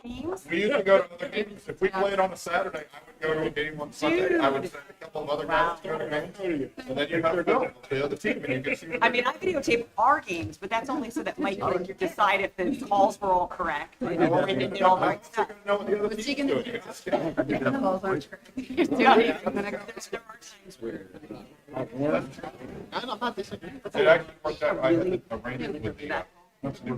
games? We used to go to other games. If we played on a Saturday, I would go to a game on Sunday. I would send a couple of other guys to go to games. And then you have to go to the other team and you can see what I mean, I videotape our games, but that's only so that Mike can decide if the calls were all correct. And did all the right stuff. know what the other team's doing. You can just get There's times where It actually worked out. I had arranged with the That's true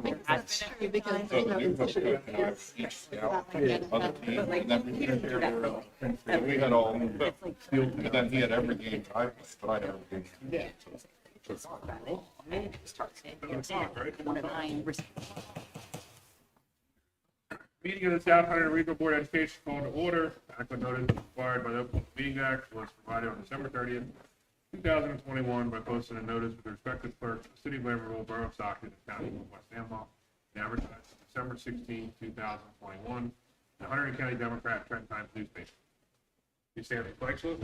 because, so the new host coach and I each scout other team, and then we took care of and we had all, and then he had every game I missed, but I had every game. Yeah. Meeting of the South Hunterdon Regional Board of Education called to order. Adequate notice required by the Open Meeting Act was provided on December 30th, 2021 by posting a notice with the respective clerks of the City of Lambertville, Borough of Stockton, and County of West Amwell, and advertised on December 16, 2021, the Hunterdon County Democrat Trend Times newspaper. You stand for the flag salute?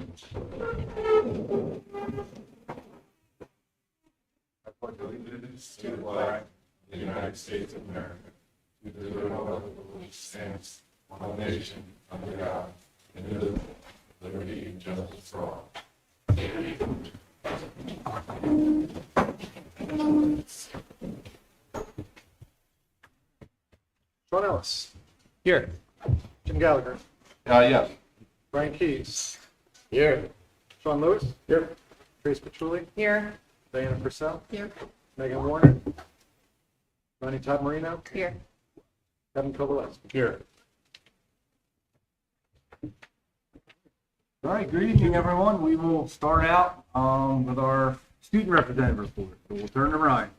I pledge allegiance to the flag of the United States of America, to the republic which stands one nation under God, indivisible, liberty and justice for all. Sean Ellis. Here. Jim Gallagher. Yes. Brian Keys. Here. Sean Lewis. Here. Trace Patchouli. Here. Diana Purcell. Here. Megan Warner. Ronnie Todd Marino. Here. Kevin Kowalewski. Here. All right, good evening, everyone. We will start out with our student representative report. So we'll turn to Ryan.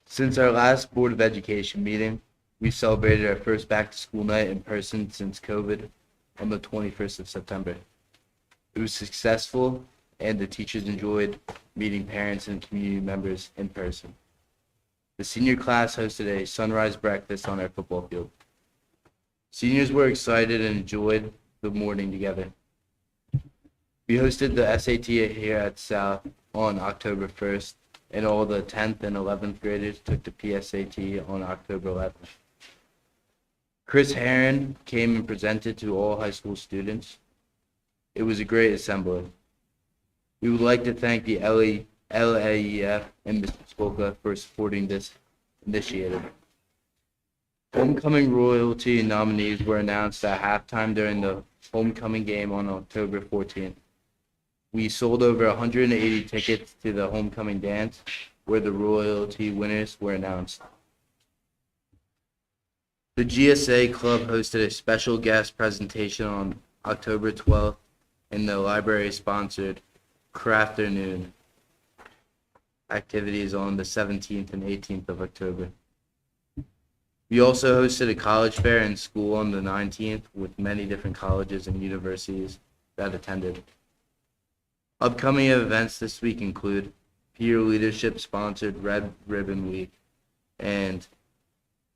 Since our last Board of Education meeting, we celebrated our first back-to-school night in person since COVID on the 21st of September. It was successful, and the teachers enjoyed meeting parents and community members in person. The senior class hosted a sunrise breakfast on our football field. Seniors were excited and enjoyed the morning together. We hosted the SAT here at South on October 1st, and all the 10th and 11th graders took the PSAT on October 11th. Chris Herron came and presented to all high school students. It was a great assembly. We would like to thank the LAEF and Mr. Spolka for supporting this initiative. Homecoming royalty nominees were announced at halftime during the homecoming game on October 14th. We sold over 180 tickets to the homecoming dance, where the royalty winners were announced. The GSA Club hosted a special guest presentation on October 12th, and the library sponsored Crafternoon activities on the 17th and 18th of October. We also hosted a college fair in school on the 19th with many different colleges and universities that attended. Upcoming events this week include Peer Leadership sponsored Red Ribbon Week and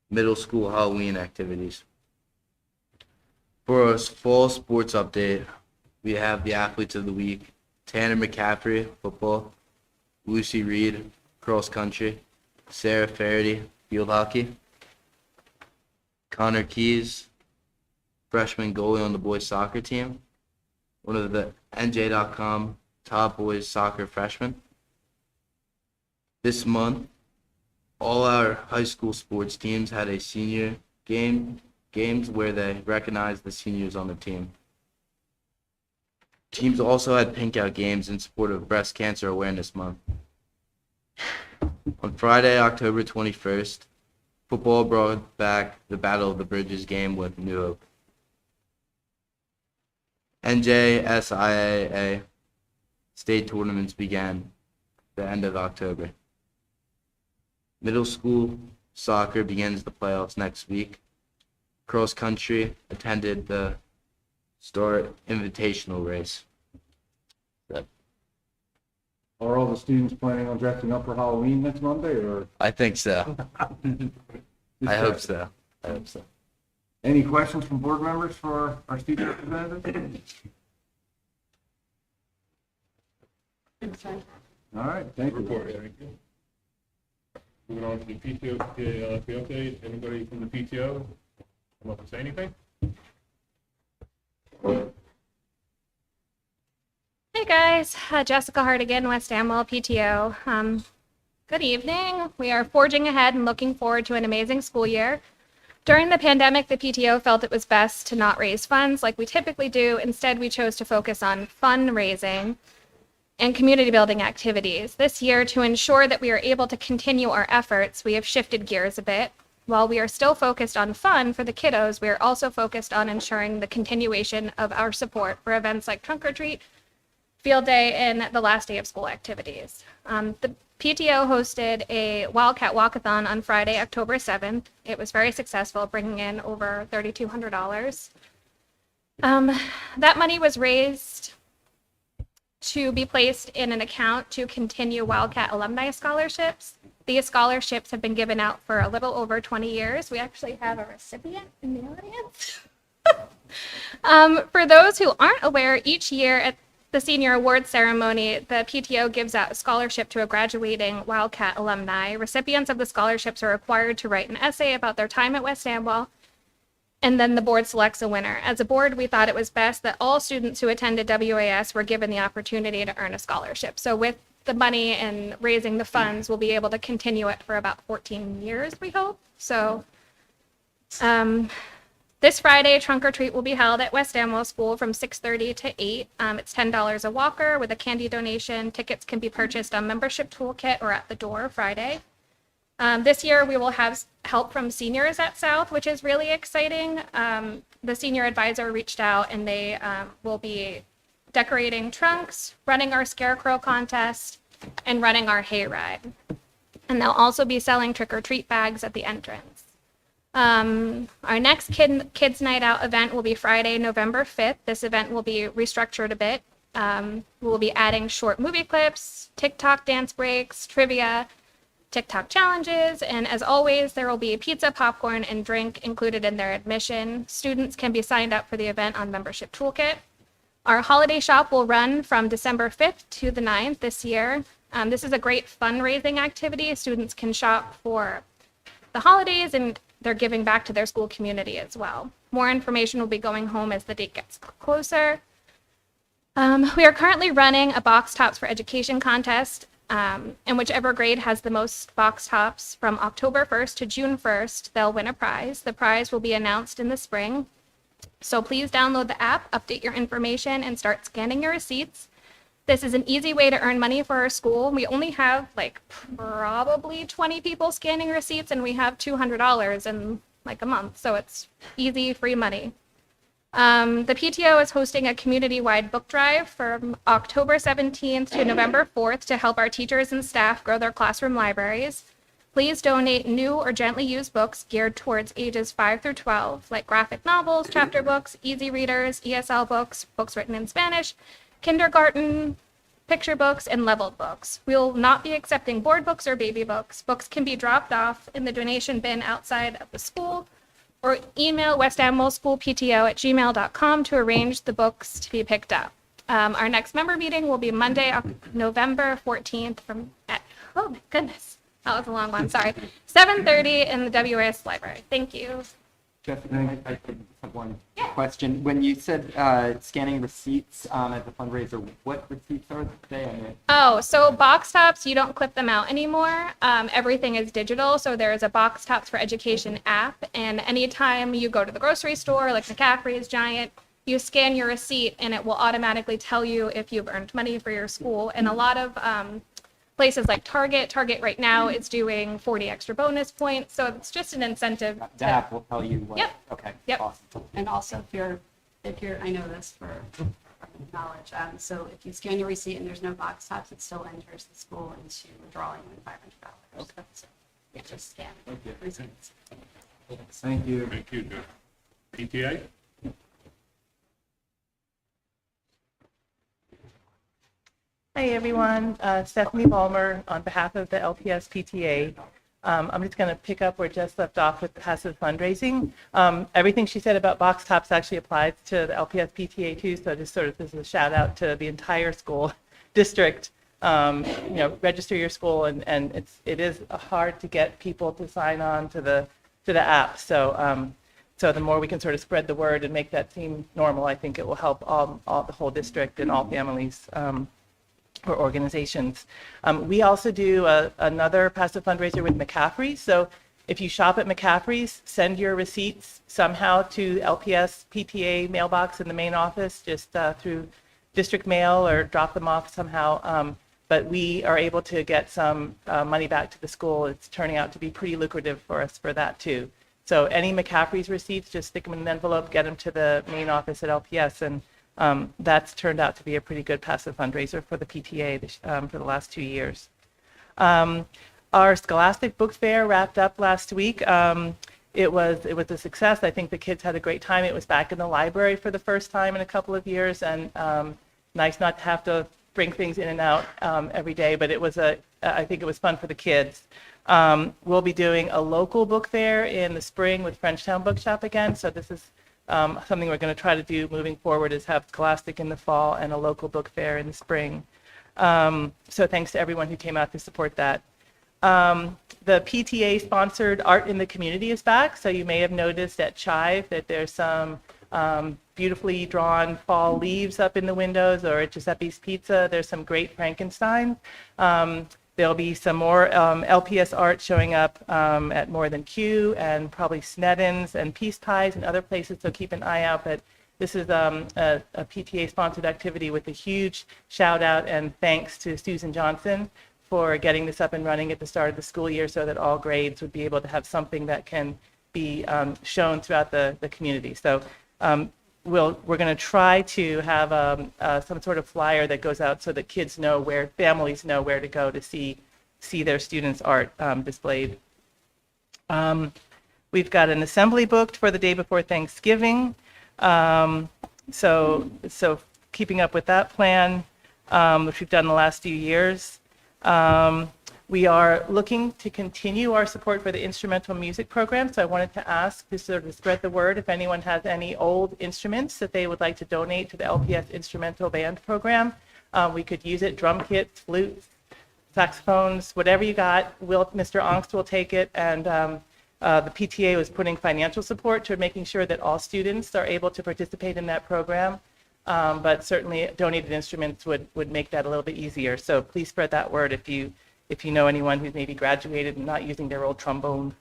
middle school Halloween activities. For our fall sports update, we have the athletes of the week: Tanner McCaffrey, football; Lucy Reed, cross country; Sarah Faraday, field hockey; Connor Keys, freshman goalie on the boys soccer team, one of the NJ.com top boys soccer freshmen. This month, all our high school sports teams had a senior games where they recognized the seniors on the team. Teams also had pink out games in support of Breast Cancer Awareness Month. On Friday, October 21st, football brought back the Battle of the Bridges game with New Hope. NJSIAA state tournaments began the end of October. Middle school soccer begins the playoffs next week. Cross country attended the Star Invitational race. Are all the students planning on dressing up for Halloween next Monday, or? I think so. I hope so. Any questions from board members for our student representative? All right, thank you. Moving on to the PTO, PALFP update. Anybody from the PTO come up and say anything? Hey guys, Jessica Hart again, West Amwell PTO. Good evening. We are forging ahead and looking forward to an amazing school year. During the pandemic, the PTO felt it was best to not raise funds like we typically do. Instead, we chose to focus on fundraising and community building activities. This year, to ensure that we are able to continue our efforts, we have shifted gears a bit. While we are still focused on fun for the kiddos, we are also focused on ensuring the continuation of our support for events like Trunk or Treat, Field Day, and the last day of school activities. The PTO hosted a Wildcat Walkathon on Friday, October 7th. It was very successful, bringing in over $3,200. That money was raised to be placed in an account to continue Wildcat alumni scholarships. These scholarships have been given out for a little over 20 years. We actually have a recipient in the audience. For those who aren't aware, each year at the senior award ceremony, the PTO gives out a scholarship to a graduating Wildcat alumni. Recipients of the scholarships are required to write an essay about their time at West Amwell, and then the board selects a winner. As a board, we thought it was best that all students who attended WAS were given the opportunity to earn a scholarship. So with the money and raising the funds, we'll be able to continue it for about 14 years, we hope. So this Friday, Trunk or Treat will be held at West Amwell School from 6:30 to 8. It's $10 a walker with a candy donation. Tickets can be purchased on Membership Toolkit or at the door Friday. This year, we will have help from seniors at South, which is really exciting. The senior advisor reached out, and they will be decorating trunks, running our scarecrow contest, and running our hayride. And they'll also be selling trick-or-treat bags at the entrance. Our next Kids Night Out event will be Friday, November 5th. This event will be restructured a bit. We'll be adding short movie clips, TikTok dance breaks, trivia, TikTok challenges, and as always, there will be pizza, popcorn, and drink included in their admission. Students can be signed up for the event on Membership Toolkit. Our holiday shop will run from December 5th to the 9th this year. This is a great fundraising activity. Students can shop for the holidays, and they're giving back to their school community as well. More information will be going home as the date gets closer. We are currently running a Box Tops for Education contest. And whichever grade has the most box tops from October 1st to June 1st, they'll win a prize. The prize will be announced in the spring. So please download the app, update your information, and start scanning your receipts. This is an easy way to earn money for our school. We only have like probably 20 people scanning receipts, and we have $200 in like a month. So it's easy, free money. The PTO is hosting a community-wide book drive from October 17th to November 4th to help our teachers and staff grow their classroom libraries. Please donate new or gently used books geared towards ages 5 through 12, like graphic novels, chapter books, easy readers, ESL books, books written in Spanish, kindergarten, picture books, and leveled books. We will not be accepting board books or baby books. Books can be dropped off in the donation bin outside of the school, or email westamwellschoolpto@gmail.com to arrange the books to be picked up. Our next member meeting will be Monday, November 14th oh my goodness, that was a long one, sorry, 7:30 in the WAS library. Thank you. Jessica, I have one question. When you said scanning receipts at the fundraiser, what receipts are they? Oh, so box tops, you don't clip them out anymore. Everything is digital. So there is a Box Tops for Education app. And anytime you go to the grocery store, like McCaffrey's, Giant, you scan your receipt and it will automatically tell you if you've earned money for your school. And a lot of places like Target right now is doing 40 extra bonus points. So it's just an incentive. The app will tell you what. Yep. Okay. Yep. Awesome. And also if you're, I know this for knowledge, so if you scan your receipt and there's no box tops, it still enters the school into withdrawing $500. Okay. So you just scan receipts. Thank you. Thank you, Jeff. PTA? Hi, everyone. Stephanie Ballmer on behalf of the LPS PTA. I'm just going to pick up where Jess left off with passive fundraising. Everything she said about box tops actually applies to the LPS PTA too, so just sort of this is a shout out to the entire school district register your school, and it is hard to get people to sign on to the app. So so the more we can sort of spread the word and make that seem normal, I think it will help all the whole district and all families or organizations. We also do another passive fundraiser with McCaffrey's. So if you shop at McCaffrey's, send your receipts somehow to LPS PTA mailbox in the main office, just through district mail, or drop them off somehow. But we are able to get some money back to the school. It's turning out to be pretty lucrative for us for that too. So any McCaffrey's receipts, just stick them in an envelope, get them to the main office at LPS, and that's turned out to be a pretty good passive fundraiser for the PTA for the last 2 years. Our Scholastic Book Fair wrapped up last week. It was a success. I think the kids had a great time. It was back in the library for the first time in a couple of years, and nice not to have to bring things in and out every day, but I think it was fun for the kids. We'll be doing a local book fair in the spring with Frenchtown Bookshop again, so this is something we're going to try to do moving forward, is have Scholastic in the fall and a local book fair in the spring. So thanks to everyone who came out to support that. The PTA sponsored Art in the Community is back, so you may have noticed at Chive that there's some beautifully drawn fall leaves up in the windows, or at Giuseppe's Pizza there's some great Frankenstein. There'll be some more LPS art showing up at More Than Q, and probably Sneddon's and Peace Pies and other places, so keep an eye out. But this is a PTA-sponsored activity with a huge shout-out and thanks to Susan Johnson for getting this up and running at the start of the school year, so that all grades would be able to have something that can be shown throughout the community. So we're going to try to have some sort of flyer that goes out so that kids know families know where to go to see their students' art displayed. We've got an assembly booked for the day before Thanksgiving. So keeping up with that plan, which we've done the last few years. We are looking to continue our support for the instrumental music program. So I wanted to ask to sort of spread the word if anyone has any old instruments that they would like to donate to the LPS instrumental band program. We could use it, drum kits, flutes, saxophones, whatever you got. Mr. Ongst will take it. And the PTA was putting financial support to making sure that all students are able to participate in that program. But certainly donated instruments would make that a little bit easier. So please spread that word if you know anyone who's maybe graduated and not using their old trombone.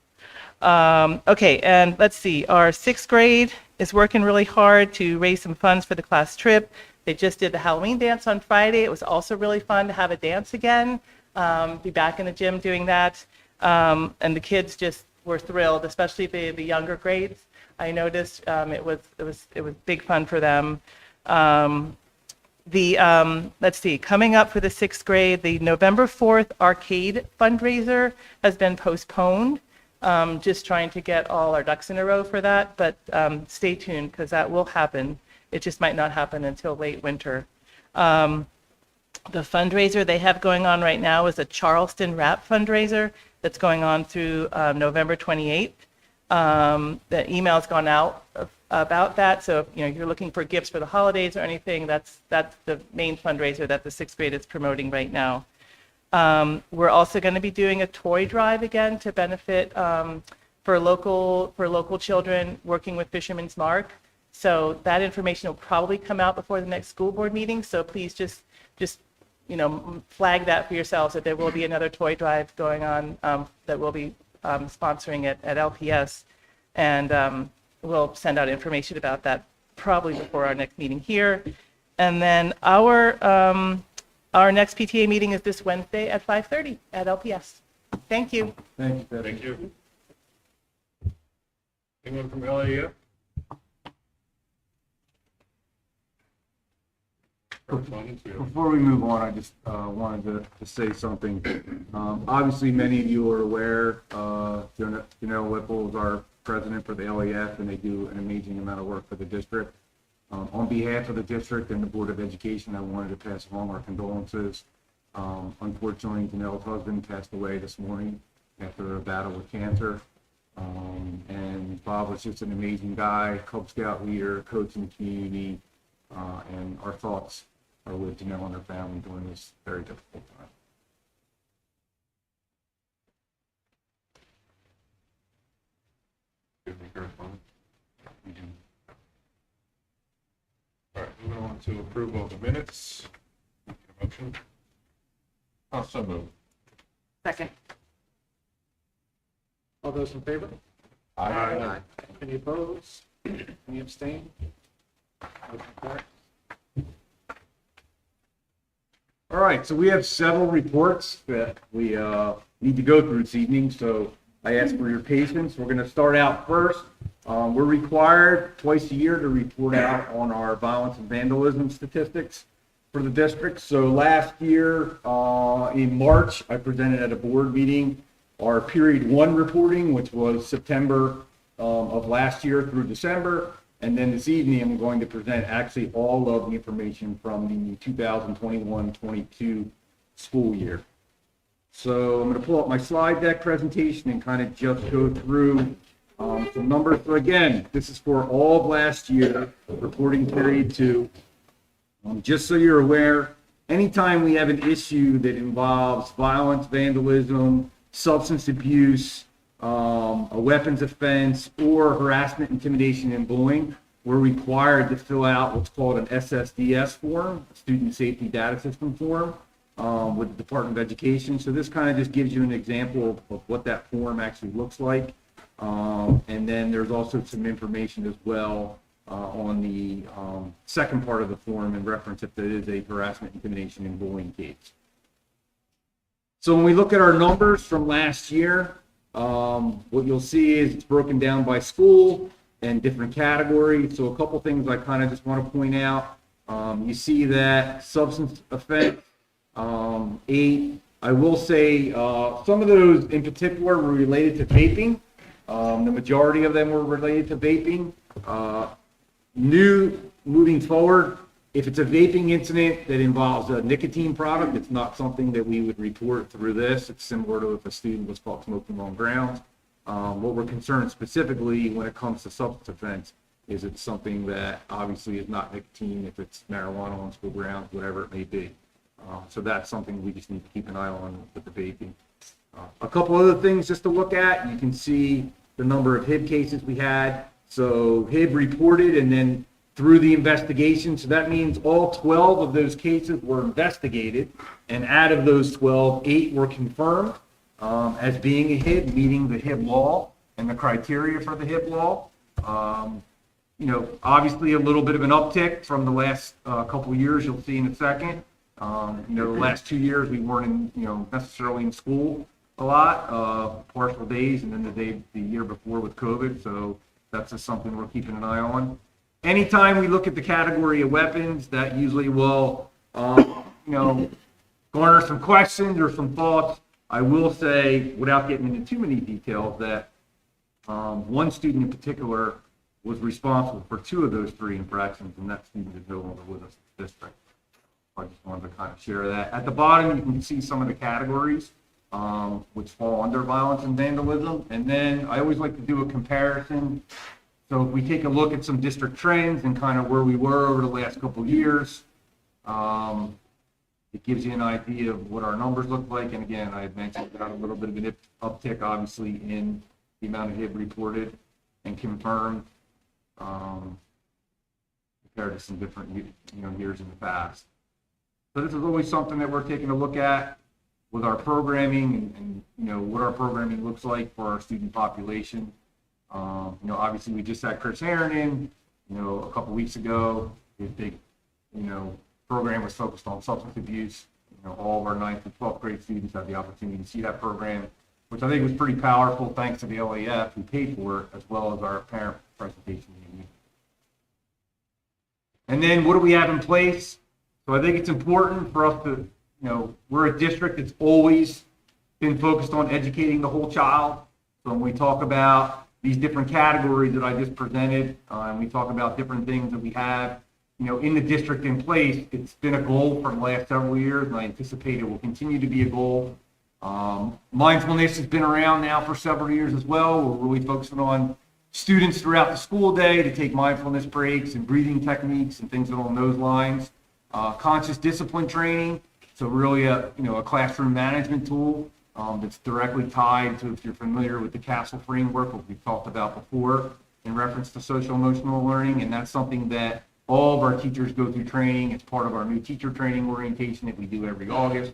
Okay, and let's see. Our 6th grade is working really hard to raise some funds for the class trip. They just did the Halloween dance on Friday. It was also really fun to have a dance again. Be back in the gym doing that. And the kids just were thrilled, especially the younger grades. I noticed it was big fun for them. Let's see, coming up for the 6th grade, the November 4th arcade fundraiser has been postponed. Just trying to get all our ducks in a row for that, but stay tuned because that will happen. It just might not happen until late winter. The fundraiser they have going on right now is a Charleston Rap fundraiser that's going on through November 28th. The email's gone out about that, so if you're looking for gifts for the holidays or anything, that's the main fundraiser that the 6th grade is promoting right now. We're also going to be doing a toy drive again to benefit for local children working with Fisherman's Mark. So that information will probably come out before the next school board meeting. So please just flag that for yourselves that there will be another toy drive going on that we'll be sponsoring at LPS, and we'll send out information about that probably before our next meeting here. And then our next PTA meeting is this Wednesday at 5:30 at LPS. Thank you. Thank you, Beth. Thank you. Anyone from LAF? Correspondence? We have- Before we move on, I just wanted to say something. Obviously, many of you are aware, Janelle Whipple is our president for the LAF, and they do an amazing amount of work for the district. On behalf of the district and the Board of Education, I wanted to pass along our condolences. Unfortunately, Janelle's husband passed away this morning after a battle with cancer. And Bob was just an amazing guy, Cub Scout leader, coach in the community, and our thoughts are with Janelle and her family during this very difficult time. to approval of the minutes. Motion. Also moved. Second. All those in favor? Aye. Any opposed? Any abstain? Motion carries. All right, so we have several reports that we need to go through this evening, so I ask for your patience. We're going to start out first. We're required twice a year to report out on our violence and vandalism statistics for the district. So last year, in March, I presented at a board meeting our period 1 reporting, which was September of last year through December. And then this evening, I'm going to present actually all of the information from the 2021-22 school year. So I'm going to pull up my slide deck presentation and kind of just go through some numbers. So again, this is for all of last year, reporting period 2. Just so you're aware, anytime we have an issue that involves violence, vandalism, substance abuse, a weapons offense, or harassment, intimidation, and bullying, we're required to fill out what's called an SSDS form, a Student Safety Data System form, with the Department of Education. So this kind of just gives you an example of what that form actually looks like. And then there's also some information as well on the second part of the form in reference if there is a harassment, intimidation, and bullying case. So when we look at our numbers from last year, what you'll see is it's broken down by school and different categories. So a couple things I kind of just want to point out. You see that substance offense, 8. I will say some of those in particular were related to vaping. The majority of them were related to vaping. Moving forward, if it's a vaping incident that involves a nicotine product, it's not something that we would report through this. It's similar to if a student was caught smoking on grounds. What we're concerned specifically when it comes to substance offense is it's something that obviously is not nicotine, if it's marijuana on school grounds, whatever it may be. So that's something we just need to keep an eye on with the vaping. A couple other things just to look at. You can see the number of HIB cases we had. So HIB reported and then through the investigation. So that means all 12 of those cases were investigated. And out of those 12, 8 were confirmed as being a HIB, meeting the HIB law and the criteria for the HIB law. You know, obviously a little bit of an uptick from the last couple of years, you'll see in a second. You know, the last 2 years we weren't necessarily in school a lot, partial days, and then the year before with COVID. So that's just something we're keeping an eye on. Anytime we look at the category of weapons, that usually will, garner some questions or some thoughts. I will say, without getting into too many details, that one student in particular was responsible for 2 of those 3 infractions, and that student is no longer with us in the district. I just wanted to kind of share that. At the bottom, you can see some of the categories which fall under violence and vandalism. And then I always like to do a comparison. So if we take a look at some district trends and kind of where we were over the last couple of years, it gives you an idea of what our numbers look like. And again, I had mentioned about a little bit of an uptick, obviously, in the amount of HIB reported and confirmed compared to some different years in the past. So this is always something that we're taking a look at with our programming and what our programming looks like for our student population. Obviously we just had Chris Aaron in, a couple weeks ago. His big, program was focused on substance abuse. All of our 9th and 12th grade students had the opportunity to see that program, which I think was pretty powerful thanks to the LAF who paid for it, as well as our parent presentation. And then what do we have in place? So I think it's important for us to, we're a district that's always been focused on educating the whole child. So when we talk about these different categories that I just presented, and we talk about different things that we have, in the district in place, it's been a goal for the last several years, and I anticipate it will continue to be a goal. Mindfulness has been around now for several years as well. We're really focusing on students throughout the school day to take mindfulness breaks and breathing techniques and things along those lines. Conscious discipline training, so really a classroom management tool that's directly tied to, if you're familiar with the CASTLE framework, what we've talked about before in reference to social emotional learning, and that's something that All of our teachers go through training. It's part of our new teacher training orientation that we do every August.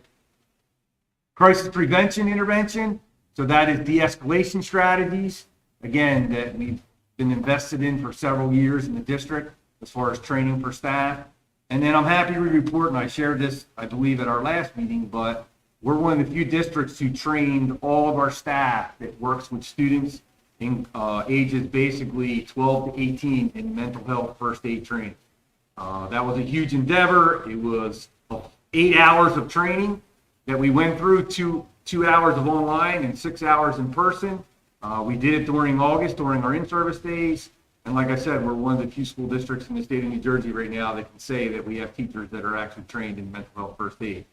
Crisis prevention intervention. So that is de-escalation strategies, again, that we've been invested in for several years in the district as far as training for staff. And then I'm happy to report, and I shared this, I believe, at our last meeting, but we're one of the few districts who trained all of our staff that works with students in ages basically 12 to 18 in mental health first aid training. That was a huge endeavor. It was 8 hours of training that we went through, two hours of online and 6 hours in person. We did it during August, during our in-service days. And like I said, we're one of the few school districts in the state of New Jersey right now that can say that we have teachers that are actually trained in mental health first aid.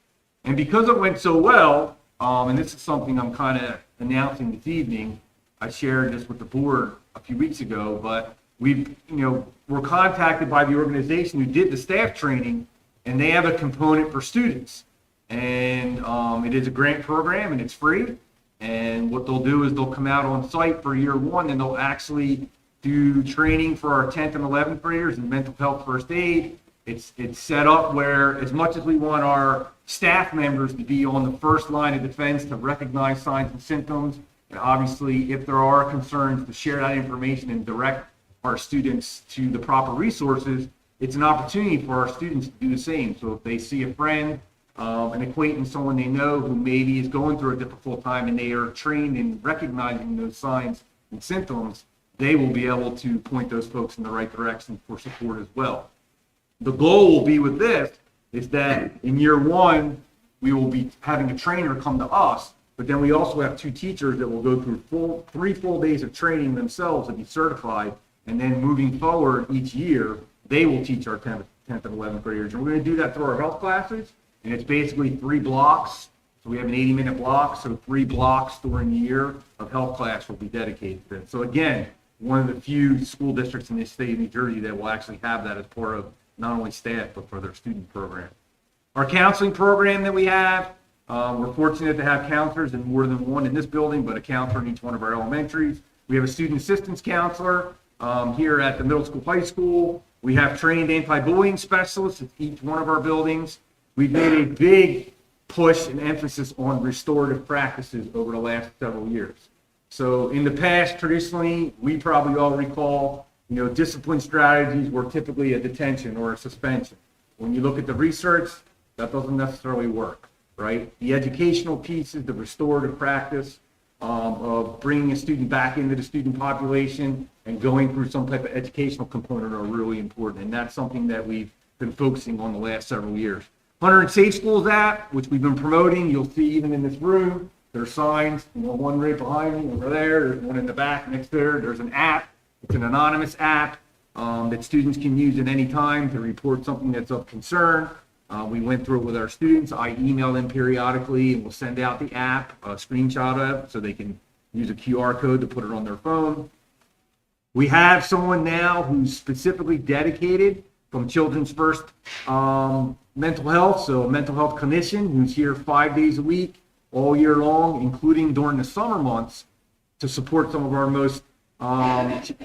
And because it went so well, and this is something I'm kind of announcing this evening, I shared this with the board a few weeks ago, but we're contacted by the organization who did the staff training, and they have a component for students. And it is a grant program, and it's free. And what they'll do is they'll come out on site for year one, and they'll actually do training for our 10th and 11th graders in mental health first aid. It's set up where, as much as we want our staff members to be on the first line of defense to recognize signs and symptoms, and obviously if there are concerns to share that information and direct our students to the proper resources, it's an opportunity for our students to do the same. So if they see a friend, an acquaintance, someone they know who maybe is going through a difficult time and they are trained in recognizing those signs and symptoms, they will be able to point those folks in the right direction for support as well. The goal will be with this is that in year one, we will be having a trainer come to us, but then we also have 2 teachers that will go through 3 full days of training themselves to be certified, and then moving forward each year, they will teach our 10th and 11th graders. And we're going to do that through our health classes, and it's basically 3 blocks. So we have an 80-minute block, so 3 blocks during the year of health class will be dedicated to it. So again, one of the few school districts in the state of New Jersey that will actually have that as part of not only staff, but for their student program. Our counseling program that we have, we're fortunate to have counselors in more than one in this building, but a counselor in each one of our elementaries. We have a student assistance counselor here at the middle school, high school. We have trained anti-bullying specialists at each one of our buildings. We've made a big push and emphasis on restorative practices over the last several years. So in the past, traditionally, we probably all recall, discipline strategies were typically a detention or a suspension. When you look at the research, that doesn't necessarily work, right? The educational pieces, the restorative practice of bringing a student back into the student population and going through some type of educational component are really important. And that's something that we've been focusing on the last several years. Hunterdon Safe Schools app, which we've been promoting, you'll see even in this room, there's signs, one right behind me over there, there's one in the back next there, there's an app. It's an anonymous app that students can use at any time to report something that's of concern. We went through it with our students. I email them periodically and we'll send out the app, a screenshot of it, so they can use a QR code to put it on their phone. We have someone now who's specifically dedicated from Children's First Mental Health, so a mental health clinician who's here 5 days a week, all year long, including during the summer months, to support some of our most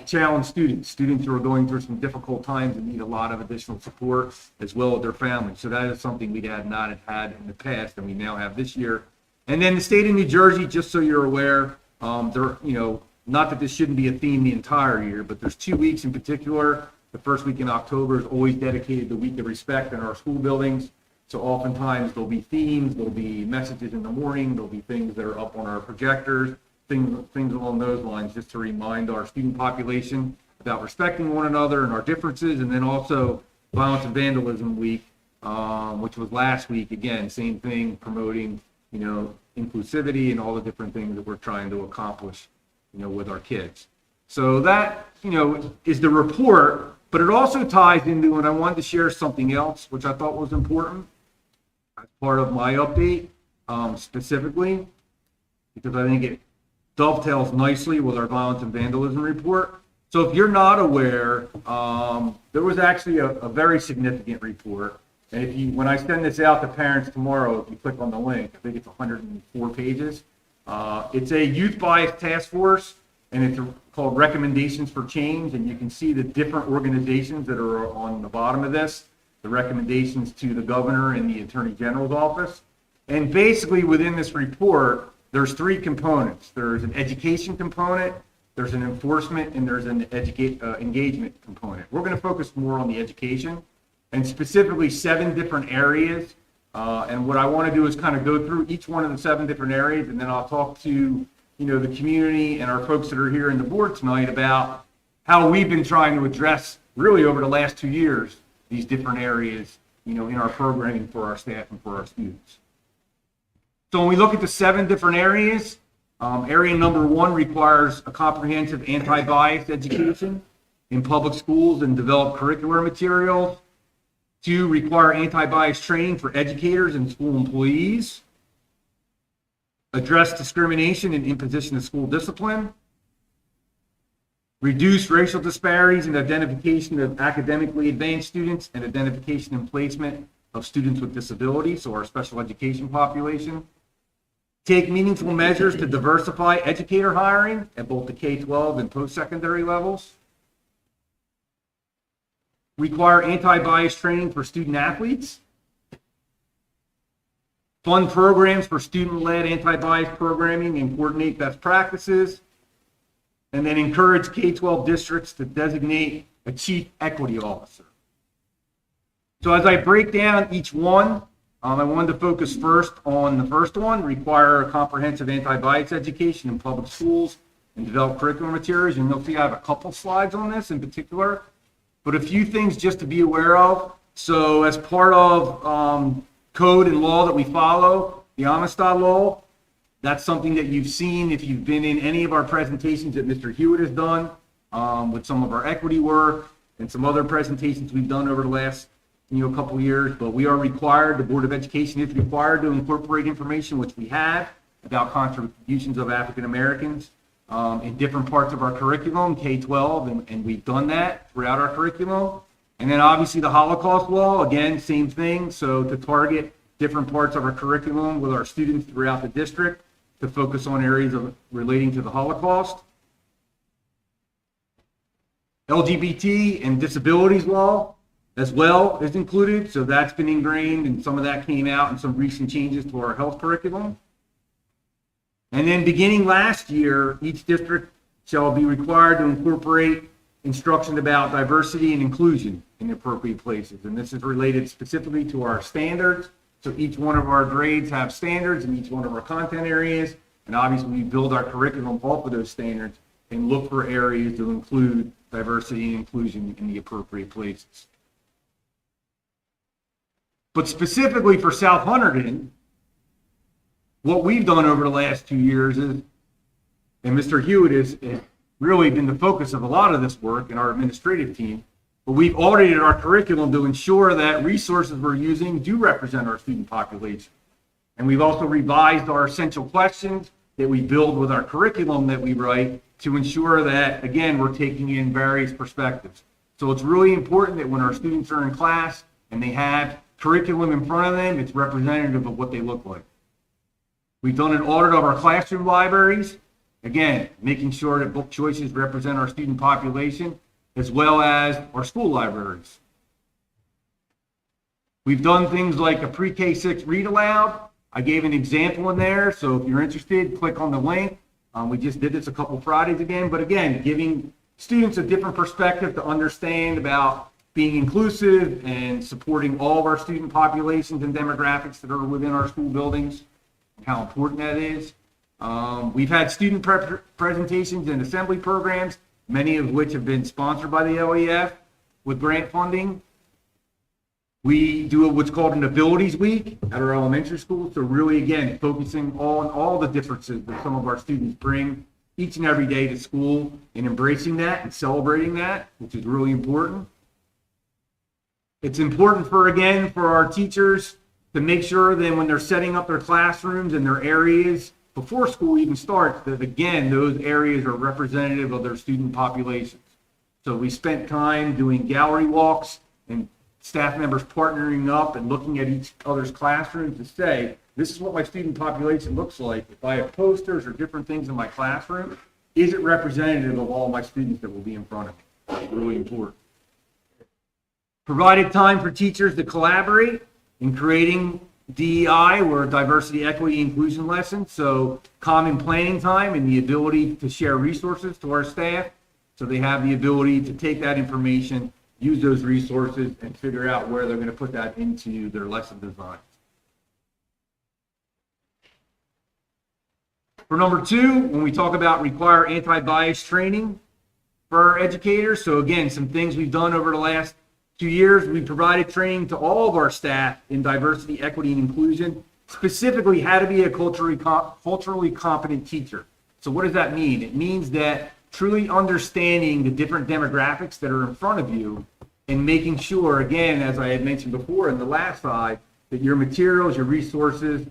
challenged students who are going through some difficult times and need a lot of additional support, as well as their families. So that is something we had not had in the past, and we now have this year. And then the state of New Jersey, just so you're aware, not that this shouldn't be a theme the entire year, but there's 2 weeks in particular. The first week in October is always dedicated to Week of Respect in our school buildings. So oftentimes there'll be themes, there'll be messages in the morning, there'll be things that are up on our projectors, things along those lines, just to remind our student population about respecting one another and our differences. And then also Violence and Vandalism Week, which was last week. Again, same thing, promoting, inclusivity and all the different things that we're trying to accomplish, with our kids. So that, is the report, but it also ties into, and I wanted to share something else, which I thought was important as part of my update, specifically, because I think it dovetails nicely with our violence and vandalism report. So if you're not aware, there was actually a very significant report. And when I send this out to parents tomorrow, if you click on the link, I think it's 104 pages. It's a youth bias task force, and it's called Recommendations for Change, and you can see the different organizations that are on the bottom of this, the recommendations to the governor and the attorney general's office. And basically within this report, there's three components. There's an education component, there's an enforcement, and there's an engagement component. We're going to focus more on the education, and specifically 7 different areas. And what I want to do is kind of go through each one of the 7 different areas, and then I'll talk to the community and our folks that are here in the board tonight about how we've been trying to address really over the last 2 years these different areas, in our programming for our staff and for our students. So when we look at the 7 different areas, area number 1 requires a comprehensive anti-bias education in public schools and develop curricular materials. 2, require anti-bias training for educators and school employees. Address discrimination and imposition of school discipline. Reduce racial disparities in identification of academically advanced students and identification and placement of students with disabilities, so our special education population. Take meaningful measures to diversify educator hiring at both the K-12 and post-secondary levels. Require anti-bias training for student athletes. Fund programs for student-led anti-bias programming and coordinate best practices. And then encourage K-12 districts to designate a chief equity officer. So as I break down each one, I wanted to focus first on the first one, require a comprehensive anti-bias education in public schools and develop curriculum materials. And you'll see I have a couple slides on this in particular, but a few things just to be aware of. So as part of code and law that we follow, the Amistad Law, that's something that you've seen if you've been in any of our presentations that Mr. Hewitt has done with some of our equity work and some other presentations we've done over the last couple years. But we are required, the Board of Education is required to incorporate information, which we have, about contributions of African Americans in different parts of our curriculum, K-12, and we've done that throughout our curriculum. And then obviously the Holocaust Law, again, same thing. So to target different parts of our curriculum with our students throughout the district to focus on areas relating to the Holocaust. LGBT and disabilities law as well is included, so that's been ingrained, and some of that came out in some recent changes to our health curriculum. And then beginning last year, each district shall be required to incorporate instruction about diversity and inclusion in the appropriate places, and this is related specifically to our standards. So each one of our grades have standards in each one of our content areas, and obviously we build our curriculum off of those standards and look for areas to include diversity and inclusion in the appropriate places. But specifically for South Hunterdon, what we've done over the last 2 years is, and Mr. Hewitt has really been the focus of a lot of this work in our administrative team, but we've audited our curriculum to ensure that resources we're using do represent our student population. And we've also revised our essential questions that we build with our curriculum that we write to ensure that, again, we're taking in various perspectives. So it's really important that when our students are in class and they have curriculum in front of them, it's representative of what they look like. We've done an audit of our classroom libraries, again, making sure that book choices represent our student population, as well as our school libraries. We've done things like a pre-K 6 read aloud. I gave an example in there, so if you're interested, click on the link. We just did this a couple Fridays again, but again, giving students a different perspective to understand about being inclusive and supporting all of our student populations and demographics that are within our school buildings, how important that is. We've had student presentations and assembly programs, many of which have been sponsored by the LEF with grant funding. We do what's called an Abilities Week at our elementary school. So really, again, focusing on all the differences that some of our students bring each and every day to school and embracing that and celebrating that, which is really important. It's important for our teachers to make sure that when they're setting up their classrooms and their areas before school even starts, that again, those areas are representative of their student populations. So we spent time doing gallery walks and staff members partnering up and looking at each other's classrooms to say, this is what my student population looks like. If I have posters or different things in my classroom, is it representative of all my students that will be in front of me? That's really important. Provided time for teachers to collaborate in creating DEI or diversity, equity, inclusion lessons. So common planning time and the ability to share resources to our staff. So they have the ability to take that information, use those resources, and figure out where they're going to put that into their lesson design. For number 2, when we talk about require anti-bias training for our educators, so again, some things we've done over the last 2 years, we provided training to all of our staff in diversity, equity, and inclusion, specifically how to be a culturally competent teacher. So what does that mean? It means that truly understanding the different demographics that are in front of you and making sure, again, as I had mentioned before in the last slide, that your materials, your resources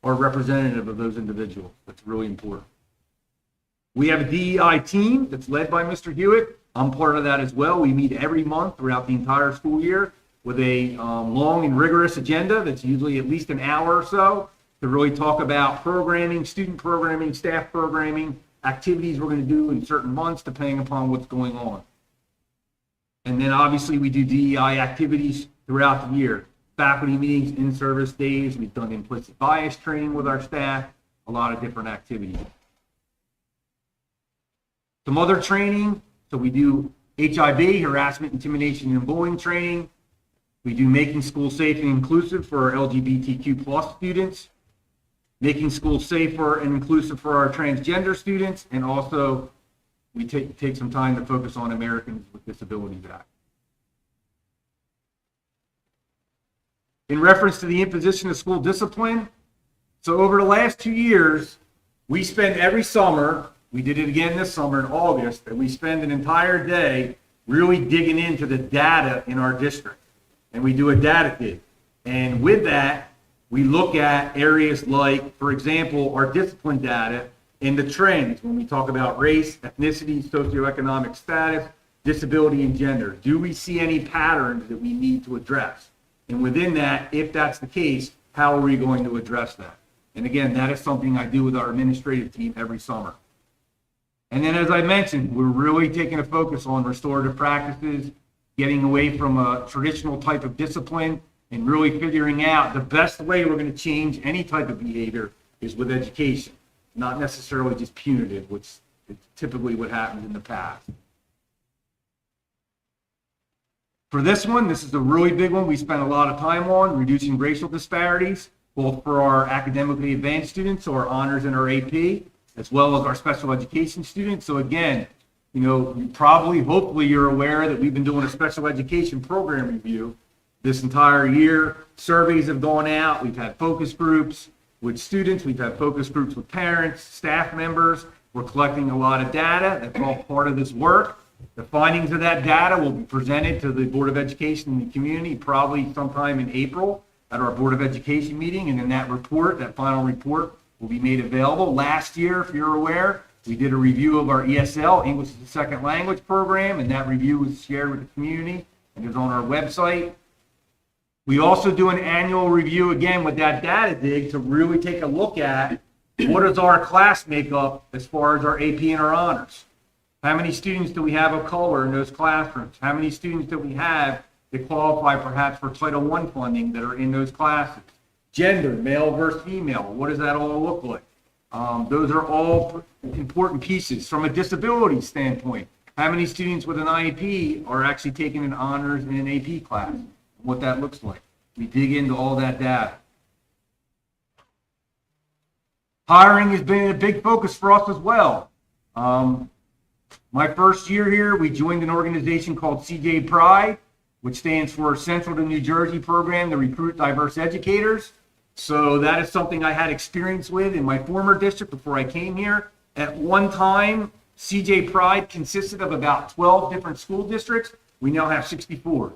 are representative of those individuals. That's really important. We have a DEI team that's led by Mr. Hewitt. I'm part of that as well. We meet every month throughout the entire school year with a long and rigorous agenda that's usually at least an hour or so to really talk about programming, student programming, staff programming, activities we're going to do in certain months depending upon what's going on. And then obviously we do DEI activities throughout the year. Faculty meetings, in-service days, we've done implicit bias training with our staff, a lot of different activities. Some other training, so we do HIB, harassment, intimidation, and bullying training. We do making school safe and inclusive for our LGBTQ plus students, making schools safer and inclusive for our transgender students, and also we take some time to focus on Americans with Disabilities Act. In reference to the imposition of school discipline, so over the last 2 years, we spend every summer, we did it again this summer in August, and we spend an entire day really digging into the data in our district. And we do a data dig. And with that, we look at areas like, for example, our discipline data and the trends when we talk about race, ethnicity, socioeconomic status, disability, and gender. Do we see any patterns that we need to address? And within that, if that's the case, how are we going to address that? And again, that is something I do with our administrative team every summer. And then, as I mentioned, we're really taking a focus on restorative practices, getting away from a traditional type of discipline, and really figuring out the best way we're going to change any type of behavior is with education, not necessarily just punitive, which is typically what happens in the past. For this one, this is a really big one we spent a lot of time on, reducing racial disparities, both for our academically advanced students, so our honors and our AP, as well as our special education students. So again, you know, hopefully you're aware that we've been doing a special education program review this entire year. Surveys have gone out. We've had focus groups with students. We've had focus groups with parents, staff members. We're collecting a lot of data. That's all part of this work. The findings of that data will be presented to the Board of Education and the community probably sometime in April at our Board of Education meeting. And then that final report, will be made available. Last year, if you're aware, we did a review of our ESL, English as a Second Language program, and that review was shared with the community and is on our website. We also do an annual review again with that data dig to really take a look at what is our class makeup as far as our AP and our honors. How many students do we have of color in those classrooms? How many students do we have that qualify perhaps for Title I funding that are in those classes? Gender, male versus female, what does that all look like? Those are all important pieces. From a disability standpoint, how many students with an IEP are actually taking an honors in an AP class? What that looks like. We dig into all that data. Hiring has been a big focus for us as well. My first year here, we joined an organization called CJ Pride, which stands for Central to New Jersey Program to Recruit Diverse Educators. So that is something I had experience with in my former district before I came here. At one time, CJ Pride consisted of about 12 different school districts. We now have 64,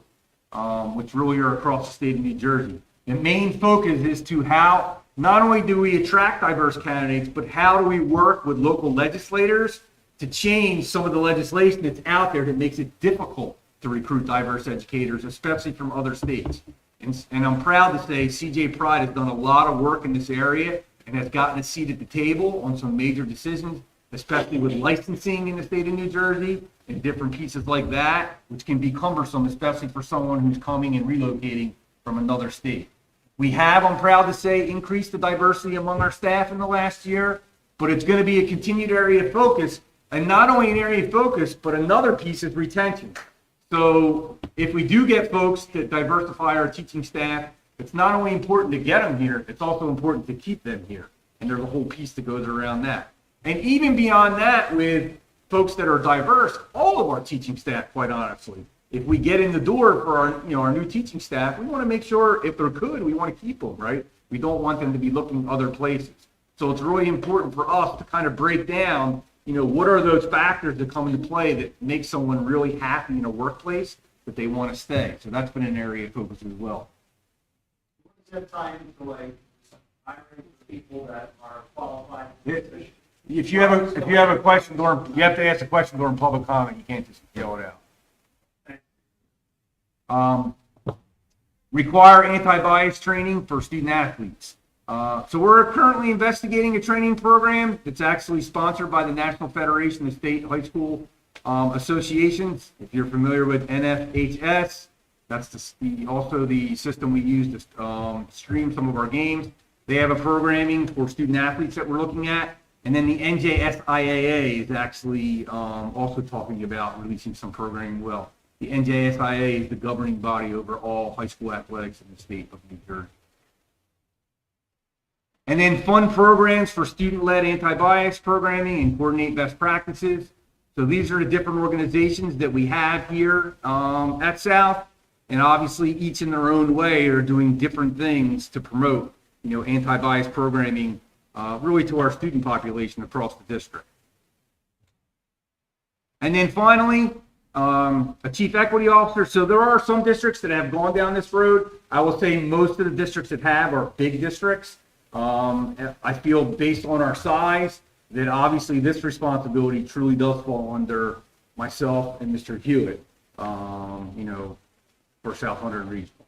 which really are across the state of New Jersey. The main focus is to how not only do we attract diverse candidates, but how do we work with local legislators to change some of the legislation that's out there that makes it difficult to recruit diverse educators, especially from other states. And I'm proud to say CJ Pride has done a lot of work in this area and has gotten a seat at the table on some major decisions especially with licensing in the state of New Jersey and different pieces like that, which can be cumbersome, especially for someone who's coming and relocating from another state. We have, I'm proud to say, increased the diversity among our staff in the last year, but it's going to be a continued area of focus, and not only an area of focus, but another piece is retention. So if we do get folks to diversify our teaching staff, it's not only important to get them here, it's also important to keep them here. And there's a whole piece that goes around that. And even beyond that, with folks that are diverse, all of our teaching staff, quite honestly, if we get in the door for our new teaching staff, we want to make sure if they're good, we want to keep them, right? We don't want them to be looking other places. So it's really important for us to kind of break down, what are those factors that come into play that make someone really happy in a workplace that they want to stay. So that's been an area of focus as well. Time to hiring people that are qualified. If you have a question, you have to ask a question during public comment. You can't just yell it out. Require anti-bias training for student athletes. So we're currently investigating a training program that's actually sponsored by the National Federation of State High School Associations. If you're familiar with NFHS, that's also the system we use to stream some of our games. They have a programming for student athletes that we're looking at. And then the NJSIAA is actually also talking about releasing some programming as well. The NJSIAA is the governing body over all high school athletics in the state of New Jersey. And then fund programs for student-led anti-bias programming and coordinate best practices. So these are the different organizations that we have here at South. And obviously each in their own way are doing different things to promote, anti-bias programming really to our student population across the district. And then finally, a chief equity officer. So there are some districts that have gone down this road. I will say most of the districts that have are big districts. I feel based on our size that obviously this responsibility truly does fall under myself and Mr. Hewitt, for South Hunterdon Regional.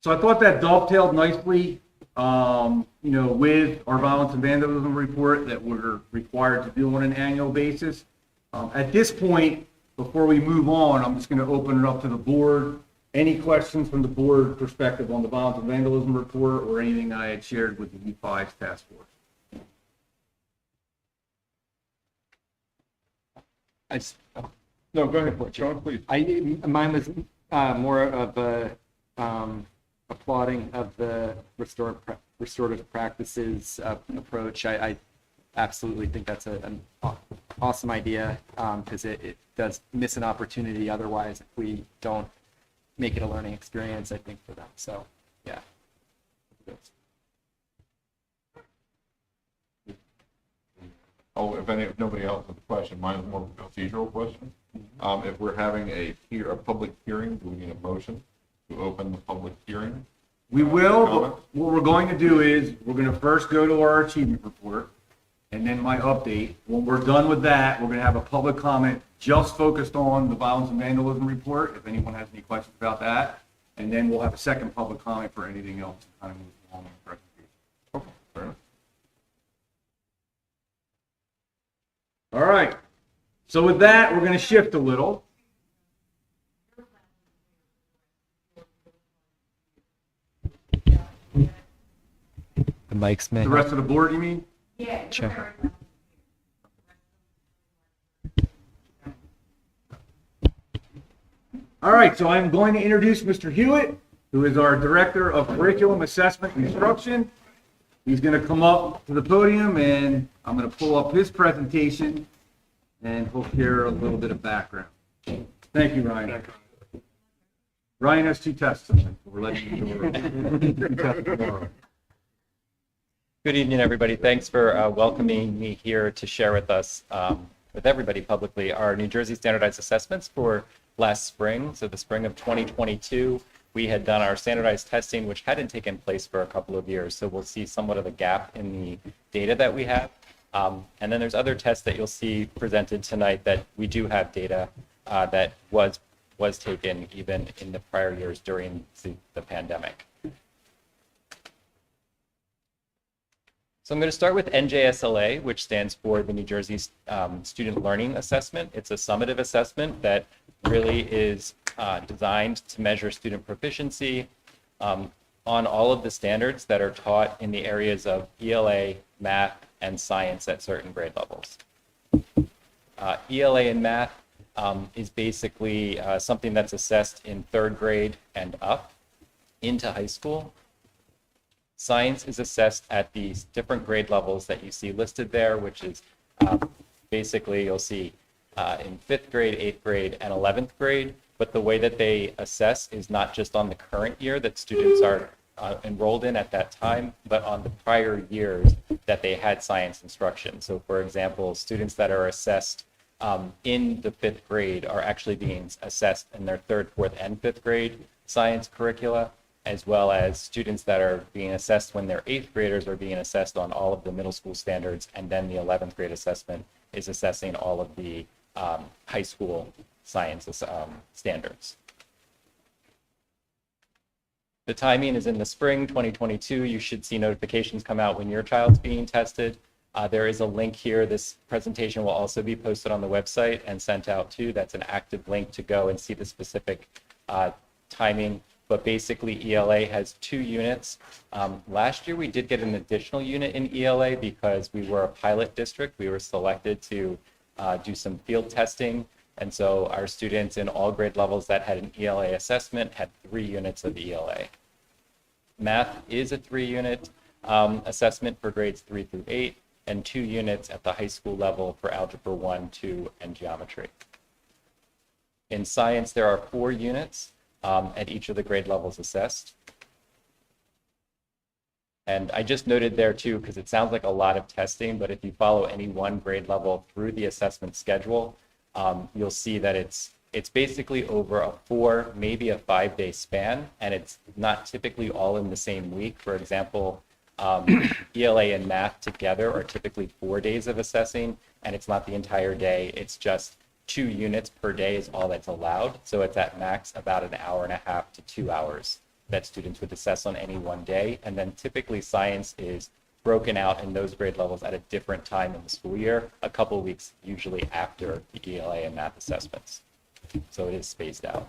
So I thought that dovetailed nicely, with our violence and vandalism report that we're required to do on an annual basis. At this point, before we move on, I'm just going to open it up to the board. Any questions from the board perspective on the violence and vandalism report or anything I had shared with the U5's task force? No, go ahead, Sean, please. Mine was more of a applauding of the restorative practices approach. I absolutely think that's an awesome idea because it does miss an opportunity otherwise if we don't make it a learning experience, I think, for them. So, yeah. If nobody else has a question, mine is more of a procedural question. If we're having a public hearing, do we need a motion to open the public hearing? We will, but what we're going to do is we're going to first go to our achievement report and then my update. When we're done with that, we're going to have a public comment just focused on the violence and vandalism report, if anyone has any questions about that. And then we'll have a second public comment for anything else to kind of move along in the presentation. Okay, fair enough. All right. So with that, we're going to shift a little. The mics may The rest of the board, you mean? Sure. All right, so I'm going to introduce Mr. Hewitt, who is our Director of Curriculum Assessment and Instruction. He's going to come up to the podium, and I'm going to pull up his presentation, and he'll share a little bit of background. Thank you, Ryan. Ryan has 2 tests tonight. We're letting you test tomorrow. Good evening, everybody. Thanks for welcoming me here to share with us, with everybody publicly, our New Jersey standardized assessments for last spring. So the spring of 2022, we had done our standardized testing, which hadn't taken place for a couple of years. So we'll see somewhat of a gap in the data that we have. And then there's other tests that you'll see presented tonight that we do have data that was taken even in the prior years during the pandemic. So I'm going to start with NJSLA, which stands for the New Jersey Student Learning Assessment. It's a summative assessment that really is designed to measure student proficiency on all of the standards that are taught in the areas of ELA, math, and science at certain grade levels. ELA and math is basically something that's assessed in 3rd grade and up into high school. Science is assessed at these different grade levels that you see listed there, which is basically you'll see in 5th grade, 8th grade, and 11th grade. But the way that they assess is not just on the current year that students are enrolled in at that time, but on the prior years that they had science instruction. So for example, students that are assessed in the 5th grade are actually being assessed in their 3rd, 4th, and 5th grade science curricula, as well as students that are being assessed when they're 8th graders are being assessed on all of the middle school standards, and then the 11th grade assessment is assessing all of the high school science standards. The timing is in the spring 2022. You should see notifications come out when your child's being tested. There is a link here. This presentation will also be posted on the website and sent out too. That's an active link to go and see the specific timing. But basically ELA has 2 units. Last year we did get an additional unit in ELA because we were a pilot district. We were selected to do some field testing. And so our students in all grade levels that had an ELA assessment had 3 units of ELA. Math is a 3-unit assessment for grades 3 through 8 and 2 units at the high school level for algebra 1, 2, and geometry. In science, there are 4 units at each of the grade levels assessed. And I just noted there too, because it sounds like a lot of testing, but if you follow any one grade level through the assessment schedule, you'll see that it's basically over a 4, maybe a 5-day span, and it's not typically all in the same week. For example, ELA and math together are typically 4 days of assessing, and it's not the entire day. It's just 2 units per day is all that's allowed. So it's at max about an hour and a half to 2 hours that students would assess on any one day. And then typically science is broken out in those grade levels at a different time in the school year, a couple weeks usually after the ELA and math assessments. So it is spaced out.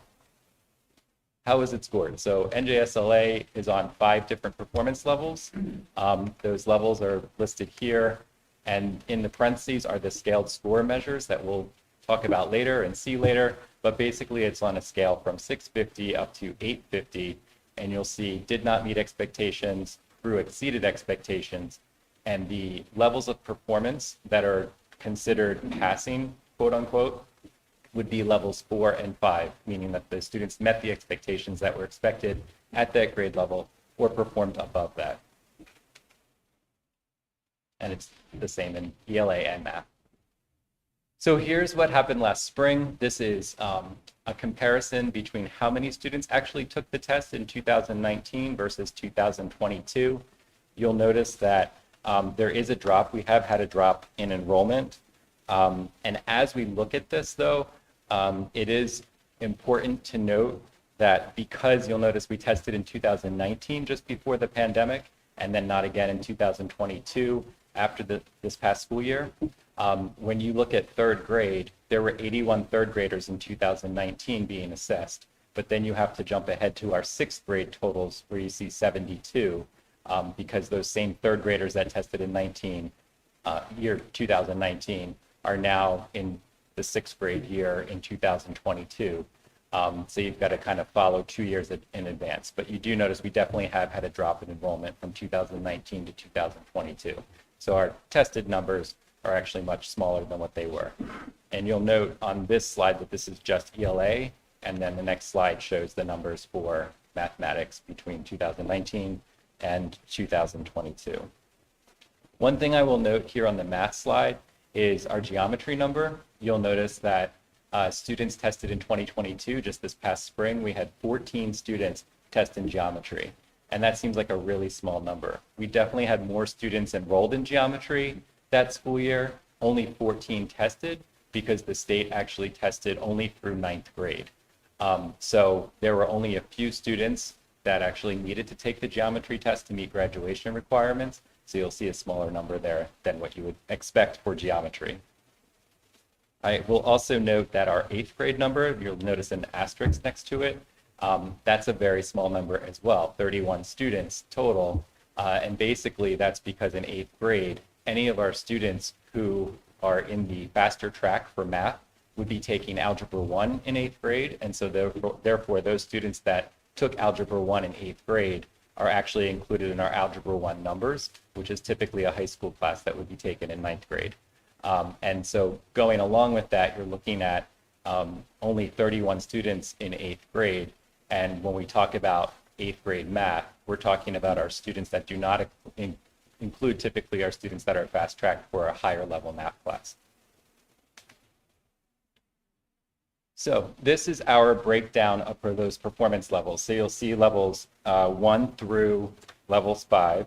How is it scored? So NJSLA is on 5 different performance levels. Those levels are listed here. And in the parentheses are the scaled score measures that we'll talk about later and see later, but basically it's on a scale from 650 up to 850, and you'll see did not meet expectations through exceeded expectations, and the levels of performance that are considered passing, quote unquote, would be levels 4 and 5, meaning that the students met the expectations that were expected at that grade level or performed above that. And it's the same in ELA and math. So here's what happened last spring. This is a comparison between how many students actually took the test in 2019 versus 2022. You'll notice that there is a drop. We have had a drop in enrollment. And as we look at this, though, it is important to note that because you'll notice we tested in 2019 just before the pandemic, and then not again in 2022 after this past school year. When you look at 3rd grade, there were 81 3rd graders in 2019 being assessed, but then you have to jump ahead to our 6th grade totals where you see 72, because those same 3rd graders that tested in 2019 are now in the 6th grade year in 2022. So you've got to kind of follow 2 years in advance, but you do notice we definitely have had a drop in enrollment from 2019 to 2022. So our tested numbers are actually much smaller than what they were. And you'll note on this slide that this is just ELA, and then the next slide shows the numbers for mathematics between 2019 and 2022. One thing I will note here on the math slide is our geometry number. You'll notice that students tested in 2022, just this past spring, we had 14 students test in geometry. And that seems like a really small number. We definitely had more students enrolled in geometry that school year, only 14 tested because the state actually tested only through 9th grade. So there were only a few students that actually needed to take the geometry test to meet graduation requirements. So you'll see a smaller number there than what you would expect for geometry. I will also note that our 8th grade number, you'll notice an asterisk next to it. That's a very small number as well, 31 students total. And basically that's because in 8th grade, any of our students who are in the faster track for math would be taking Algebra 1 in 8th grade. And so therefore those students that took Algebra 1 in 8th grade are actually included in our Algebra 1 numbers, which is typically a high school class that would be taken in 9th grade. And so going along with that, you're looking at only 31 students in 8th grade. And when we talk about 8th grade math, we're talking about our students that do not include typically our students that are fast tracked for a higher level math class. So this is our breakdown of for those performance levels. So you'll see levels 1 through levels 5.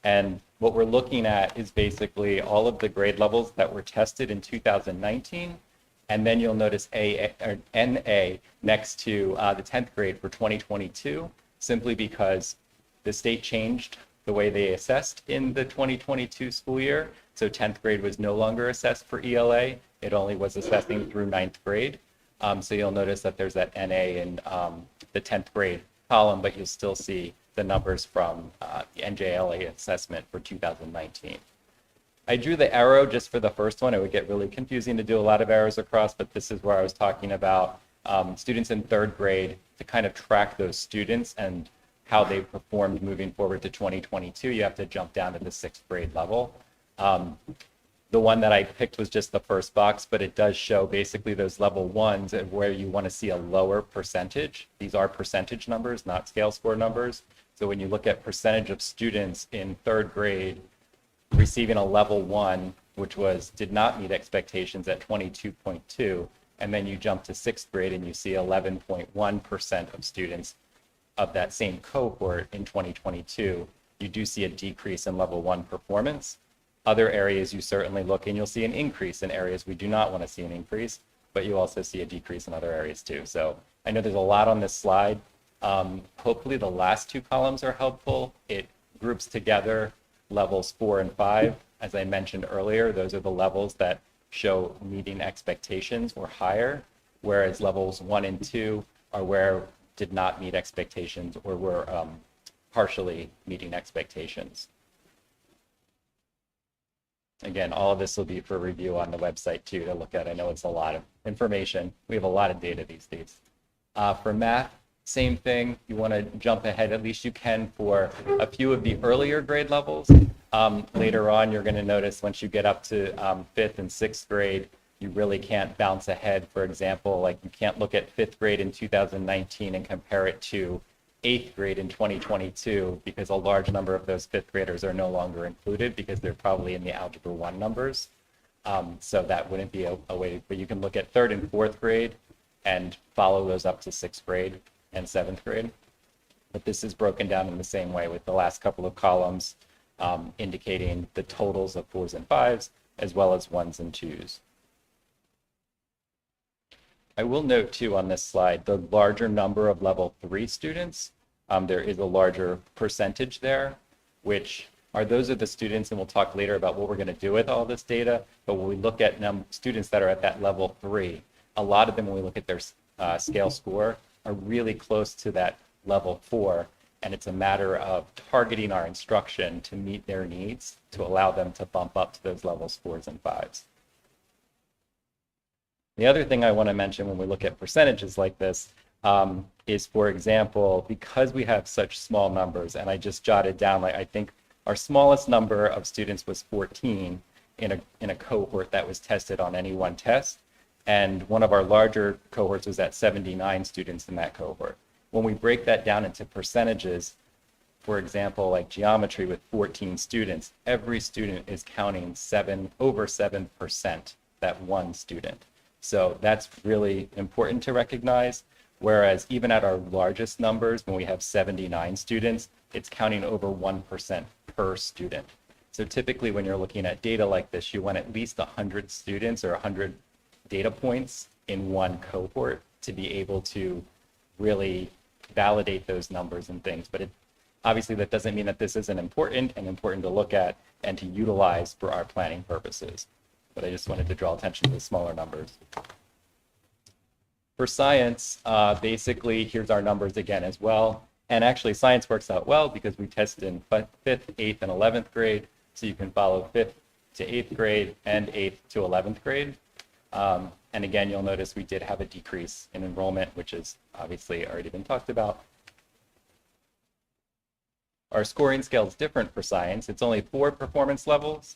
And what we're looking at is basically all of the grade levels that were tested in 2019. And then you'll notice NA next to the 10th grade for 2022, simply because the state changed the way they assessed in the 2022 school year. So 10th grade was no longer assessed for ELA. It only was assessing through 9th grade. So you'll notice that there's that NA in the 10th grade column, but you'll still see the numbers from the NJLA assessment for 2019. I drew the arrow just for the first one. It would get really confusing to do a lot of arrows across, but this is where I was talking about students in 3rd grade to kind of track those students and how they performed moving forward to 2022. You have to jump down to the 6th grade level. The one that I picked was just the first box, but it does show basically those level 1s where you want to see a lower percentage. These are percentage numbers, not scale score numbers. So when you look at percentage of students in 3rd grade receiving a level 1, which did not meet expectations at 22.2, and then you jump to 6th grade and you see 11.1% of students of that same cohort in 2022, you do see a decrease in level 1 performance. Other areas you certainly look and you'll see an increase in areas we do not want to see an increase, but you also see a decrease in other areas too. So I know there's a lot on this slide. Hopefully the last 2 columns are helpful. It groups together levels 4 and 5. As I mentioned earlier, those are the levels that show meeting expectations or higher, whereas levels 1 and 2 are where did not meet expectations or were partially meeting expectations. Again, all of this will be for review on the website too to look at. I know it's a lot of information. We have a lot of data these days. For math, same thing. You want to jump ahead, at least you can, for a few of the earlier grade levels. Later on, you're going to notice once you get up to 5th and 6th grade, you really can't bounce ahead. For example, like you can't look at 5th grade in 2019 and compare it to 8th grade in 2022 because a large number of those 5th graders are no longer included because they're probably in the Algebra 1 numbers. So that wouldn't be a way, but you can look at 3rd and 4th grade and follow those up to 6th grade and 7th grade. But this is broken down in the same way with the last couple of columns indicating the totals of 4s and 5s as well as 1s and 2s. I will note too on this slide, the larger number of level 3 students, there is a larger percentage there, which those are the students, and we'll talk later about what we're going to do with all this data, but when we look at students that are at that level 3, a lot of them, when we look at their scale score, are really close to that level 4, and it's a matter of targeting our instruction to meet their needs to allow them to bump up to those levels 4s and 5s. The other thing I want to mention when we look at percentages like this is, for example, because we have such small numbers, and I just jotted down, like I think our smallest number of students was 14 in a cohort that was tested on any one test, and one of our larger cohorts was at 79 students in that cohort. When we break that down into percentages, for example, like geometry with 14 students, every student is counting over 7%, that one student. So that's really important to recognize. Whereas even at our largest numbers, when we have 79 students, it's counting over 1% per student. So typically when you're looking at data like this, you want at least 100 students or 100 data points in one cohort to be able to really validate those numbers and things. But Obviously, that doesn't mean that this isn't important and important to look at and to utilize for our planning purposes. But I just wanted to draw attention to the smaller numbers. For science, basically, here's our numbers again as well. And actually, science works out well because we test in 5th, 8th, and 11th grade. So you can follow 5th to 8th grade and 8th to 11th grade. And again, you'll notice we did have a decrease in enrollment, which has obviously already been talked about. Our scoring scale is different for science. It's only 4 performance levels,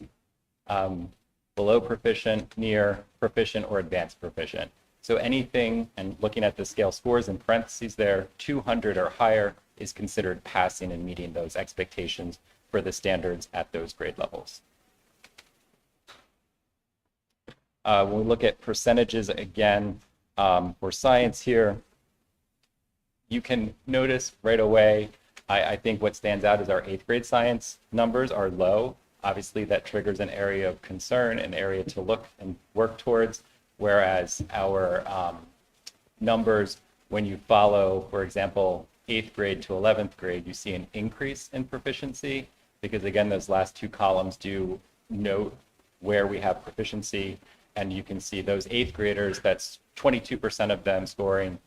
below proficient, near proficient, or advanced proficient. So anything, and looking at the scale scores in parentheses there, 200 or higher is considered passing and meeting those expectations for the standards at those grade levels. When we look at percentages again, for science here, you can notice right away, I think what stands out is our 8th grade science numbers are low. Obviously, that triggers an area of concern, an area to look and work towards. Whereas our numbers, when you follow, for example, 8th grade to 11th grade, you see an increase in proficiency because, again, those last 2 columns do note where we have proficiency. And you can see those 8th graders, that's 22% of them scoring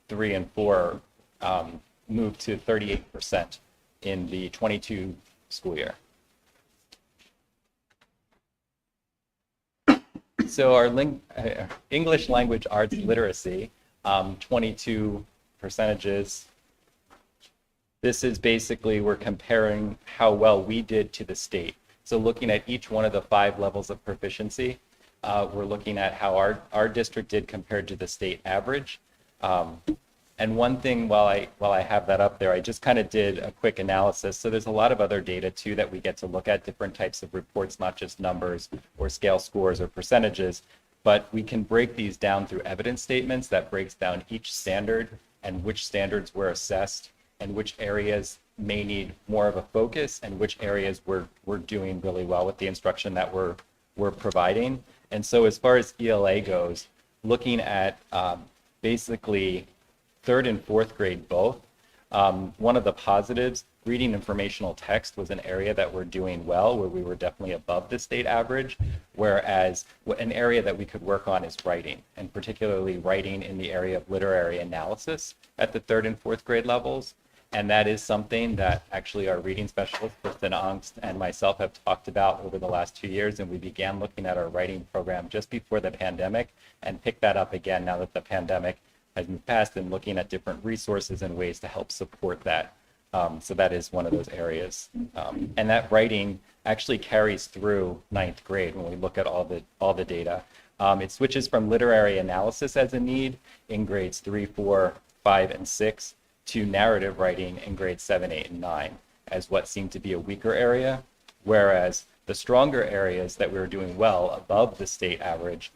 3 and 4, moved to 38% in the 22 school year. So our English language arts literacy, 22 percentages. This is basically, we're comparing how well we did to the state. So looking at each one of the 5 levels of proficiency, we're looking at how our district did compared to the state average. And one thing, while I have that up there, I just kind of did a quick analysis. So there's a lot of other data too that we get to look at, different types of reports, not just numbers or scale scores or percentages, but we can break these down through evidence statements that breaks down each standard and which standards were assessed and which areas may need more of a focus and which areas we're doing really well with the instruction that we're providing. And so as far as ELA goes, looking at basically 3rd and 4th grade both. One of the positives, reading informational text was an area that we're doing well, where we were definitely above the state average, whereas an area that we could work on is writing, and particularly writing in the area of literary analysis at the 3rd and 4th grade levels. And that is something that actually our reading specialist, Kristen Angst, and myself have talked about over the last 2 years, and we began looking at our writing program just before the pandemic and picked that up again now that the pandemic has moved past, and looking at different resources and ways to help support that. So that is one of those areas. And that writing actually carries through 9th grade when we look at all the data. It switches from literary analysis as a need in grades 3, 4, 5, and 6 to narrative writing in grades 7, 8, and 9 as what seemed to be a weaker area, whereas the stronger areas that we were doing well above the state average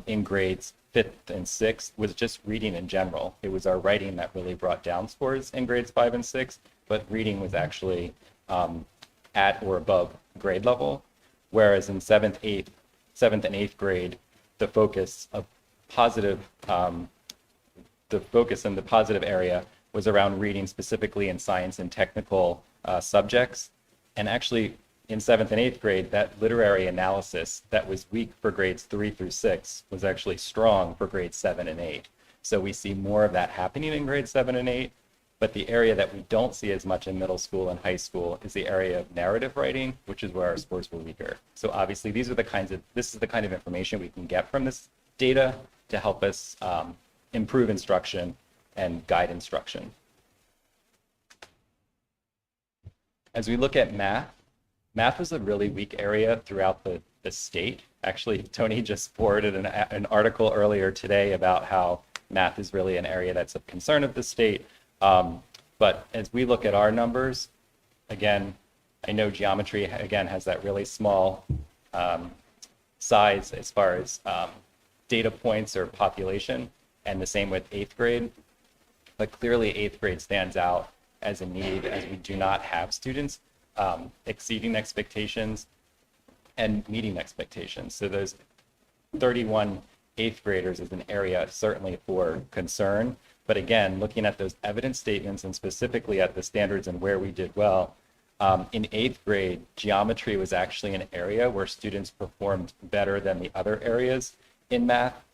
in grades 5th and 6th was just reading in general. It was our writing that really brought down scores in grades 5 and 6, but reading was actually at or above grade level. Whereas in 7th and 8th grade, the focus of positive, the focus in the positive area was around reading specifically in science and technical subjects. And actually, in 7th and 8th grade, that literary analysis that was weak for grades 3 through 6 was actually strong for grades 7 and 8. So we see more of that happening in grades 7 and 8, but the area that we don't see as much in middle school and high school is the area of narrative writing, which is where our scores were weaker. So obviously this is the kind of information we can get from this data to help us improve instruction and guide instruction. As we look at math was a really weak area throughout the state. Actually, Tony just forwarded an article earlier today about how math is really an area that's of concern of the state. But as we look at our numbers, again, I know geometry, again, has that really small size as far as data points or population, and the same with 8th grade. But clearly 8th grade stands out as a need, as we do not have students exceeding expectations and meeting expectations. So those 31 8th graders is an area certainly for concern. But again, looking at those evidence statements and specifically at the standards and where we did well, in 8th grade, geometry was actually an area where students performed better than the other areas in math.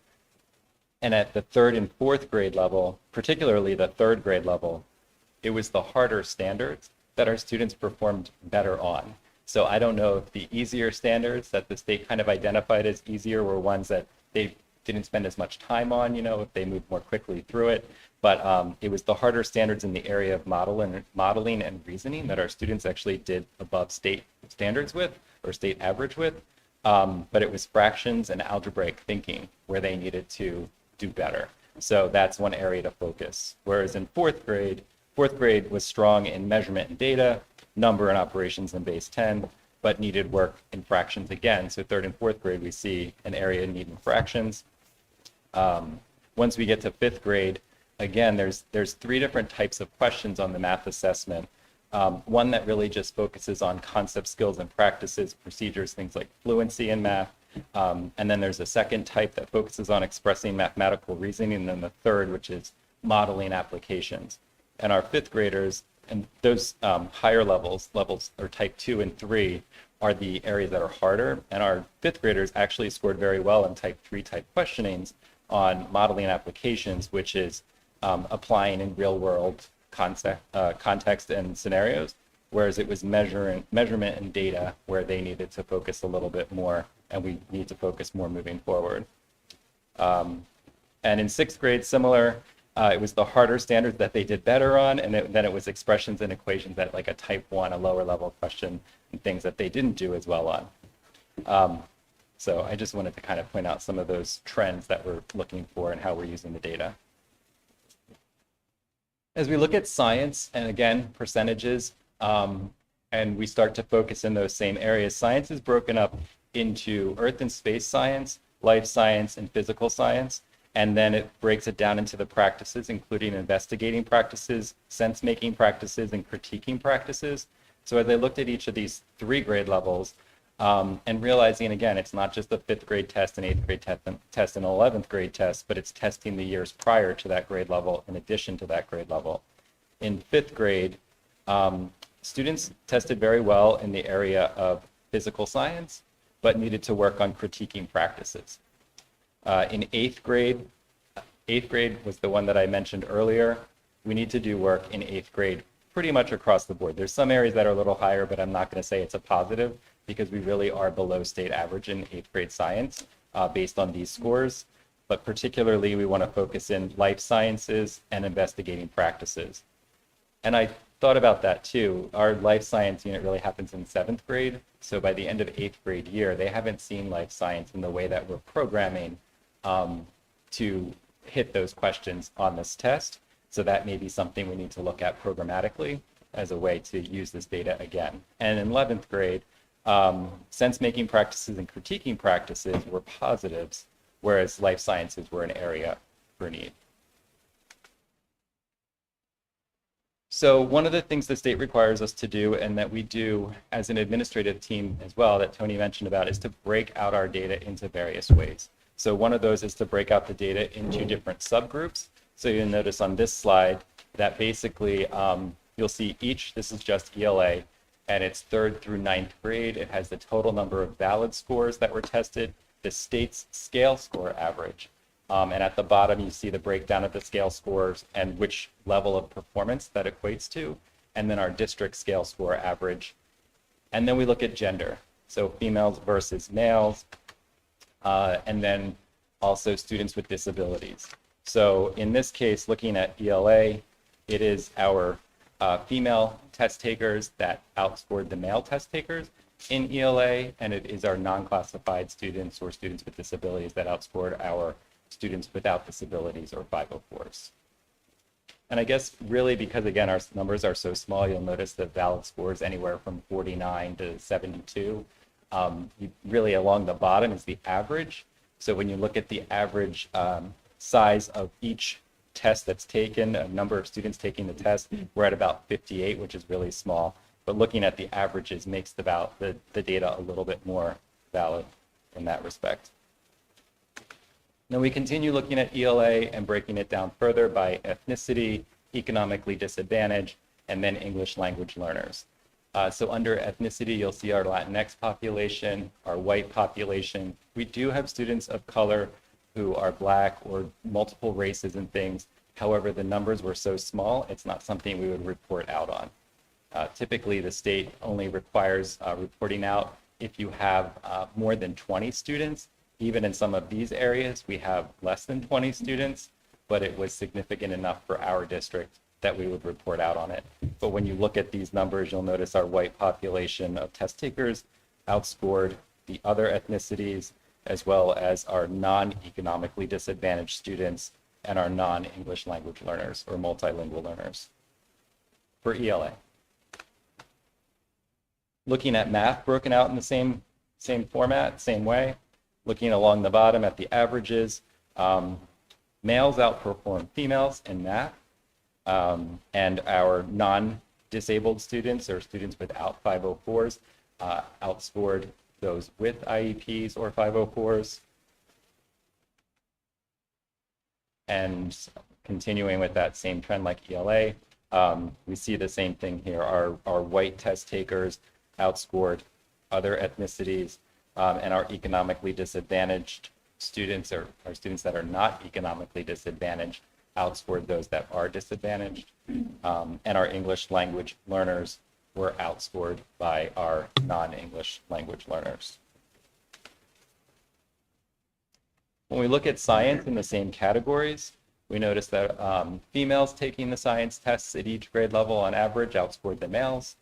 And at the 3rd and 4th grade level, particularly the 3rd grade level, it was the harder standards that our students performed better on. So I don't know if the easier standards that the state kind of identified as easier were ones that they didn't spend as much time on, if they moved more quickly through it. But it was the harder standards in the area of modeling and reasoning that our students actually did above state standards with, or state average with. But it was fractions and algebraic thinking where they needed to do better. So that's one area to focus. Whereas in 4th grade was strong in measurement and data, number and operations in base 10, but needed work in fractions again. So 3rd and 4th grade, we see an area needing fractions. Once we get to 5th grade, again, there's 3 different types of questions on the math assessment. One that really just focuses on concept, skills, and practices, procedures, things like fluency in math. And then there's a second type that focuses on expressing mathematical reasoning, and then the third, which is modeling applications. And our 5th graders, and those higher levels or type 2 and 3, are the areas that are harder. And our 5th graders actually scored very well in type 3 type questionings on modeling applications, which is applying in real world context and scenarios, whereas it was measurement and data where they needed to focus a little bit more, and we need to focus more moving forward. And in 6th grade, similar, it was the harder standards that they did better on, and then it was expressions and equations at like a type 1, a lower level question, and things that they didn't do as well on. So I just wanted to kind of point out some of those trends that we're looking for and how we're using the data. As we look at science, and again, percentages, and we start to focus in those same areas, science is broken up into earth and space science, life science, and physical science. And then it breaks it down into the practices, including investigating practices, sense-making practices, and critiquing practices. So as I looked at each of these 3 grade levels, and realizing, again, it's not just the 5th grade test and 8th grade test and 11th grade test, but it's testing the years prior to that grade level in addition to that grade level. In 5th grade, students tested very well in the area of physical science, but needed to work on critiquing practices. In 8th grade was the one that I mentioned earlier. We need to do work in 8th grade pretty much across the board. There's some areas that are a little higher, but I'm not going to say it's a positive because we really are below state average in 8th grade science based on these scores. But particularly, we want to focus in life sciences and investigating practices. And I thought about that too. Our life science unit really happens in 7th grade. So by the end of 8th grade year, they haven't seen life science in the way that we're programming to hit those questions on this test. So that may be something we need to look at programmatically as a way to use this data again. And in 11th grade, sense-making practices and critiquing practices were positives, whereas life sciences were an area for need. So one of the things the state requires us to do, and that we do as an administrative team as well, that Tony mentioned about, is to break out our data into various ways. So one of those is to break out the data into different subgroups. So you'll notice on this slide that basically you'll see this is just ELA, and it's 3rd through 9th grade. It has the total number of valid scores that were tested, the state's scale score average. And at the bottom, you see the breakdown of the scale scores and which level of performance that equates to, and then our district scale score average. And then we look at gender, so females versus males, and then also students with disabilities. So in this case, looking at ELA, it is our female test takers that outscored the male test takers in ELA, and it is our non-classified students or students with disabilities that outscored our students without disabilities or 504s. And I guess really because, again, our numbers are so small, you'll notice the valid scores anywhere from 49 to 72. Really along the bottom is the average. So when you look at the average size of each test that's taken, a number of students taking the test, we're at about 58, which is really small. But looking at the averages makes the data a little bit more valid in that respect. Then we continue looking at ELA and breaking it down further by ethnicity, economically disadvantaged, and then English language learners. So under ethnicity, you'll see our Latinx population, our white population. We do have students of color who are Black or multiple races and things. However, the numbers were so small, it's not something we would report out on. Typically, the state only requires reporting out if you have more than 20 students. Even in some of these areas, we have less than 20 students, but it was significant enough for our district that we would report out on it. But when you look at these numbers, you'll notice our white population of test takers outscored the other ethnicities, as well as our non-economically disadvantaged students and our non-English language learners or multilingual learners for ELA. Looking at math broken out in the same format, same way. Looking along the bottom at the averages, males outperform females in math. And our non-disabled students or students without 504s outscored those with IEPs or 504s. And continuing with that same trend like ELA, we see the same thing here. Our white test takers outscored other ethnicities, and our economically disadvantaged students or students that are not economically disadvantaged outscored those that are disadvantaged, and our English language learners were outscored by our non-English language learners. When we look at science in the same categories, we notice that females taking the science tests at each grade level on average outscored the males.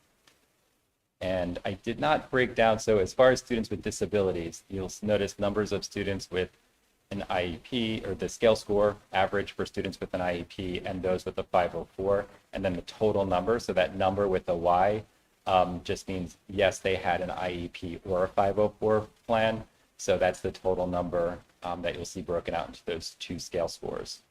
And I did not break down, so as far as students with disabilities, you'll notice numbers of students with an IEP, or the scale score average for students with an IEP and those with a 504, and then the total number. So that number with a Y just means, yes, they had an IEP or a 504 plan. So that's the total number that you'll see broken out into those two scale scores.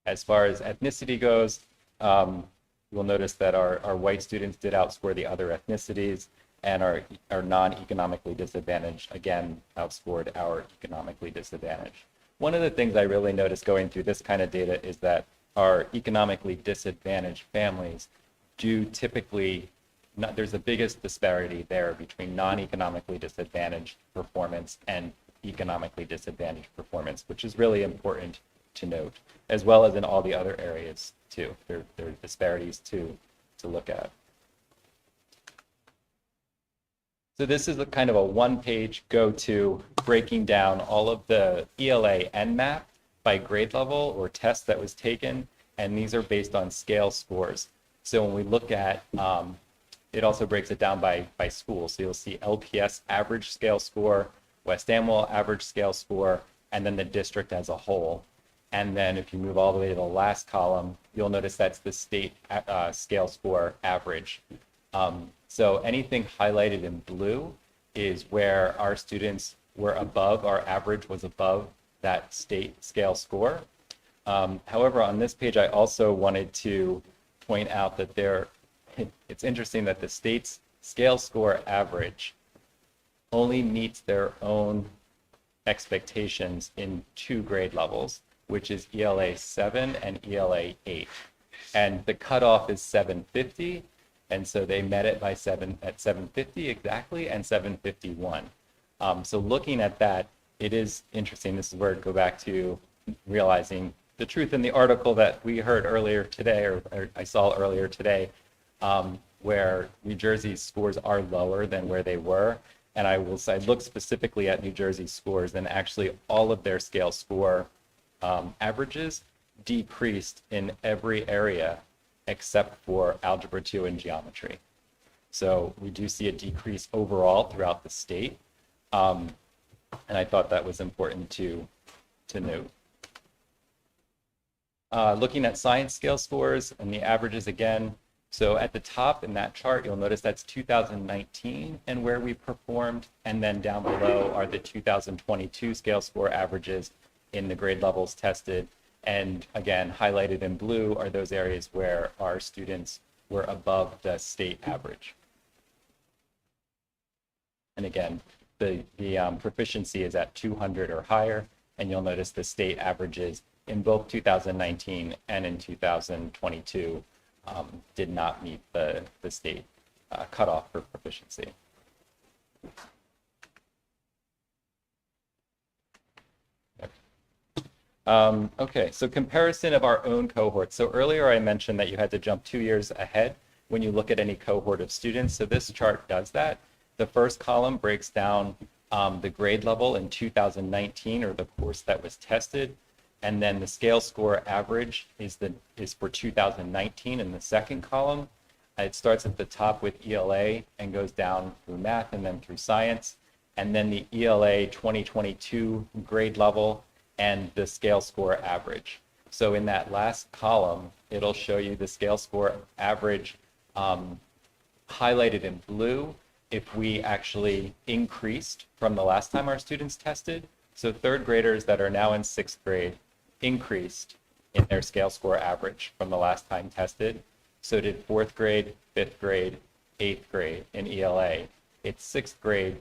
As far as ethnicity goes, you'll notice that our white students did outscore the other ethnicities, and our non-economically disadvantaged, again, outscored our economically disadvantaged. One of the things I really noticed going through this kind of data is that our economically disadvantaged families do typically, there's the biggest disparity there between non-economically disadvantaged performance and economically disadvantaged performance, which is really important to note, as well as in all the other areas too. There are disparities to look at. So this is a kind of a one-page go-to breaking down all of the ELA and MAP by grade level or test that was taken, and these are based on scale scores. So when we look at, it also breaks it down by school. So you'll see LPS average scale score, West Amwell average scale score, and then the district as a whole. And then if you move all the way to the last column, you'll notice that's the state scale score average. So anything highlighted in blue is where our students were above, our average was above that state scale score. However, on this page, I also wanted to point out that it's interesting that the state's scale score average only meets their own expectations in 2 grade levels, which is ELA 7 and ELA 8. And the cutoff is 750. And so they met it by 750 exactly and 751. So looking at that, it is interesting. This is where I go back to realizing the truth in the article that we heard earlier today, or I saw earlier today, where New Jersey's scores are lower than where they were. And I will say, look specifically at New Jersey's scores, and actually all of their scale score averages decreased in every area except for Algebra 2 and Geometry. So we do see a decrease overall throughout the state. And I thought that was important to note. Looking at science scale scores and the averages again. So at the top in that chart, you'll notice that's 2019 and where we performed. And then down below are the 2022 scale score averages in the grade levels tested. And again, highlighted in blue are those areas where our students were above the state average. And again, the proficiency is at 200 or higher, and you'll notice the state averages in both 2019 and in 2022 did not meet the state cutoff for proficiency. Okay, so comparison of our own cohorts. So earlier I mentioned that you had to jump 2 years ahead when you look at any cohort of students. So this chart does that. The first column breaks down the grade level in 2019, or the course that was tested. And then the scale score average is for 2019 in the second column. It starts at the top with ELA and goes down through math and then through science. And then the ELA 2022 grade level and the scale score average. So in that last column, it'll show you the scale score average highlighted in blue if we actually increased from the last time our students tested. So third graders that are now in sixth grade increased in their scale score average from the last time tested. So did fourth grade, fifth grade, eighth grade in ELA. It's sixth grade,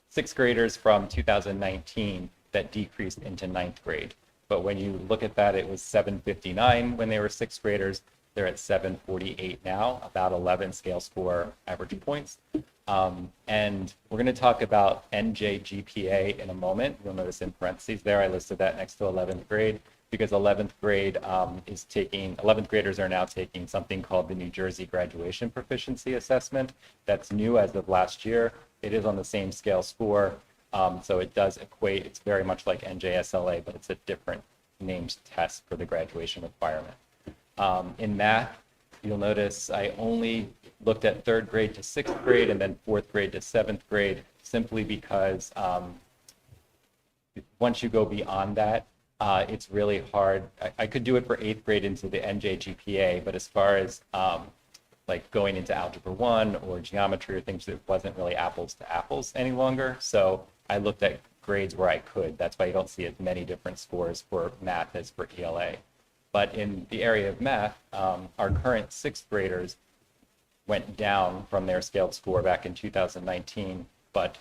sixth graders from 2019 that decreased into ninth grade. But when you look at that, it was 759 when they were sixth graders. They're at 748 now, about 11 scale score average points. And we're going to talk about NJGPA in a moment. You'll notice in parentheses there, I listed that next to 11th grade because 11th grade 11th graders are now taking something called the New Jersey Graduation Proficiency Assessment. That's new as of last year. It is on the same scale score. So it does equate. It's very much like NJSLA, but it's a different named test for the graduation requirement. In math, you'll notice I only looked at third grade to sixth grade and then fourth grade to seventh grade, simply because once you go beyond that, it's really hard. I could do it for eighth grade into the NJGPA, but as far as like going into Algebra 1 or geometry or things, it wasn't really apples to apples any longer. So I looked at grades where I could. That's why you don't see as many different scores for math as for ELA. But in the area of math, our current sixth graders went down from their scaled score back in 2019, but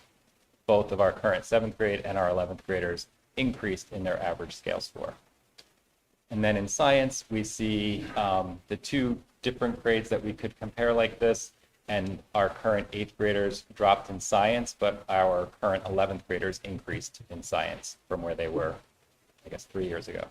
both of our current seventh grade and our 11th graders increased in their average scale score. And then in science, we see the two different grades that we could compare like this, and our current eighth graders dropped in science, but our current 11th graders increased in science from where they were, I guess, 3 years ago.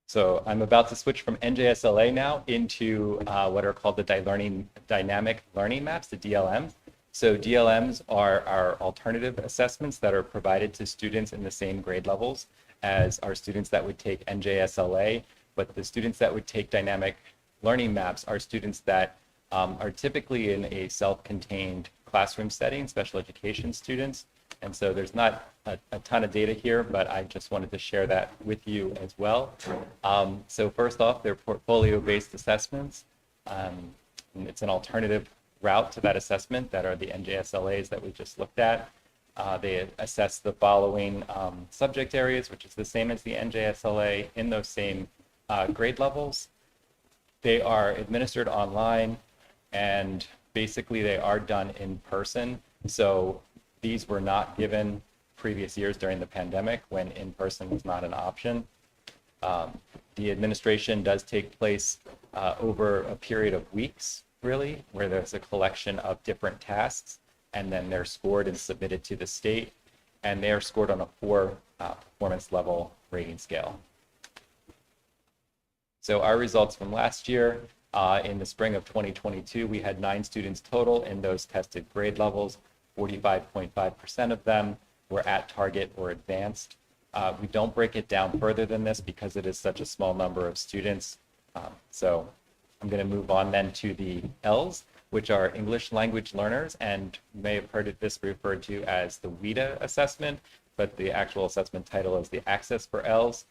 So I'm about to switch from NJSLA now into what are called the dynamic learning maps, the DLMs. So DLMs are our alternative assessments that are provided to students in the same grade levels as our students that would take NJSLA, but the students that would take dynamic learning maps are students that are typically in a self-contained classroom setting, special education students. And so there's not a ton of data here, but I just wanted to share that with you as well. So first off, they're portfolio-based assessments. It's an alternative route to that assessment that are the NJSLAs that we just looked at. They assess the following subject areas, which is the same as the NJSLA in those same grade levels. They are administered online, and basically they are done in person. So these were not given previous years during the pandemic when in-person was not an option. The administration does take place over a period of weeks, really, where there's a collection of different tasks, and then they're scored and submitted to the state, and they are scored on a 4 performance level rating scale. So our results from last year, in the spring of 2022, we had 9 students total in those tested grade levels. 45.5% of them were at target or advanced. We don't break it down further than this because it is such a small number of students. So I'm going to move on then to the Ls, which are English language learners, and you may have heard this referred to as the WIDA assessment, but the actual assessment title is the Access for Ls.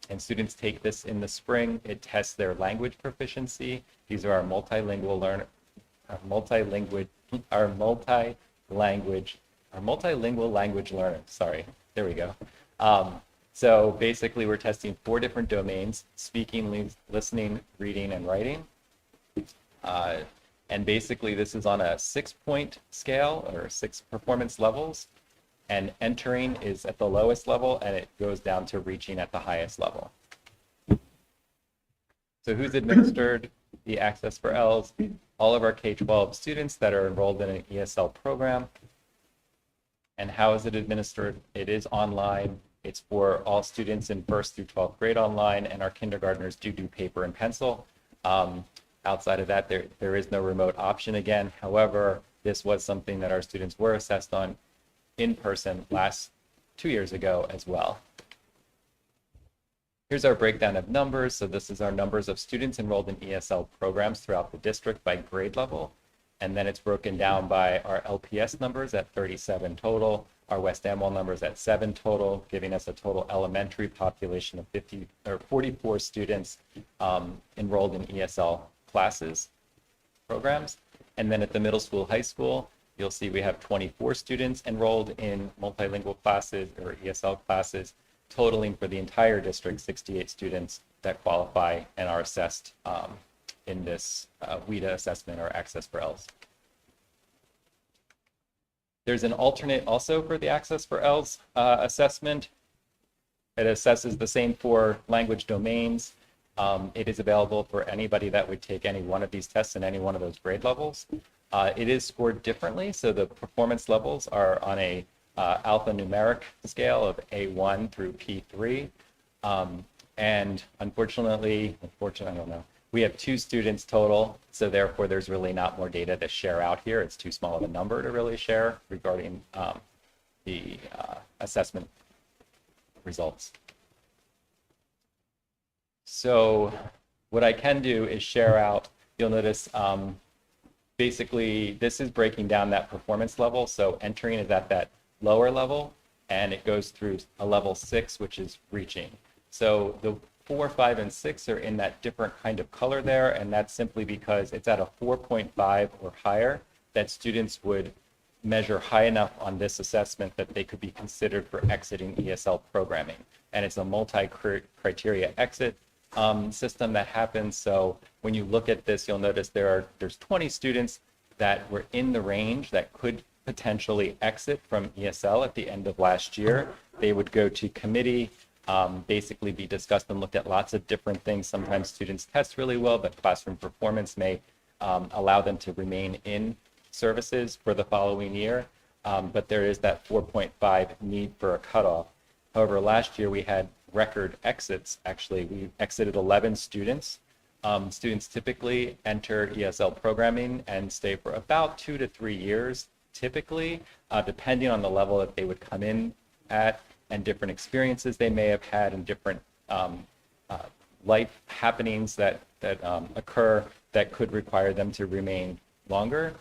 And students take this in the spring. It tests their language proficiency. These are our multilingual language learners. Sorry, there we go. So basically we're testing 4 different domains: speaking, listening, reading, and writing. And basically, this is on a 6-point scale or 6 performance levels. And entering is at the lowest level, and it goes down to reaching at the highest level. So who's administered the Access for Ls? All of our K-12 students that are enrolled in an ESL program. And how is it administered? It is online. It's for all students in 1st through 12th grade online, and our kindergartners do paper and pencil. Outside of that, there is no remote option again. However, this was something that our students were assessed on in person 2 years ago as well. Here's our breakdown of numbers. So this is our numbers of students enrolled in ESL programs throughout the district by grade level. And then it's broken down by our LPS numbers at 37 total, our West Amwell numbers at 7 total, giving us a total elementary population of 44 students enrolled in ESL classes, programs. And then at the middle school, high school, you'll see we have 24 students enrolled in multilingual classes or ESL classes, totaling for the entire district 68 students that qualify and are assessed in this WIDA assessment or Access for Ls. There's an alternate also for the Access for Ls assessment. It assesses the same 4 language domains. It is available for anybody that would take any one of these tests in any one of those grade levels. It is scored differently, so the performance levels are on a alphanumeric scale of A1 through P3. And unfortunately, I don't know, we have 2 students total, so therefore there's really not more data to share out here. It's too small of a number to really share regarding the assessment results. So what I can do is share out, you'll notice basically this is breaking down that performance level. So entering is at that lower level, and it goes through a level 6, which is reaching. So the 4, 5, and 6 are in that different kind of color there, and that's simply because it's at a 4.5 or higher that students would measure high enough on this assessment that they could be considered for exiting ESL programming. And it's a multi-criteria exit system that happens. So when you look at this, you'll notice there's 20 students that were in the range that could potentially exit from ESL at the end of last year. They would go to committee, basically be discussed and looked at lots of different things. Sometimes students test really well, but classroom performance may allow them to remain in services for the following year. But there is that 4.5 need for a cutoff. However, last year we had record exits. Actually, we exited 11 students. Students typically enter ESL programming and stay for about 2 to 3 years, typically, depending on the level that they would come in at and different experiences they may have had and different life happenings that occur that could require them to remain longer.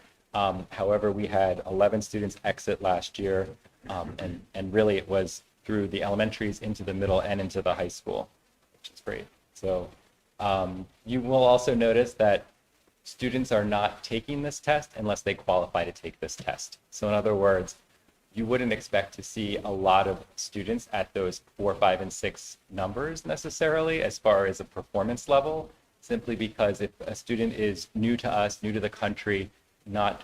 However, we had 11 students exit last year, and really it was through the elementaries into the middle and into the high school, which is great. So you will also notice that students are not taking this test unless they qualify to take this test. So in other words, you wouldn't expect to see a lot of students at those 4, 5, and 6 numbers necessarily as far as a performance level, simply because if a student is new to us, new to the country, not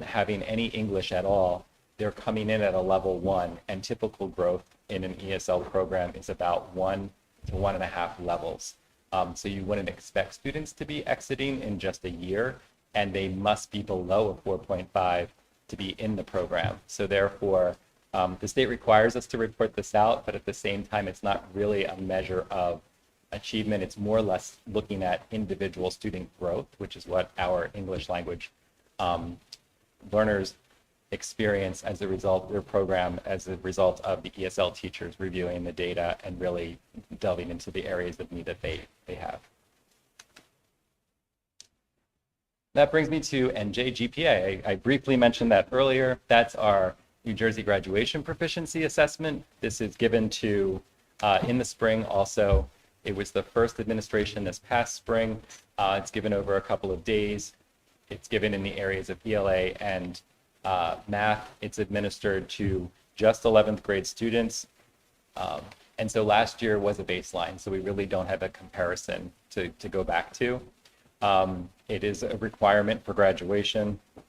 having any English at all, they're coming in at a level 1, and typical growth in an ESL program is about 1 to 1.5 levels. So you wouldn't expect students to be exiting in just a year, and they must be below a 4.5 to be in the program. So therefore, the state requires us to report this out, but at the same time, it's not really a measure of achievement. It's more or less looking at individual student growth, which is what our English language learners experience as a result of their program, as a result of the ESL teachers reviewing the data and really delving into the areas of need that they have. That brings me to NJGPA. I briefly mentioned that earlier. That's our New Jersey Graduation Proficiency Assessment. This is given to, in the spring also. It was the first administration this past spring. It's given over a couple of days. It's given in the areas of ELA and math. It's administered to just 11th grade students. And so last year was a baseline, so we really don't have a comparison to go back to. It is a requirement for graduation. I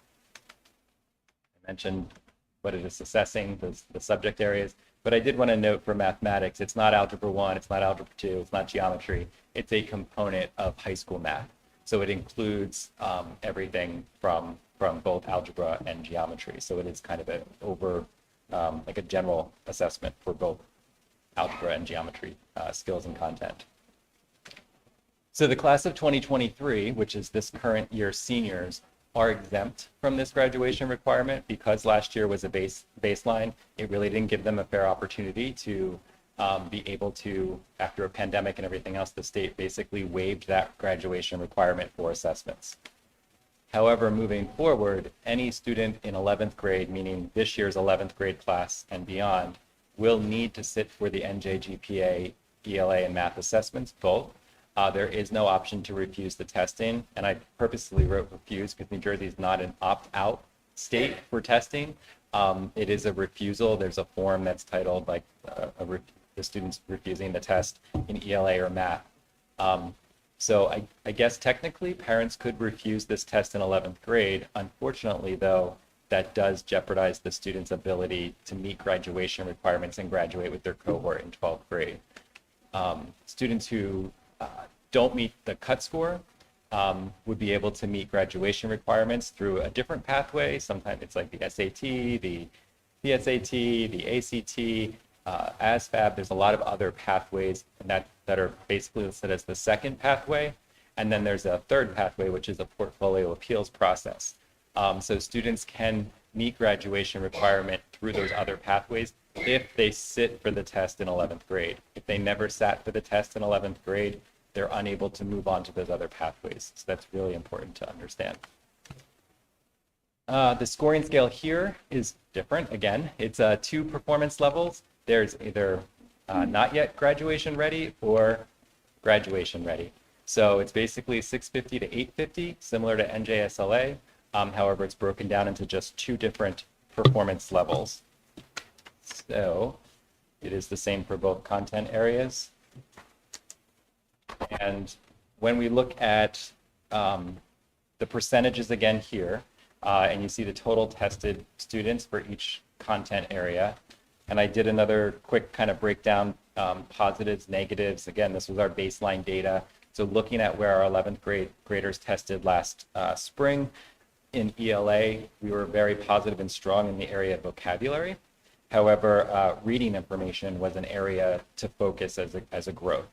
mentioned what it is assessing, the subject areas. But I did want to note for mathematics, it's not Algebra 1, it's not Algebra 2, it's not geometry. It's a component of high school math. So it includes everything from both algebra and geometry. So it is kind of like a general assessment for both algebra and geometry skills and content. So the class of 2023, which is this current year's seniors, are exempt from this graduation requirement because last year was a baseline. It really didn't give them a fair opportunity to be able to, after a pandemic and everything else, the state basically waived that graduation requirement for assessments. However, moving forward, any student in 11th grade, meaning this year's 11th grade class and beyond, will need to sit for the NJGPA, ELA, and math assessments, both. There is no option to refuse the testing, and I purposely wrote refuse because New Jersey is not an opt-out state for testing. It is a refusal. There's a form that's titled like the students refusing the test in ELA or math. So I guess technically parents could refuse this test in 11th grade. Unfortunately, though, that does jeopardize the student's ability to meet graduation requirements and graduate with their cohort in 12th grade. Students who don't meet the cut score would be able to meet graduation requirements through a different pathway. Sometimes it's like the SAT, the PSAT, the ACT, ASVAB. There's a lot of other pathways that are basically listed as the second pathway. And then there's a third pathway, which is a portfolio appeals process. So students can meet graduation requirement through those other pathways if they sit for the test in 11th grade. If they never sat for the test in 11th grade, they're unable to move on to those other pathways. So that's really important to understand. The scoring scale here is different. Again, it's 2 performance levels. There's either not yet graduation ready or graduation ready. So it's basically 650 to 850, similar to NJSLA. However, it's broken down into just 2 different performance levels. So it is the same for both content areas. And when we look at the percentages again here, and you see the total tested students for each content area, and I did another quick kind of breakdown, positives, negatives. Again, this was our baseline data. So looking at where our 11th graders tested last spring, in ELA, we were very positive and strong in the area of vocabulary. However, reading information was an area to focus as a growth.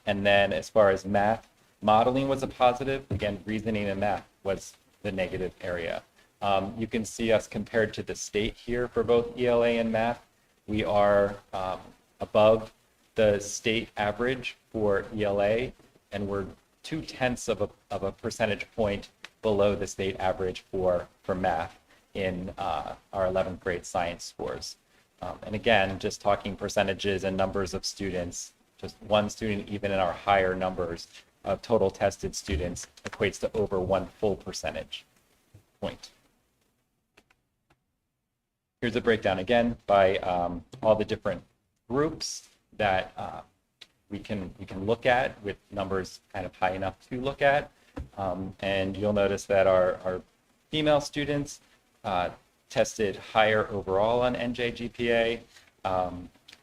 And then as far as math, modeling was a positive. Again, reasoning and math was the negative area. You can see us compared to the state here for both ELA and math. We are above the state average for ELA, and we're 0.2 of a percentage point below the state average for math in our 11th grade science scores. And again, just talking percentages and numbers of students, just one student, even in our higher numbers of total tested students, equates to over 1 full percentage point. Here's a breakdown again by all the different groups that we can look at with numbers kind of high enough to look at. And you'll notice that our female students tested higher overall on NJGPA.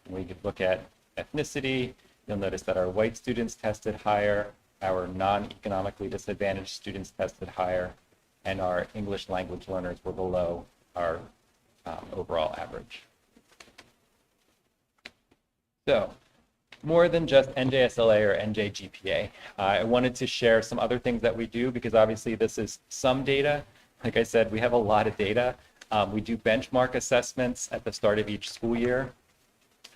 We could look at ethnicity. You'll notice that our white students tested higher, our non-economically disadvantaged students tested higher, and our English language learners were below our overall average. So, more than just NJSLA or NJGPA, I wanted to share some other things that we do because obviously this is some data. Like I said, we have a lot of data. We do benchmark assessments at the start of each school year.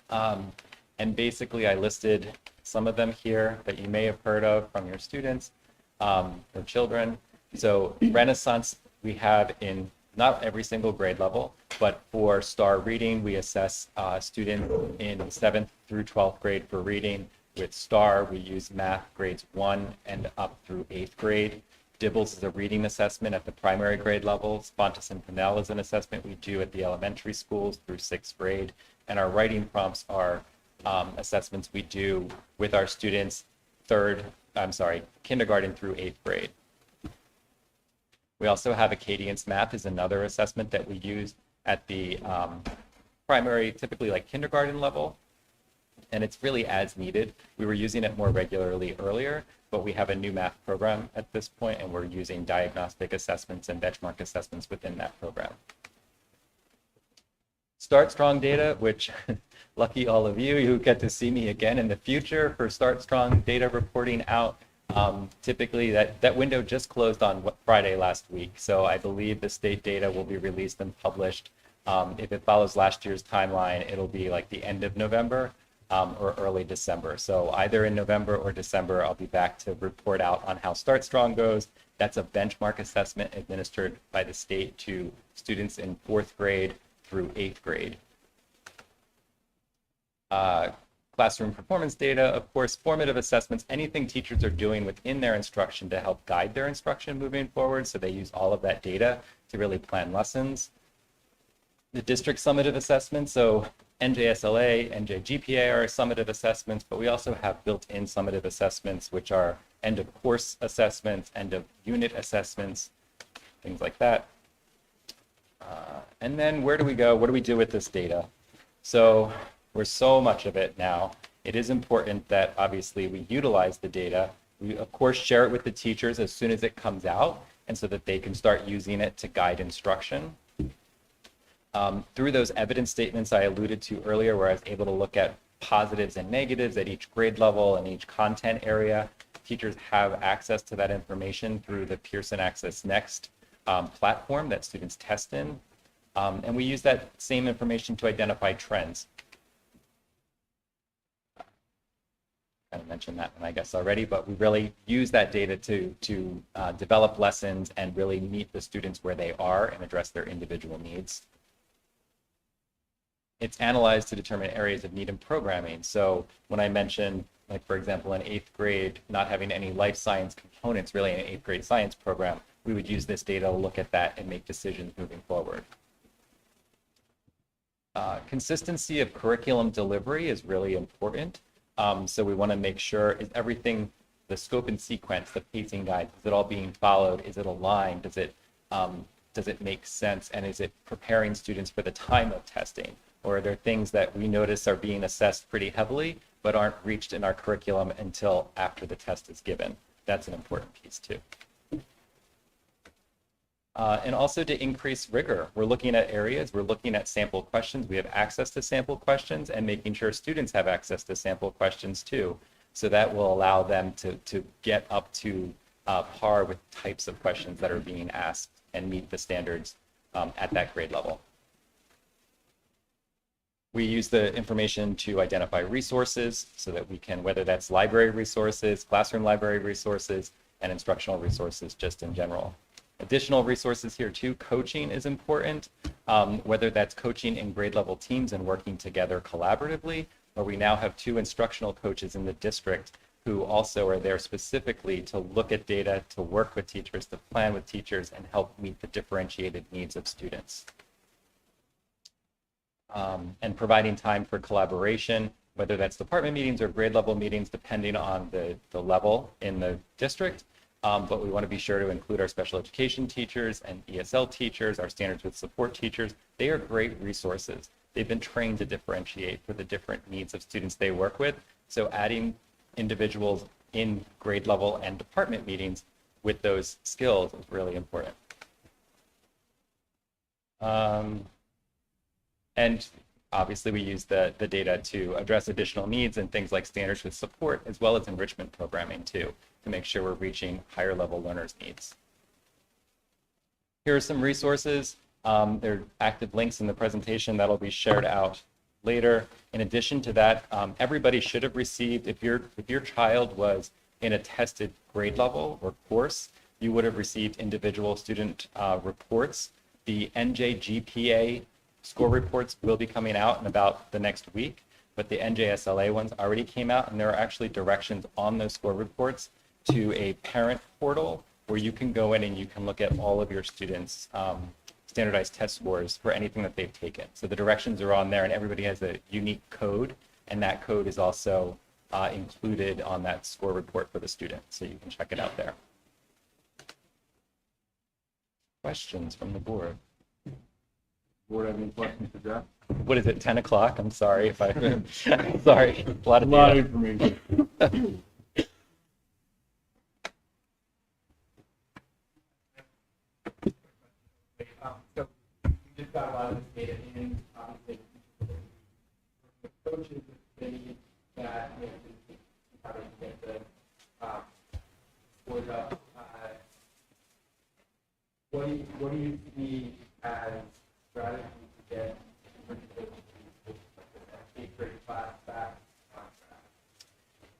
And basically I listed some of them here that you may have heard of from your students or children. So Renaissance we have in not every single grade level, but for STAR reading, we assess students in 7th through 12th grade for reading. With STAR, we use math grades 1 and up through 8th grade. DIBELS is a reading assessment at the primary grade levels. Fontes and Pinnell is an assessment we do at the elementary schools through 6th grade. And our writing prompts are assessments we do with our students kindergarten through 8th grade. We also have Acadience Math is another assessment that we use at the primary, typically like kindergarten level, and it's really as needed. We were using it more regularly earlier, but we have a new math program at this point, and we're using diagnostic assessments and benchmark assessments within that program. Start Strong data, which lucky all of you who get to see me again in the future for Start Strong data reporting out. Typically that window just closed on Friday last week. So I believe the state data will be released and published. If it follows last year's timeline, it'll be like the end of November or early December. So either in November or December, I'll be back to report out on how Start Strong goes. That's a benchmark assessment administered by the state to students in 4th grade through 8th grade. Classroom performance data, of course, formative assessments, anything teachers are doing within their instruction to help guide their instruction moving forward. So they use all of that data to really plan lessons. The district summative assessments, so NJSLA, NJGPA are summative assessments, but we also have built-in summative assessments, which are end of course assessments, end of unit assessments, things like that. And then where do we go? What do we do with this data? So we're so much of it now. It is important that obviously we utilize the data. We of course share it with the teachers as soon as it comes out, and so that they can start using it to guide instruction. Through those evidence statements I alluded to earlier, where I was able to look at positives and negatives at each grade level and each content area, teachers have access to that information through the Pearson Access Next platform that students test in. And we use that same information to identify trends. I kind of mentioned that one, I guess, already, but we really use that data to develop lessons and really meet the students where they are and address their individual needs. It's analyzed to determine areas of need in programming. So when I mentioned, like, for example, in 8th grade, not having any life science components really in an 8th grade science program, we would use this data to look at that and make decisions moving forward. Consistency of curriculum delivery is really important. So we want to make sure, is everything, the scope and sequence, the pacing guide, is it all being followed? Is it aligned? Does it make sense? And is it preparing students for the time of testing? Or are there things that we notice are being assessed pretty heavily, but aren't reached in our curriculum until after the test is given? That's an important piece too. And also to increase rigor. We're looking at areas, we're looking at sample questions. We have access to sample questions and making sure students have access to sample questions too. So that will allow them to get up to par with types of questions that are being asked and meet the standards at that grade level. We use the information to identify resources so that we can, whether that's library resources, classroom library resources, and instructional resources just in general. Additional resources here too, coaching is important, whether that's coaching in grade level teams and working together collaboratively, or we now have 2 instructional coaches in the district who also are there specifically to look at data, to work with teachers, to plan with teachers, and help meet the differentiated needs of students. And providing time for collaboration, whether that's department meetings or grade level meetings, depending on the level in the district. But we want to be sure to include our special education teachers and ESL teachers, our standards with support teachers. They are great resources. They've been trained to differentiate for the different needs of students they work with. So adding individuals in grade level and department meetings with those skills is really important. And obviously we use the data to address additional needs and things like standards with support, as well as enrichment programming too, to make sure we're reaching higher level learners' needs. Here are some resources. There are active links in the presentation that'll be shared out later. In addition to that, everybody should have received, if your child was in a tested grade level or course, you would have received individual student reports. The NJGPA score reports will be coming out in about the next week, but the NJSLA ones already came out, and there are actually directions on those score reports to a parent portal where you can go in and you can look at all of your students' standardized test scores for anything that they've taken. So the directions are on there, and everybody has a unique code, and that code is also included on that score report for the student, so you can check it out there. Questions from the board? Board have any questions for Jeff? What is it, 10 o'clock? I'm sorry if I, sorry, a lot of data. Information. So we just got a lot of this data in, obviously, the coaches, they need that, you know, to how to get the scores up. What do you see as strategy to get eighth grade class back on track?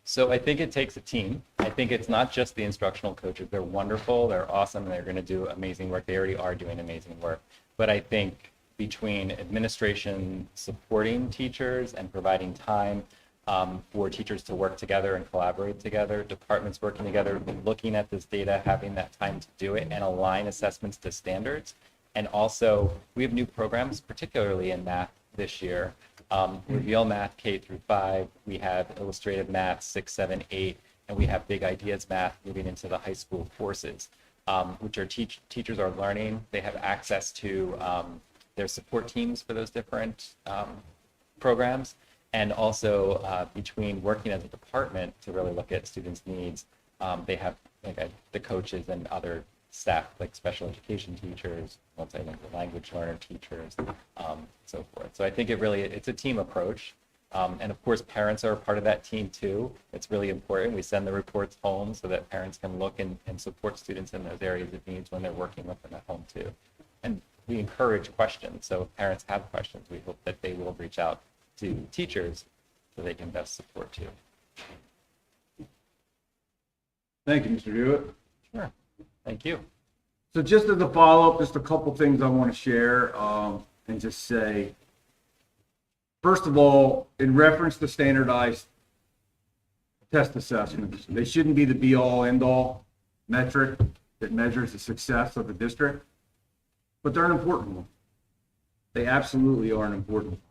So I think it takes a team. I think it's not just the instructional coaches. They're wonderful, they're awesome, and they're going to do amazing work. They already are doing amazing work. But I think between administration supporting teachers and providing time for teachers to work together and collaborate together, departments working together, looking at this data, having that time to do it and align assessments to standards. And also, we have new programs, particularly in math this year. Reveal Math K through 5, we have Illustrative Math 6, 7, 8, and we have Big Ideas Math moving into the high school courses, which are teachers are learning. They have access to their support teams for those different programs, and also between working as a department to really look at students' needs, they have the coaches and other staff like special education teachers, multilingual language learner teachers, so forth. So I think it's a team approach. And of course, parents are a part of that team too. It's really important. We send the reports home so that parents can look and support students in those areas of needs when they're working with them at home too. And we encourage questions. So if parents have questions, we hope that they will reach out to teachers so they can best support you. Thank you, Mr. Hewitt. Sure. Thank you. So just as a follow-up, just a couple things I want to share and just say. First of all, in reference to standardized test assessments, they shouldn't be the be-all, end-all metric that measures the success of the district, but they're an important one. They absolutely are an important one.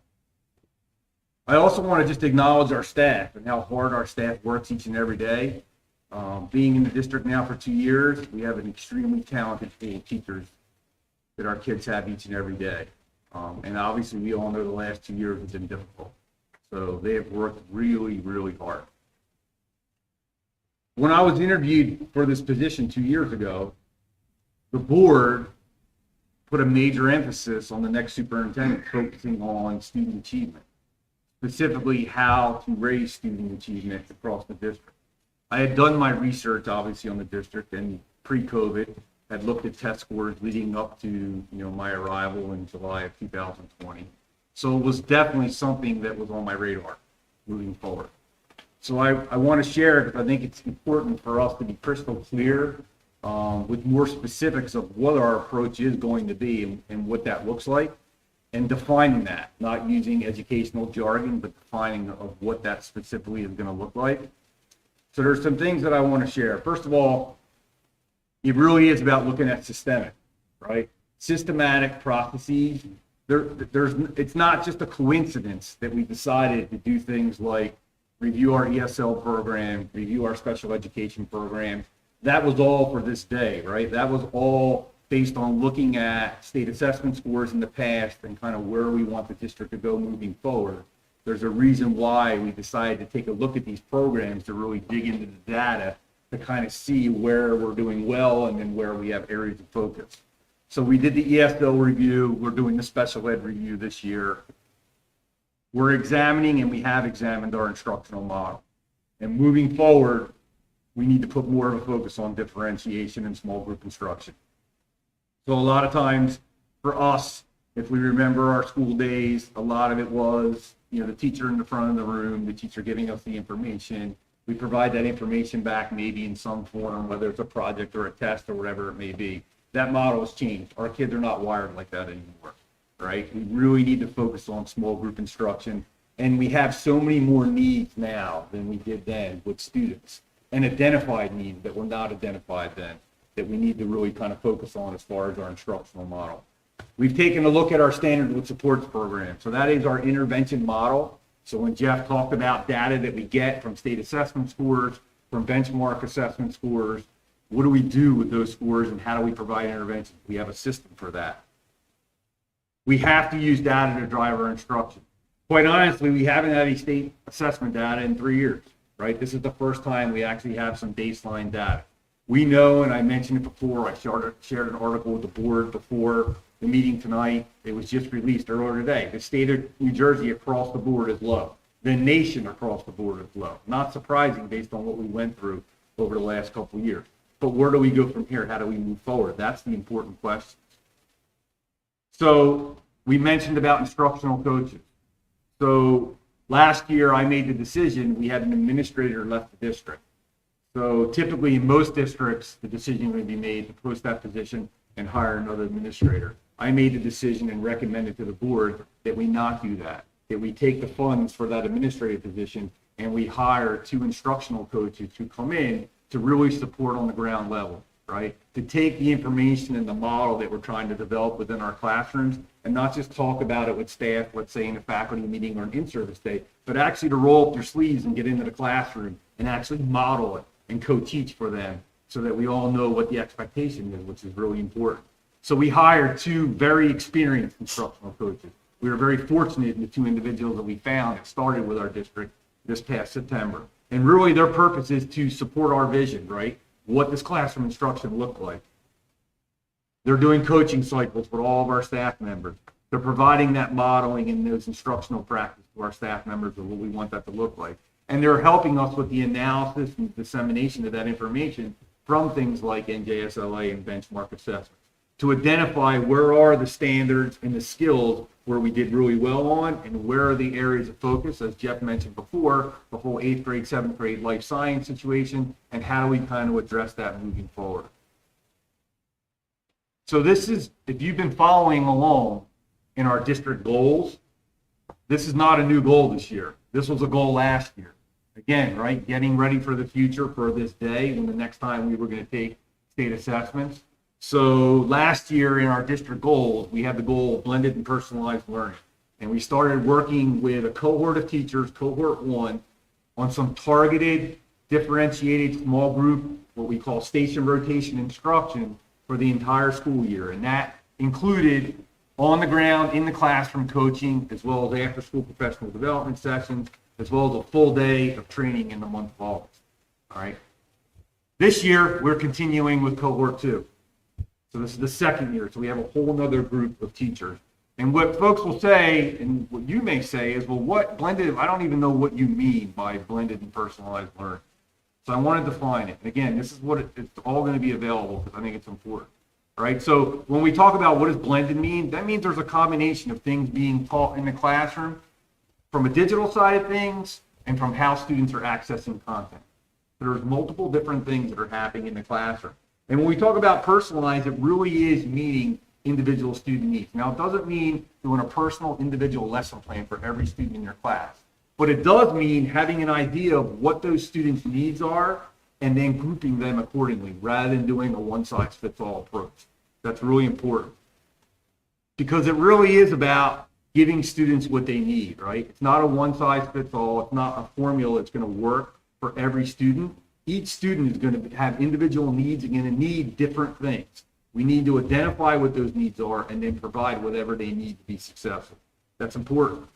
I also want to just acknowledge our staff and how hard our staff works each and every day. Being in the district now for 2 years, we have an extremely talented team of teachers that our kids have each and every day. And obviously, we all know the last 2 years have been difficult. So they have worked really, really hard. When I was interviewed for this position 2 years ago, the board put a major emphasis on the next superintendent focusing on student achievement, specifically how to raise student achievement across the district. I had done my research, obviously, on the district, and pre-COVID had looked at test scores leading up to my arrival in July of 2020. So it was definitely something that was on my radar moving forward. So I want to share because I think it's important for us to be crystal clear with more specifics of what our approach is going to be and what that looks like, and defining that, not using educational jargon, but defining of what that specifically is going to look like. So there's some things that I want to share. First of all, it really is about looking at systemic, right? Systematic processes. It's not just a coincidence that we decided to do things like review our ESL program, review our special education program. That was all for this day, right? That was all based on looking at state assessment scores in the past and kind of where we want the district to go moving forward. There's a reason why we decided to take a look at these programs to really dig into the data to kind of see where we're doing well and then where we have areas of focus. So we did the ESL review. We're doing the special ed review this year. We're examining and we have examined our instructional model. And moving forward, we need to put more of a focus on differentiation and small group instruction. So a lot of times for us, if we remember our school days, a lot of it was the teacher in the front of the room, the teacher giving us the information. We provide that information back maybe in some form, whether it's a project or a test or whatever it may be. That model has changed. Our kids are not wired like that anymore, right? We really need to focus on small group instruction. And we have so many more needs now than we did then with students, and identified needs that were not identified then that we need to really kind of focus on as far as our instructional model. We've taken a look at our standard with supports program. So that is our intervention model. So when Jeff talked about data that we get from state assessment scores, from benchmark assessment scores, what do we do with those scores and how do we provide intervention? We have a system for that. We have to use data to drive our instruction. Quite honestly, we haven't had any state assessment data in 3 years, right? This is the first time we actually have some baseline data. We know, and I mentioned it before, I shared an article with the board before the meeting tonight. It was just released earlier today. The state of New Jersey across the board is low. The nation across the board is low. Not surprising based on what we went through over the last couple of years. But where do we go from here? How do we move forward? That's the important question. So we mentioned about instructional coaches. So last year I made the decision, we had an administrator left the district. So typically in most districts, the decision would be made to post that position and hire another administrator. I made the decision and recommended to the board that we not do that, that we take the funds for that administrative position and we hire 2 instructional coaches who come in to really support on the ground level, right? To take the information and the model that we're trying to develop within our classrooms and not just talk about it with staff, let's say in a faculty meeting or an in-service day, but actually to roll up their sleeves and get into the classroom and actually model it and co-teach for them so that we all know what the expectation is, which is really important. So we hired 2 very experienced instructional coaches. We were very fortunate in the 2 individuals that we found that started with our district this past September. And really their purpose is to support our vision, right? What does classroom instruction look like? They're doing coaching cycles with all of our staff members. They're providing that modeling and those instructional practice to our staff members of what we want that to look like. And they're helping us with the analysis and dissemination of that information from things like NJSLA and benchmark assessments to identify where are the standards and the skills where we did really well on and where are the areas of focus, as Jeff mentioned before, the whole 8th grade, 7th grade life science situation, and how do we kind of address that moving forward. So this is, if you've been following along in our district goals, this is not a new goal this year. This was a goal last year. Again, right, getting ready for the future for this day when the next time we were going to take state assessments. So last year in our district goals, we had the goal of blended and personalized learning. And we started working with a cohort of teachers, cohort 1, on some targeted, differentiated small group, what we call station rotation instruction for the entire school year. And that included on the ground, in the classroom coaching, as well as after school professional development sessions, as well as a full day of training in the month of August. All right. This year, we're continuing with cohort 2. So this is the second year. So we have a whole nother group of teachers. And what folks will say, and what you may say is, well, what blended, I don't even know what you mean by blended and personalized learning. So I want to define it. And again, this is what it's all going to be available because I think it's important. All right. So when we talk about what does blended mean, that means there's a combination of things being taught in the classroom from a digital side of things and from how students are accessing content. There's multiple different things that are happening in the classroom. And when we talk about personalized, it really is meeting individual student needs. Now, it doesn't mean doing a personal individual lesson plan for every student in your class, but it does mean having an idea of what those students' needs are and then grouping them accordingly rather than doing a one-size-fits-all approach. That's really important because it really is about giving students what they need, right? It's not a one-size-fits-all. It's not a formula that's going to work for every student. Each student is going to have individual needs and going to need different things. We need to identify what those needs are and then provide whatever they need to be successful. That's important.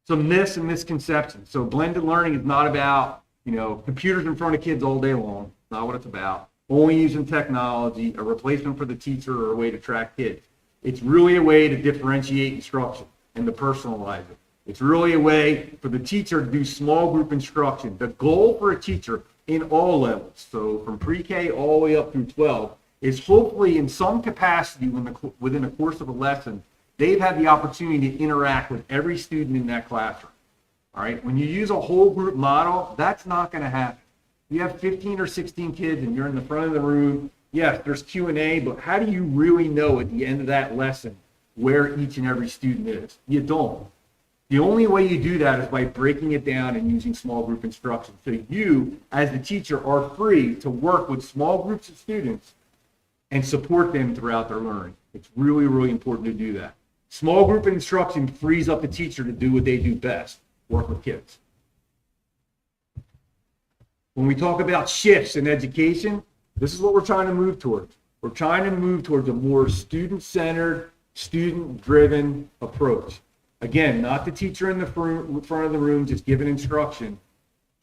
Some myths and misconceptions. So blended learning is not about, computers in front of kids all day long. It's not what it's about. Only using technology, a replacement for the teacher, or a way to track kids. It's really a way to differentiate instruction and to personalize it. It's really a way for the teacher to do small group instruction. The goal for a teacher in all levels, so from pre-K all the way up through 12, is hopefully in some capacity within the course of a lesson, they've had the opportunity to interact with every student in that classroom. All right, when you use a whole group model, that's not going to happen. You have 15 or 16 kids and you're in the front of the room. Yes, there's Q&A, but how do you really know at the end of that lesson where each and every student is? You don't. The only way you do that is by breaking it down and using small group instruction. So you, as the teacher, are free to work with small groups of students and support them throughout their learning. It's really, really important to do that. Small group instruction frees up the teacher to do what they do best, work with kids. When we talk about shifts in education, this is what we're trying to move towards. We're trying to move towards a more student-centered, student-driven approach. Again, not the teacher in the front of the room just giving instruction.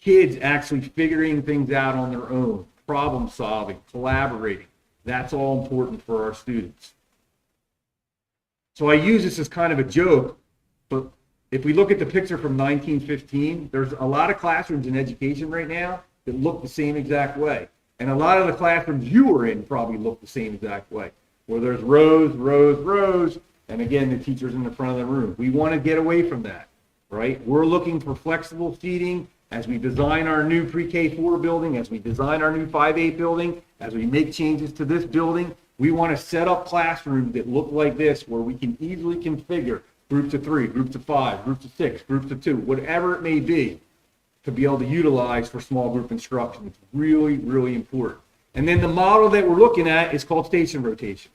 Kids actually figuring things out on their own, problem solving, collaborating. That's all important for our students. So I use this as kind of a joke, but if we look at the picture from 1915, there's a lot of classrooms in education right now that look the same exact way. And a lot of the classrooms you were in probably look the same exact way, where there's rows, rows, rows, and again, the teacher's in the front of the room. We want to get away from that, right? We're looking for flexible seating as we design our new pre-K4 building, as we design our new 5-8 building, as we make changes to this building. We want to set up classrooms that look like this, where we can easily configure groups of 3, groups of 5, groups of 6, groups of 2, whatever it may be, to be able to utilize for small group instruction. It's really, really important. And then the model that we're looking at is called station rotation,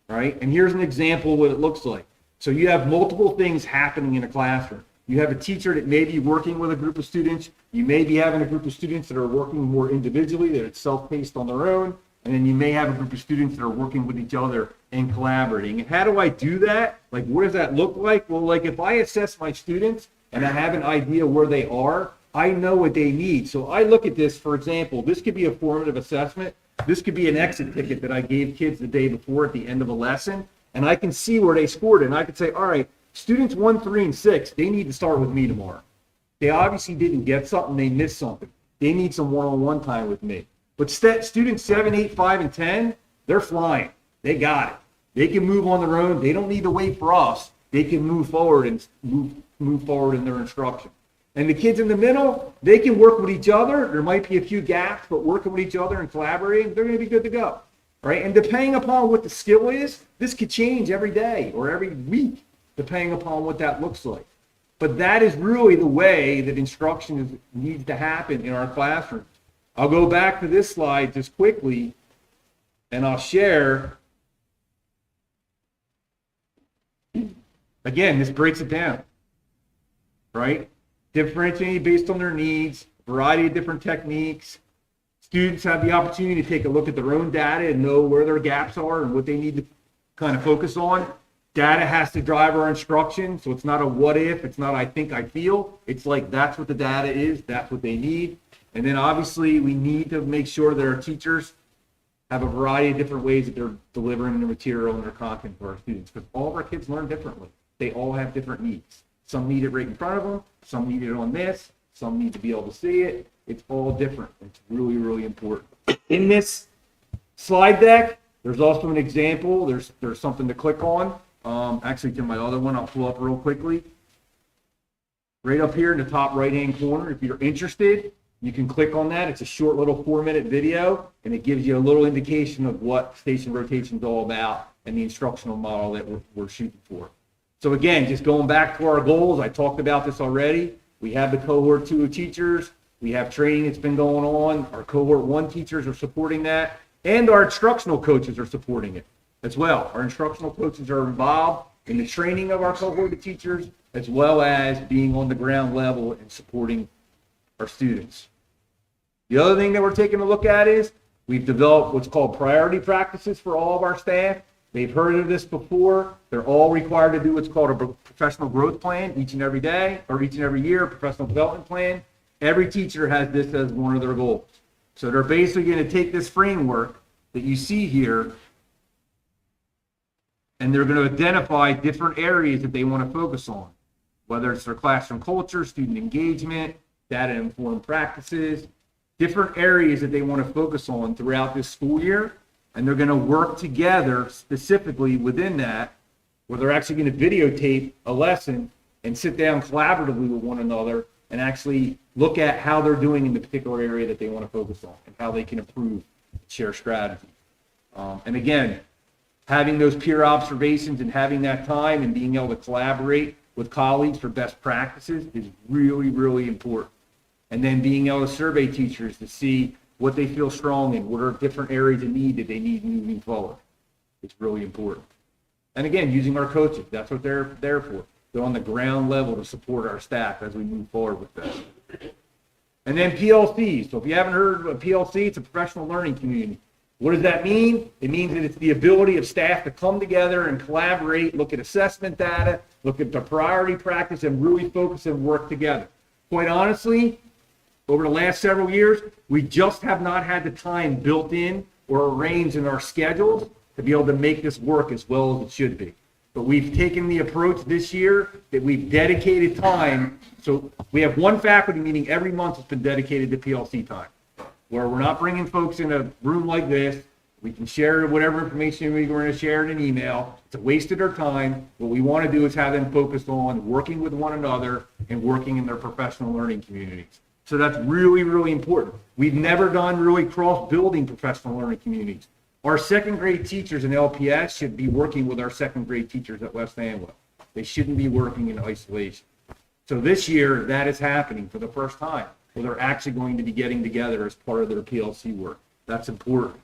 right? And here's an example of what it looks like. So you have multiple things happening in a classroom. You have a teacher that may be working with a group of students. You may be having a group of students that are working more individually, that are self-paced on their own. And then you may have a group of students that are working with each other and collaborating. And how do I do that? Like, what does that look like? Well, like if I assess my students and I have an idea where they are, I know what they need. So I look at this, for example, this could be a formative assessment. This could be an exit ticket that I gave kids the day before at the end of a lesson. And I can see where they scored. And I could say, all right, students 1, 3, and 6, they need to start with me tomorrow. They obviously didn't get something. They missed something. They need some one-on-one time with me. But students 7, 8, 5, and 10, they're flying. They got it. They can move on their own. They don't need to wait for us. They can move forward and move forward in their instruction. And the kids in the middle, they can work with each other. There might be a few gaps, but working with each other and collaborating, they're going to be good to go, right? And depending upon what the skill is, this could change every day or every week, depending upon what that looks like. But that is really the way that instruction needs to happen in our classrooms. I'll go back to this slide just quickly, and I'll share. Again, this breaks it down, right? Differentiating based on their needs, variety of different techniques. Students have the opportunity to take a look at their own data and know where their gaps are and what they need to kind of focus on. Data has to drive our instruction, so it's not a what if, it's not I think, I feel. It's like that's what the data is, that's what they need. And then obviously we need to make sure that our teachers have a variety of different ways that they're delivering the material and their content for our students, because all of our kids learn differently. They all have different needs. Some need it right in front of them, some need it on this, some need to be able to see it. It's all different. It's really, really important. In this slide deck, there's also an example. There's something to click on. Actually, to my other one, I'll pull up real quickly. Right up here in the top right-hand corner, if you're interested, you can click on that. It's a short little 4-minute video, and it gives you a little indication of what station rotation is all about and the instructional model that we're shooting for. So again, just going back to our goals, I talked about this already. We have the cohort 2 of teachers. We have training that's been going on. Our cohort 1 teachers are supporting that, and our instructional coaches are supporting it as well. Our instructional coaches are involved in the training of our cohort of teachers, as well as being on the ground level and supporting our students. The other thing that we're taking a look at is we've developed what's called priority practices for all of our staff. They've heard of this before. They're all required to do what's called a professional growth plan each and every day, or each and every year, professional development plan. Every teacher has this as one of their goals. So they're basically going to take this framework that you see here, and they're going to identify different areas that they want to focus on, whether it's their classroom culture, student engagement, data-informed practices, different areas that they want to focus on throughout this school year. And they're going to work together specifically within that, where they're actually going to videotape a lesson and sit down collaboratively with one another and actually look at how they're doing in the particular area that they want to focus on and how they can improve, share strategy. And again, having those peer observations and having that time and being able to collaborate with colleagues for best practices is really, really important. And then being able to survey teachers to see what they feel strong in, what are different areas of need that they need moving forward. It's really important. And again, using our coaches, that's what they're there for. They're on the ground level to support our staff as we move forward with this. And then PLCs. So if you haven't heard of a PLC, it's a professional learning community. What does that mean? It means that it's the ability of staff to come together and collaborate, look at assessment data, look at the priority practice, and really focus and work together. Quite honestly, over the last several years, we just have not had the time built in or arranged in our schedules to be able to make this work as well as it should be. But we've taken the approach this year that we've dedicated time. So we have one faculty meeting every month that's been dedicated to PLC time, where we're not bringing folks in a room like this. We can share whatever information we're going to share in an email. It's a waste of their time. What we want to do is have them focused on working with one another and working in their professional learning communities. So that's really, really important. We've never done really cross-building professional learning communities. Our second grade teachers in LPS should be working with our second grade teachers at West Amwell. They shouldn't be working in isolation. So this year, that is happening for the first time, where they're actually going to be getting together as part of their PLC work. That's important.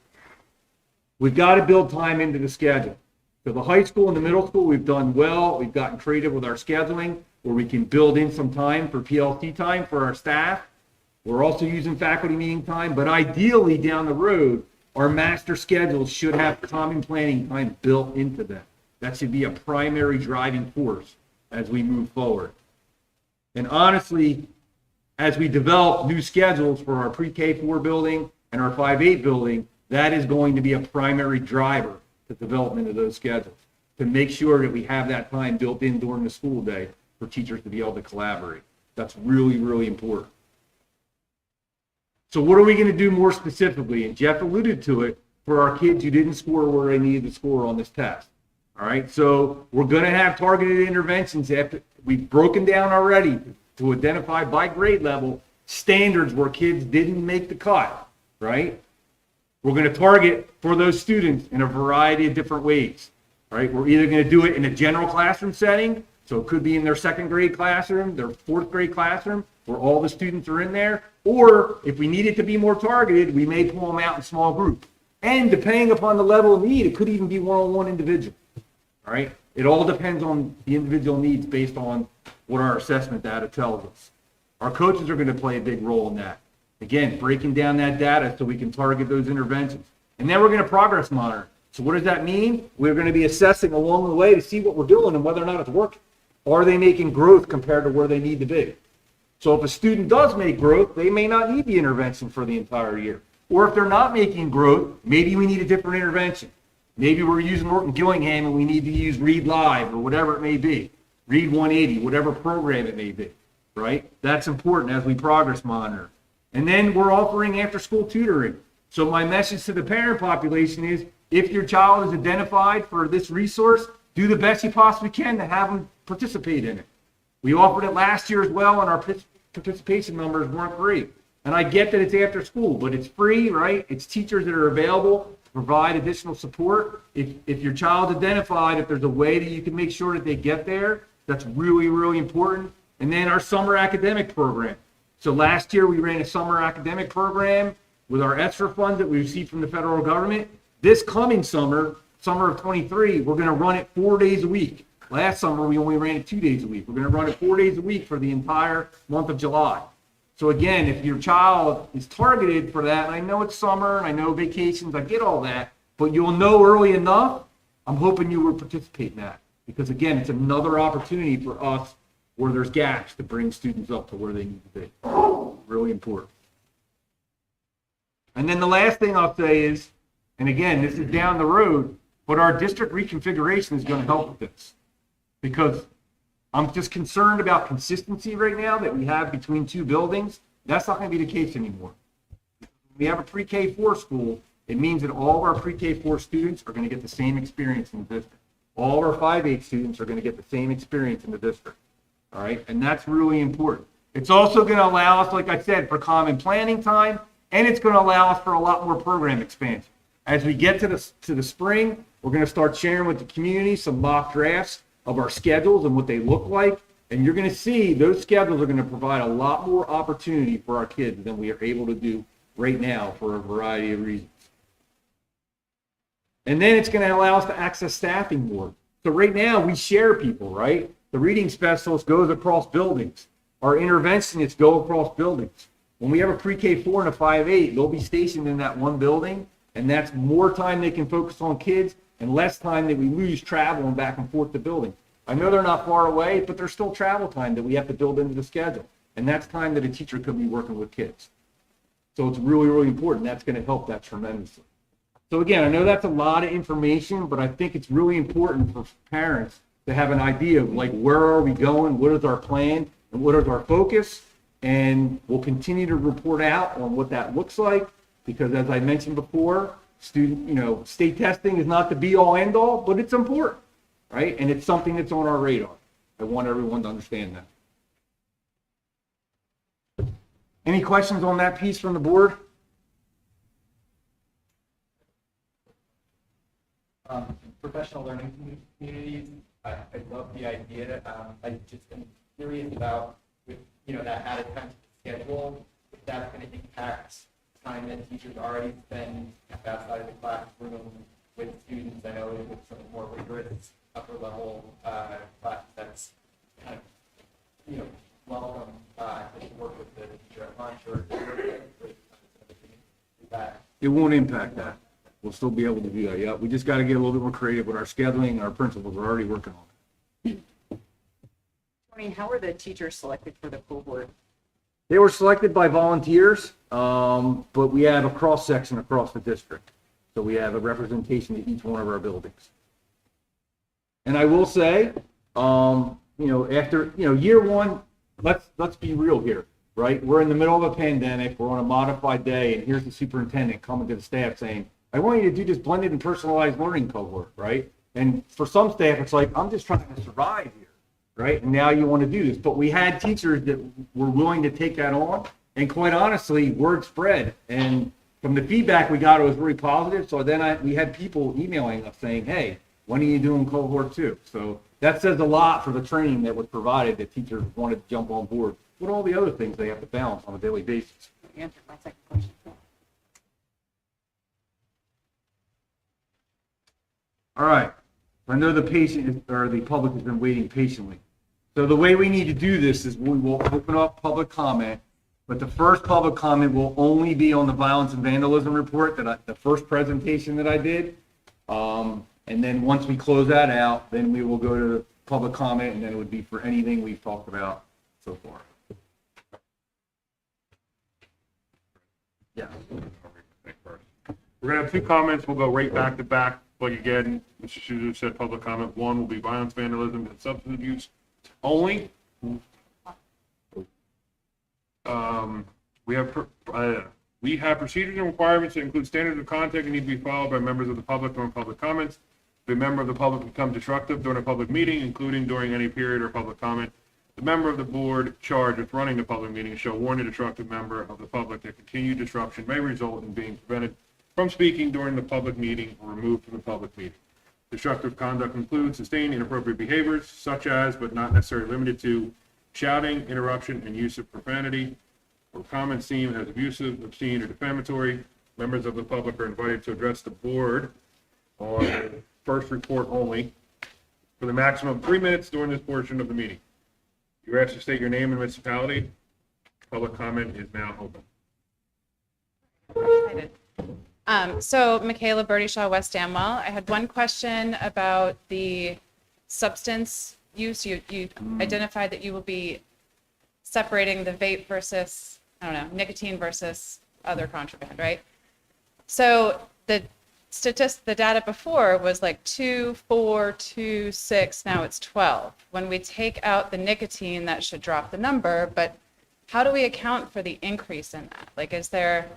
We've got to build time into the schedule. So the high school and the middle school, we've done well. We've gotten creative with our scheduling, where we can build in some time for PLC time for our staff. We're also using faculty meeting time, but ideally down the road, our master schedules should have common planning time built into them. That should be a primary driving force as we move forward. And honestly, as we develop new schedules for our pre-K4 building and our 5-8 building, that is going to be a primary driver to development of those schedules, to make sure that we have that time built in during the school day for teachers to be able to collaborate. That's really, really important. So what are we going to do more specifically? And Jeff alluded to it for our kids who didn't score where they needed to score on this test. All right, so we're going to have targeted interventions. After we've broken down already to identify by grade level standards where kids didn't make the cut, right? We're going to target for those students in a variety of different ways. All right, we're either going to do it in a general classroom setting, so it could be in their second grade classroom, their fourth grade classroom, where all the students are in there, or if we need it to be more targeted, we may pull them out in small groups. And depending upon the level of need, it could even be one-on-one individual. All right, it all depends on the individual needs based on what our assessment data tells us. Our coaches are going to play a big role in that. Again, breaking down that data so we can target those interventions. And then we're going to progress monitor. So what does that mean? We're going to be assessing along the way to see what we're doing and whether or not it's working. Are they making growth compared to where they need to be? So if a student does make growth, they may not need the intervention for the entire year. Or if they're not making growth, maybe we need a different intervention. Maybe we're using Norton Gillingham and we need to use Read Live or whatever it may be. Read 180, whatever program it may be, right? That's important as we progress monitor. And then we're offering after-school tutoring. So my message to the parent population is, if your child is identified for this resource, do the best you possibly can to have them participate in it. We offered it last year as well, and our participation numbers weren't great. And I get that it's after school, but it's free, right? It's teachers that are available to provide additional support. If your child's identified, if there's a way that you can make sure that they get there, that's really, really important. And then our summer academic program. So last year we ran a summer academic program with our ESSER funds that we received from the federal government. This coming summer, summer of 23, we're going to run it 4 days a week. Last summer, we only ran it 2 days a week. We're going to run it 4 days a week for the entire month of July. So again, if your child is targeted for that, and I know it's summer, and I know vacations, I get all that, but you'll know early enough, I'm hoping you will participate in that. Because again, it's another opportunity for us where there's gaps to bring students up to where they need to be. Really important. And then the last thing I'll say is, and again, this is down the road, but our district reconfiguration is going to help with this. Because I'm just concerned about consistency right now that we have between two buildings. That's not going to be the case anymore. We have a pre-K4 school. It means that all of our pre-K4 students are going to get the same experience in the district. All of our 5-8 students are going to get the same experience in the district. All right, and that's really important. It's also going to allow us, like I said, for common planning time, and it's going to allow us for a lot more program expansion. As we get to the spring, we're going to start sharing with the community some mock drafts of our schedules and what they look like, and you're going to see those schedules are going to provide a lot more opportunity for our kids than we are able to do right now for a variety of reasons. And then it's going to allow us to access staffing more. So right now we share people, right? The reading specialist goes across buildings. Our interventionists go across buildings. When we have a pre-K 4 and a 5-8, they'll be stationed in that one building, and that's more time they can focus on kids and less time that we lose traveling back and forth to building. I know they're not far away, but there's still travel time that we have to build into the schedule. And that's time that a teacher could be working with kids. So it's really, really important. That's going to help that tremendously. So again, I know that's a lot of information, but I think it's really important for parents to have an idea of like, where are we going? What is our plan? And what is our focus? And we'll continue to report out on what that looks like, because as I mentioned before, state testing is not the be all end all, but it's important, right? And it's something that's on our radar. I want everyone to understand that. Any questions on that piece from the board? Professional learning communities, I love the idea. I just am curious about, with that added time to the schedule, if that's going to impact time that teachers already spend outside of the classroom with students. I know with some more rigorous upper level classes, that's kind of welcome to work with the teacher at lunch or that. It won't impact that. We'll still be able to do that. Yeah, we just got to get a little bit more creative with our scheduling. Our principals are already working on it. Maureen, how were the teachers selected for the cohort? They were selected by volunteers, but we have a cross section across the district. So we have a representation of each one of our buildings. And I will say, after, year one, let's be real here, right? We're in the middle of a pandemic. We're on a modified day, and here's the superintendent coming to the staff saying, I want you to do this blended and personalized learning cohort, right? And for some staff, it's like, I'm just trying to survive here, right? And now you want to do this. But we had teachers that were willing to take that on. And quite honestly, word spread. And from the feedback we got, it was really positive. So then we had people emailing us saying, hey, when are you doing cohort 2? So that says a lot for the training that was provided, that teachers wanted to jump on board with all the other things they have to balance on a daily basis. You answered my second question. All right. I know the public has been waiting patiently. So the way we need to do this is we will open up public comment, but the first public comment will only be on the violence and vandalism report, the first presentation that I did. And then once we close that out, then we will go to public comment, and then it would be for anything we've talked about so far. Yeah. We're going to have 2 comments. We'll go right back to back. Like again, Mr. Shuzu said, public comment 1 will be violence, vandalism, and substance abuse only. We have procedures and requirements that include standards of conduct that need to be followed by members of the public during public comments. If a member of the public becomes disruptive during a public meeting, including during any period or public comment, the member of the board charged with running the public meeting shall warn the disruptive member of the public that continued disruption may result in being prevented from speaking during the public meeting or removed from the public meeting. Destructive conduct includes sustained inappropriate behaviors, such as, but not necessarily limited to, shouting, interruption, and use of profanity, or comments seen as abusive, obscene, or defamatory. Members of the public are invited to address the board on the first report only for the maximum of 3 minutes during this portion of the meeting. You're asked to state your name and municipality. Public comment is now open. So Michaela Birdie-Shaw, West Amwell. I had one question about the substance use. You identified that you will be separating the vape versus, nicotine versus other contraband, right? So the data before was like 2, 4, 2, 6, now it's 12. When we take out the nicotine, that should drop the number, but how do we account for the increase in that? Like, is there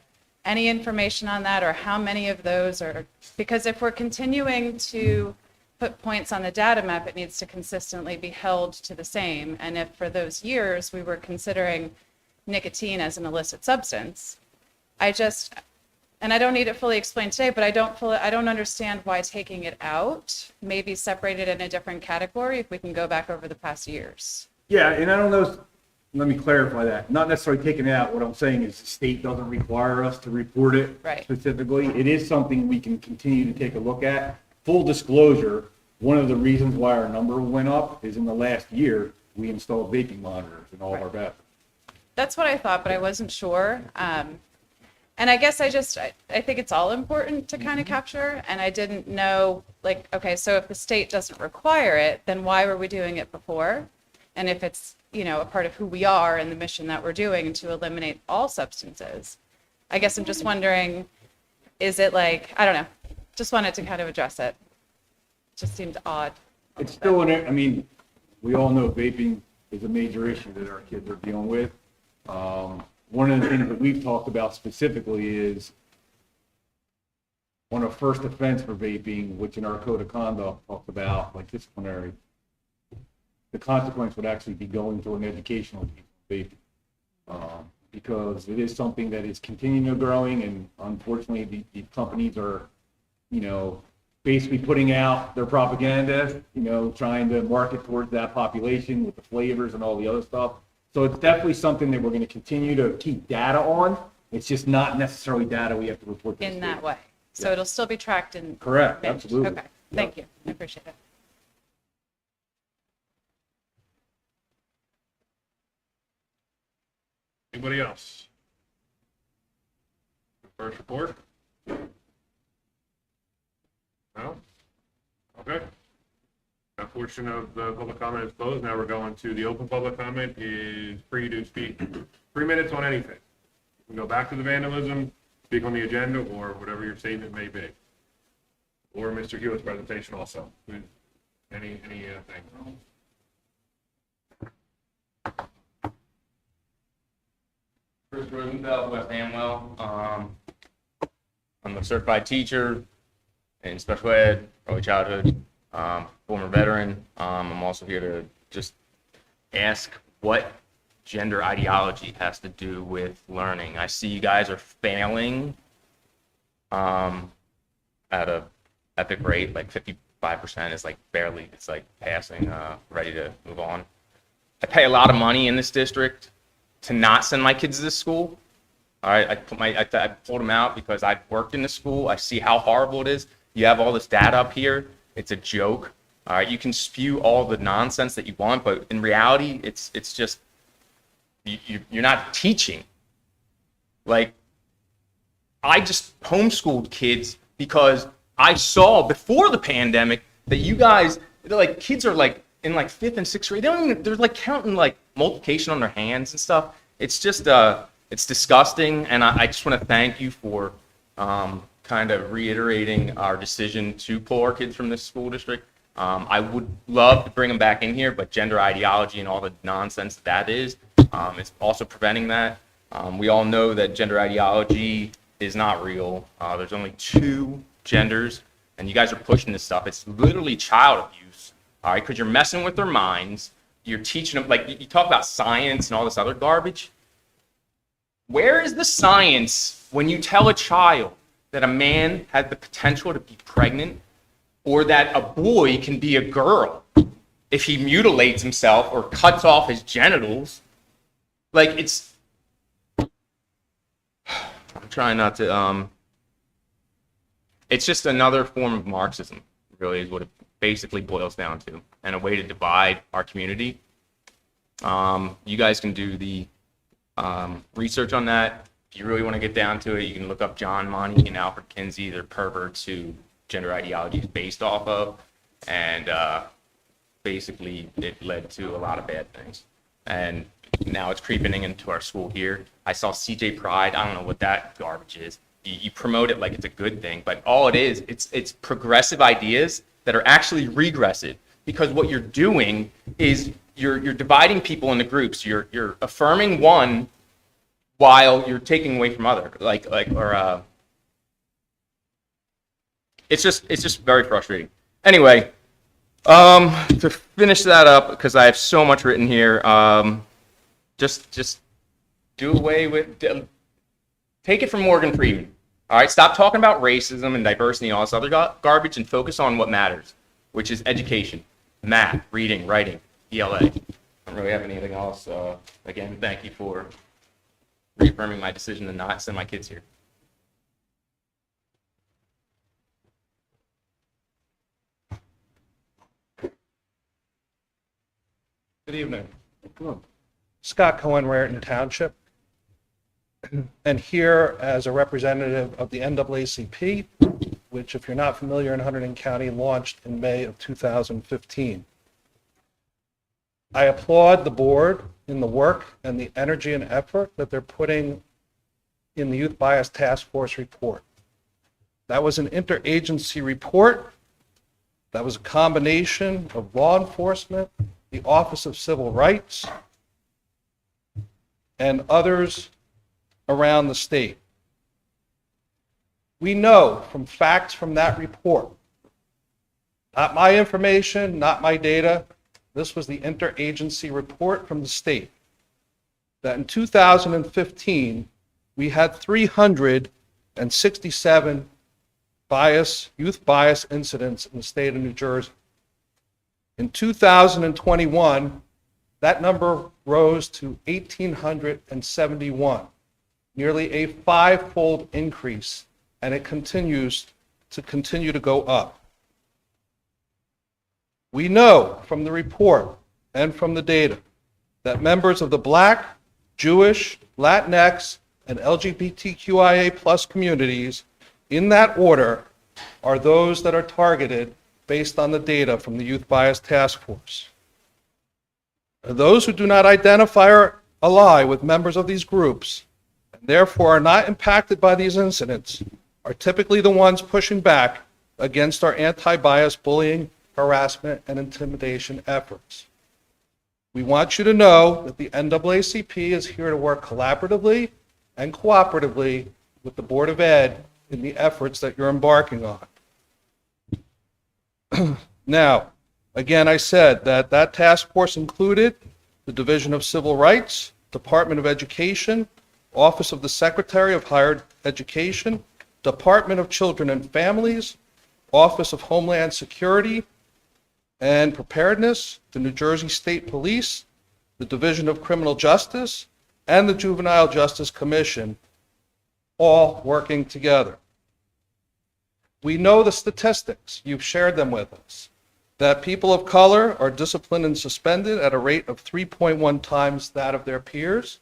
any information on that, or how many of those are, because if we're continuing to put points on the data map, it needs to consistently be held to the same. And if for those years we were considering nicotine as an illicit substance, I don't need it fully explained today, but I don't understand why taking it out, maybe separated in a different category if we can go back over the past years. Yeah, and I don't know, let me clarify that. Not necessarily taking it out. What I'm saying is the state doesn't require us to report it Right. specifically. It is something we can continue to take a look at. Full disclosure, One of the reasons why our number went up is in the last year, we installed vaping monitors in all of our bathrooms. That's what I thought, but I wasn't sure. And I guess I think it's all important to kind of capture, and I didn't know, like, okay, so if the state doesn't require it, then why were we doing it before? And if it's, you know, a part of who we are and the mission that we're doing and to eliminate all substances, I guess I'm just wondering, is it like, I don't know, just wanted to kind of address it. Just seemed odd. It's still I mean, we all know vaping is a major issue that our kids are dealing with. One of the things that we've talked about specifically is on a first offense for vaping, which in our code of conduct talks about like disciplinary, the consequence would actually be going to an educational vaping. Because it is something that is continuing growing, and unfortunately the companies are, you know, basically putting out their propaganda, you know, trying to market towards that population with the flavors and all the other stuff. So it's definitely something that we're going to continue to keep data on. It's just not necessarily data we have to report to the In state. that way. So it'll still be tracked and. Correct, managed. absolutely. Okay, thank you. I appreciate it. Anybody else? First report? No? Okay. That portion of the public comment is closed. Now we're going to the open public comment. Is free to speak 3 minutes on anything. You can go back to the vandalism, speak on the agenda, or whatever your statement may be. Or Mr. Hewitt's presentation also. Anything. Chris Rosenfeld, West Amwell. I'm a certified teacher in special ed, early childhood, former veteran. I'm also here to just ask what gender ideology has to do with learning. I see you guys are failing at the rate, like 55% is like barely, it's like passing, ready to move on. I pay a lot of money in this district to not send my kids to this school. All right, I pulled them out because I've worked in the school. I see how horrible it is. You have all this data up here. It's a joke. All right, you can spew all the nonsense that you want, but in reality, it's just you're not teaching. Like, I just homeschooled kids because I saw before the pandemic that you guys, like, kids are like in like 5th and 6th grade. They're like counting like multiplication on their hands and stuff. It's just it's disgusting, and I just want to thank you for kind of reiterating our decision to pull our kids from this school district. I would love to bring them back in here, but gender ideology and all the nonsense that is also preventing that. We all know that gender ideology is not real. There's only 2 genders, and you guys are pushing this stuff. It's literally child abuse, all right, because you're messing with their minds. You're teaching them, like, you talk about science and all this other garbage. Where is the science when you tell a child that a man has the potential to be pregnant, or that a boy can be a girl if he mutilates himself or cuts off his genitals? Like, it's, I'm trying not to, it's just another form of Marxism, really, is what it basically boils down to, and a way to divide our community. You guys can do the research on that. If you really want to get down to it, you can look up John Monty and Alfred Kinsey. They're perverts who gender ideology is based off of, and basically it led to a lot of bad things. And now it's creeping into our school here. I saw CJ Pride. I don't know what that garbage is. You promote it like it's a good thing, but all it is, it's progressive ideas that are actually regressive, because what you're doing is you're dividing people into groups. You're affirming one while you're taking away from other. It's just very frustrating. Anyway, to finish that up, because I have so much written here, just do away with, take it from Morgan Freeman. All right, stop talking about racism and diversity and all this other garbage, and focus on what matters, which is education, math, reading, writing, ELA. I don't really have anything else. Again, thank you for reaffirming my decision to not send my kids here. Good evening. Scott Cohen, Raritan Township. And here as a representative of the NAACP, which, if you're not familiar, in Hunterdon County launched in May of 2015. I applaud the board in the work and the energy and effort that they're putting in the Youth Bias Task Force report. That was an interagency report. That was a combination of law enforcement, the Office of Civil Rights, and others around the state. We know from facts from that report, not my information, not my data, this was the interagency report from the state, that in 2015, we had 367 youth bias incidents in the state of New Jersey. In 2021, that number rose to 1,871, nearly a five-fold increase, and it continues to go up. We know from the report and from the data that members of the Black, Jewish, Latinx, and LGBTQIA+ communities, in that order, are those that are targeted based on the data from the Youth Bias Task Force. Those who do not identify or ally with members of these groups, and therefore are not impacted by these incidents, are typically the ones pushing back against our anti-bias bullying, harassment, and intimidation efforts. We want you to know that the NAACP is here to work collaboratively and cooperatively with the Board of Ed in the efforts that you're embarking on. Now, again, I said that that task force included the Division of Civil Rights, Department of Education, Office of the Secretary of Higher Education, Department of Children and Families, Office of Homeland Security and Preparedness, the New Jersey State Police, the Division of Criminal Justice, and the Juvenile Justice Commission, all working together. We know the statistics, you've shared them with us, that people of color are disciplined and suspended at a rate of 3.1 times that of their peers,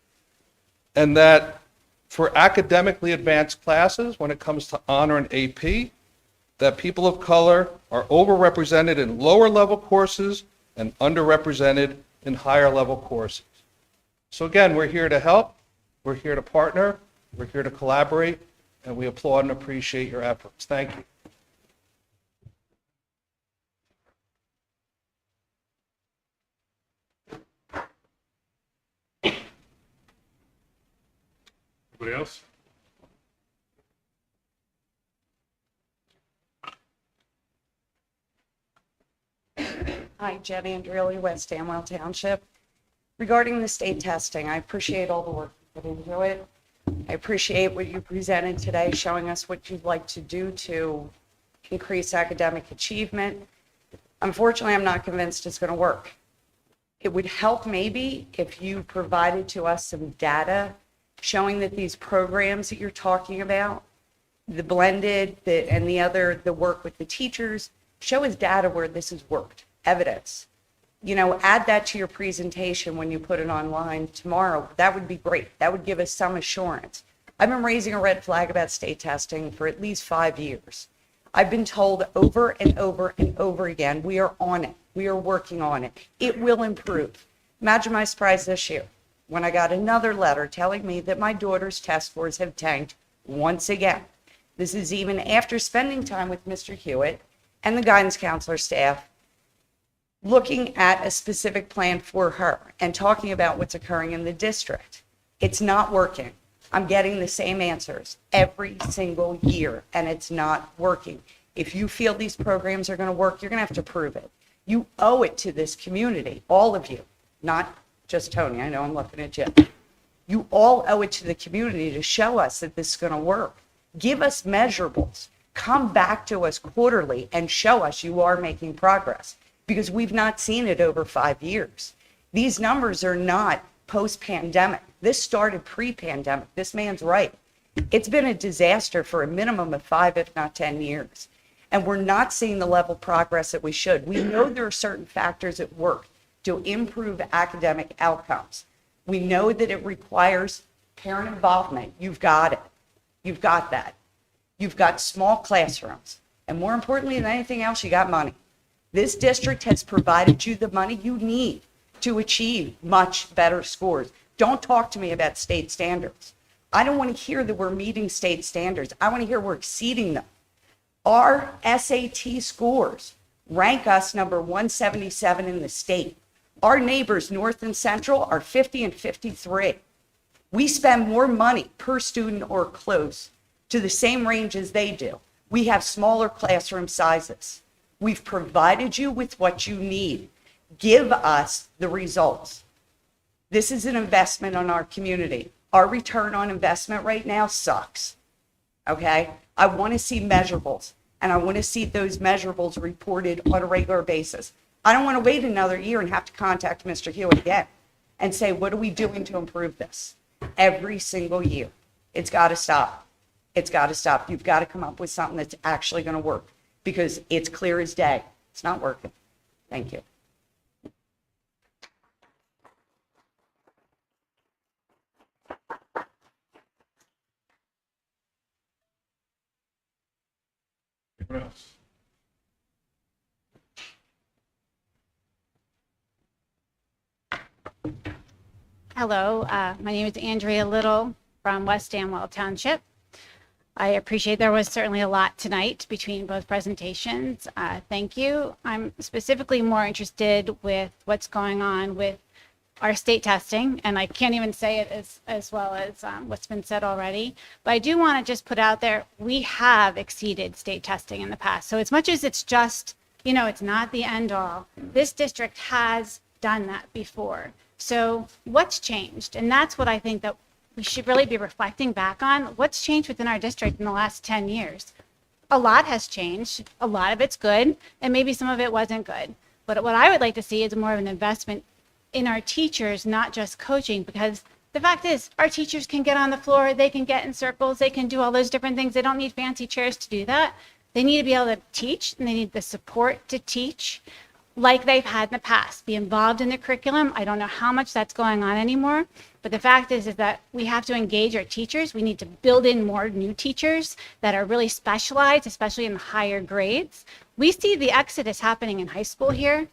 and that for academically advanced classes, when it comes to honor and AP, that people of color are overrepresented in lower level courses and underrepresented in higher level courses. So again, we're here to help, we're here to partner, we're here to collaborate, and we applaud and appreciate your efforts. Thank you. Anybody else? Hi, Jenny Andreoli, West Amwell Township. Regarding the state testing, I appreciate all the work you put into it. I appreciate what you presented today, showing us what you'd like to do to increase academic achievement. Unfortunately, I'm not convinced it's going to work. It would help maybe if you provided to us some data showing that these programs that you're talking about, the blended and the work with the teachers, show us data where this has worked, evidence. You know, add that to your presentation when you put it online tomorrow. That would be great. That would give us some assurance. I've been raising a red flag about state testing for at least 5 years. I've been told over and over and over again, we are on it. We are working on it. It will improve. Imagine my surprise this year when I got another letter telling me that my daughter's test scores have tanked once again. This is even after spending time with Mr. Hewitt and the guidance counselor staff looking at a specific plan for her and talking about what's occurring in the district. It's not working. I'm getting the same answers every single year, and it's not working. If you feel these programs are going to work, you're going to have to prove it. You owe it to this community, all of you, not just Tony. I know I'm looking at you. You all owe it to the community to show us that this is going to work. Give us measurables. Come back to us quarterly and show us you are making progress, because we've not seen it over 5 years. These numbers are not post-pandemic. This started pre-pandemic. This man's right. It's been a disaster for a minimum of 5, if not 10 years. And we're not seeing the level of progress that we should. We know there are certain factors at work to improve academic outcomes. We know that it requires parent involvement. You've got it. You've got that. You've got small classrooms. And more importantly than anything else, you got money. This district has provided you the money you need to achieve much better scores. Don't talk to me about state standards. I don't want to hear that we're meeting state standards. I want to hear we're exceeding them. Our SAT scores rank us number 177 in the state. Our neighbors, North and Central, are 50 and 53. We spend more money per student or close to the same range as they do. We have smaller classroom sizes. We've provided you with what you need. Give us the results. This is an investment on our community. Our return on investment right now sucks. Okay? I want to see measurables, and I want to see those measurables reported on a regular basis. I don't want to wait another year and have to contact Mr. Hewitt again and say, what are we doing to improve this? Every single year. It's got to stop. It's got to stop. You've got to come up with something that's actually going to work, because it's clear as day. It's not working. Thank you. Anyone else? Hello, my name is Andrea Little from West Amwell Township. I appreciate there was certainly a lot tonight between both presentations. Thank you. I'm specifically more interested with what's going on with our state testing, and I can't even say it as well as what's been said already. But I do want to just put out there, we have exceeded state testing in the past. So as much as it's just, it's not the end all, this district has done that before. So what's changed? And that's what I think that we should really be reflecting back on. What's changed within our district in the last 10 years? A lot has changed. A lot of it's good, and maybe some of it wasn't good. But what I would like to see is more of an investment in our teachers, not just coaching, because the fact is our teachers can get on the floor, they can get in circles, they can do all those different things. They don't need fancy chairs to do that. They need to be able to teach, and they need the support to teach like they've had in the past, be involved in the curriculum. I don't know how much that's going on anymore, but the fact is that we have to engage our teachers. We need to build in more new teachers that are really specialized, especially in the higher grades. We see the exodus happening in high school here.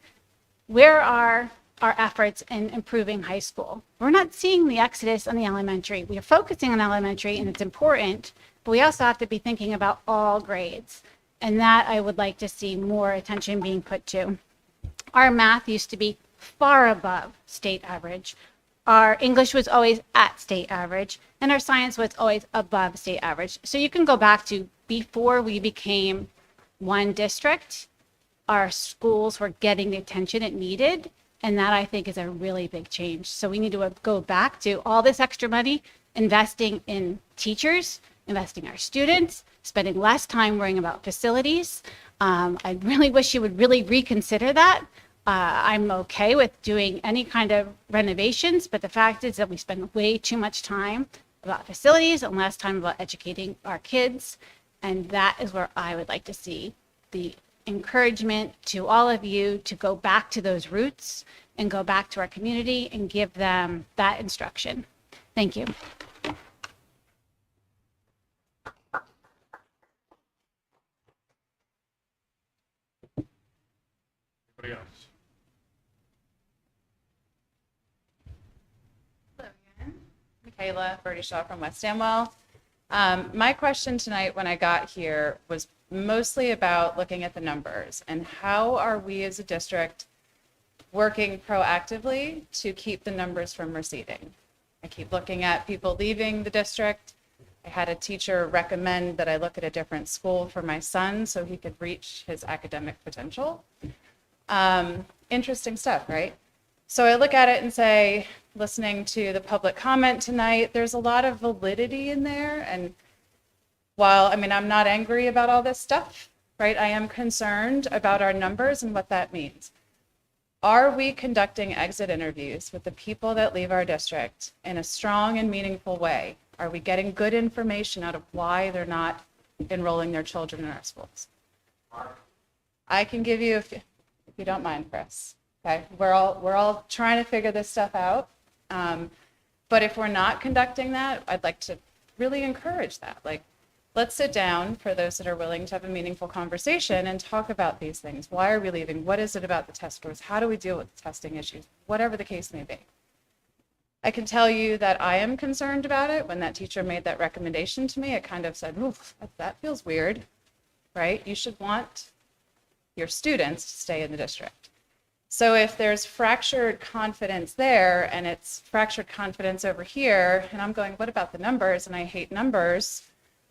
Where are our efforts in improving high school? We're not seeing the exodus on the elementary. We are focusing on elementary, and it's important, but we also have to be thinking about all grades. And that I would like to see more attention being put to. Our math used to be far above state average. Our English was always at state average, and our science was always above state average. So you can go back to before we became one district, our schools were getting the attention it needed, and that I think is a really big change. So we need to go back to all this extra money, investing in teachers, investing in our students, spending less time worrying about facilities. I really wish you would really reconsider that. I'm okay with doing any kind of renovations, but the fact is that we spend way too much time about facilities and less time about educating our kids. And that is where I would like to see the encouragement to all of you to go back to those roots and go back to our community and give them that instruction. Thank you. Anybody else? Hello again. Michaela Burdyshaw from West Amwell. My question tonight when I got here was mostly about looking at the numbers and how are we as a district working proactively to keep the numbers from receding. I keep looking at people leaving the district. I had a teacher recommend that I look at a different school for my son so he could reach his academic potential. Interesting stuff, right? So I look at it and say, listening to the public comment tonight, there's a lot of validity in there. And while, I'm not angry about all this stuff, right? I am concerned about our numbers and what that means. Are we conducting exit interviews with the people that leave our district in a strong and meaningful way? Are we getting good information out of why they're not enrolling their children in our schools? I can give you, if you don't mind, Chris. Okay, we're all trying to figure this stuff out. But if we're not conducting that, I'd like to really encourage that. Like, let's sit down, for those that are willing to have a meaningful conversation, and talk about these things. Why are we leaving? What is it about the test scores? How do we deal with the testing issues? Whatever the case may be. I can tell you that I am concerned about it. When that teacher made that recommendation to me, I kind of said, oof, that feels weird, right? You should want your students to stay in the district. So if there's fractured confidence there and it's fractured confidence over here, and I'm going, what about the numbers? And I hate numbers,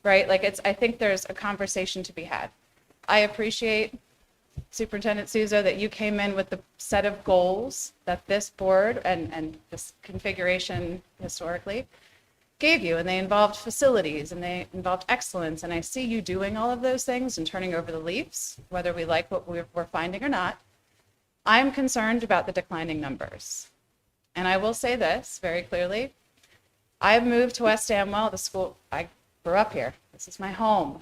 right? Like, I think there's a conversation to be had. I appreciate, Superintendent Souza, that you came in with the set of goals that this board and this configuration historically gave you, and they involved facilities and they involved excellence. And I see you doing all of those things and turning over the leaves, whether we like what we're finding or not. I'm concerned about the declining numbers. And I will say this very clearly. I moved to West Amwell, the school, I grew up here. This is my home.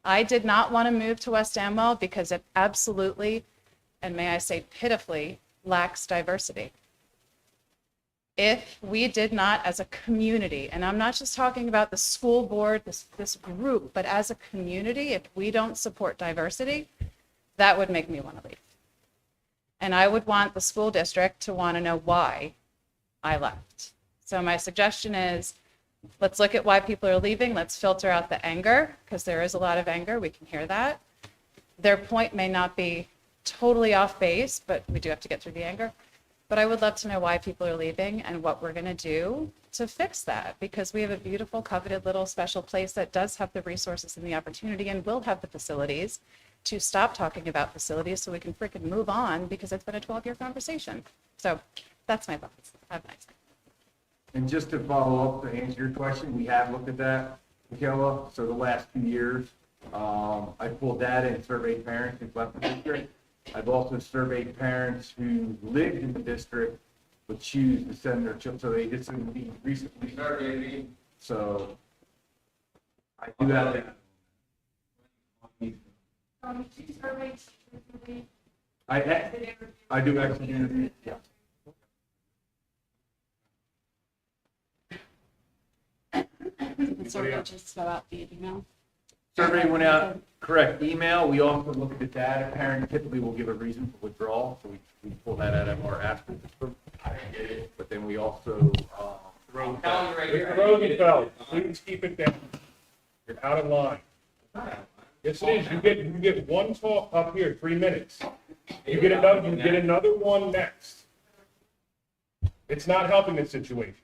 I did not want to move to West Amwell because it absolutely, and may I say pitifully, lacks diversity. If we did not, as a community, and I'm not just talking about the school board, this group, but as a community, if we don't support diversity, that would make me want to leave. And I would want the school district to want to know why I left. So my suggestion is, let's look at why people are leaving. Let's filter out the anger, because there is a lot of anger. We can hear that. Their point may not be totally off base, but we do have to get through the anger. But I would love to know why people are leaving and what we're going to do to fix that, because we have a beautiful, coveted little special place that does have the resources and the opportunity and will have the facilities to stop talking about facilities so we can freaking move on, because it's been a 12-year conversation. So that's my thoughts. Have a nice day. And just to follow up, to answer your question, we have looked at that, Michaela. So the last 2 years, I pulled data and surveyed parents who left the district. I've also surveyed parents who lived in the district but choose to send their children. So they did some recently. So I do have that. I do actually do. Yeah. The survey just go out via email. Survey went out, correct, email. We also look at the data. Parents typically will give a reason for withdrawal, so we pull that out of our absence. But then we also, Mr. Rosenfeld, please keep it down. You're out of line. Yes, it is. You get one talk up here, 3 minutes. You get another one next. It's not helping the situation.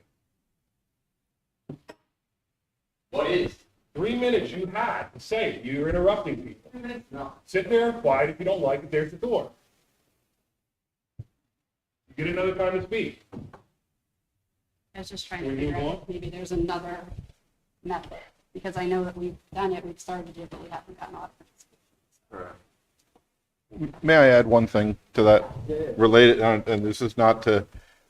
What is? 3 minutes you had to say it. You're interrupting people. No. Sit there and quiet. If you don't like it, there's the door. You get another time to speak. I was just trying to figure out if maybe there's another method, because I know that we've done it, we've started it, but we haven't gotten a lot of participation. May I add one thing to that related, and this is not to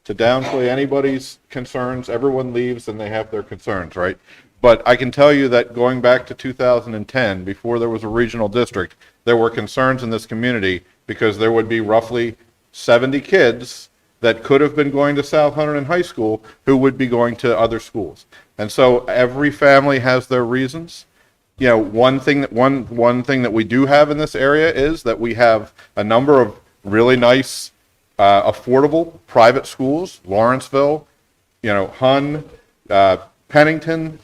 downplay anybody's concerns. Everyone leaves and they have their concerns, right? But I can tell you that going back to 2010, before there was a regional district, there were concerns in this community because there would be roughly 70 kids that could have been going to South Hunterdon High School who would be going to other schools. And so every family has their reasons. You know, one thing that we do have in this area is that we have a number of really nice, affordable private schools, Lawrenceville, you know, Hunn, Pennington,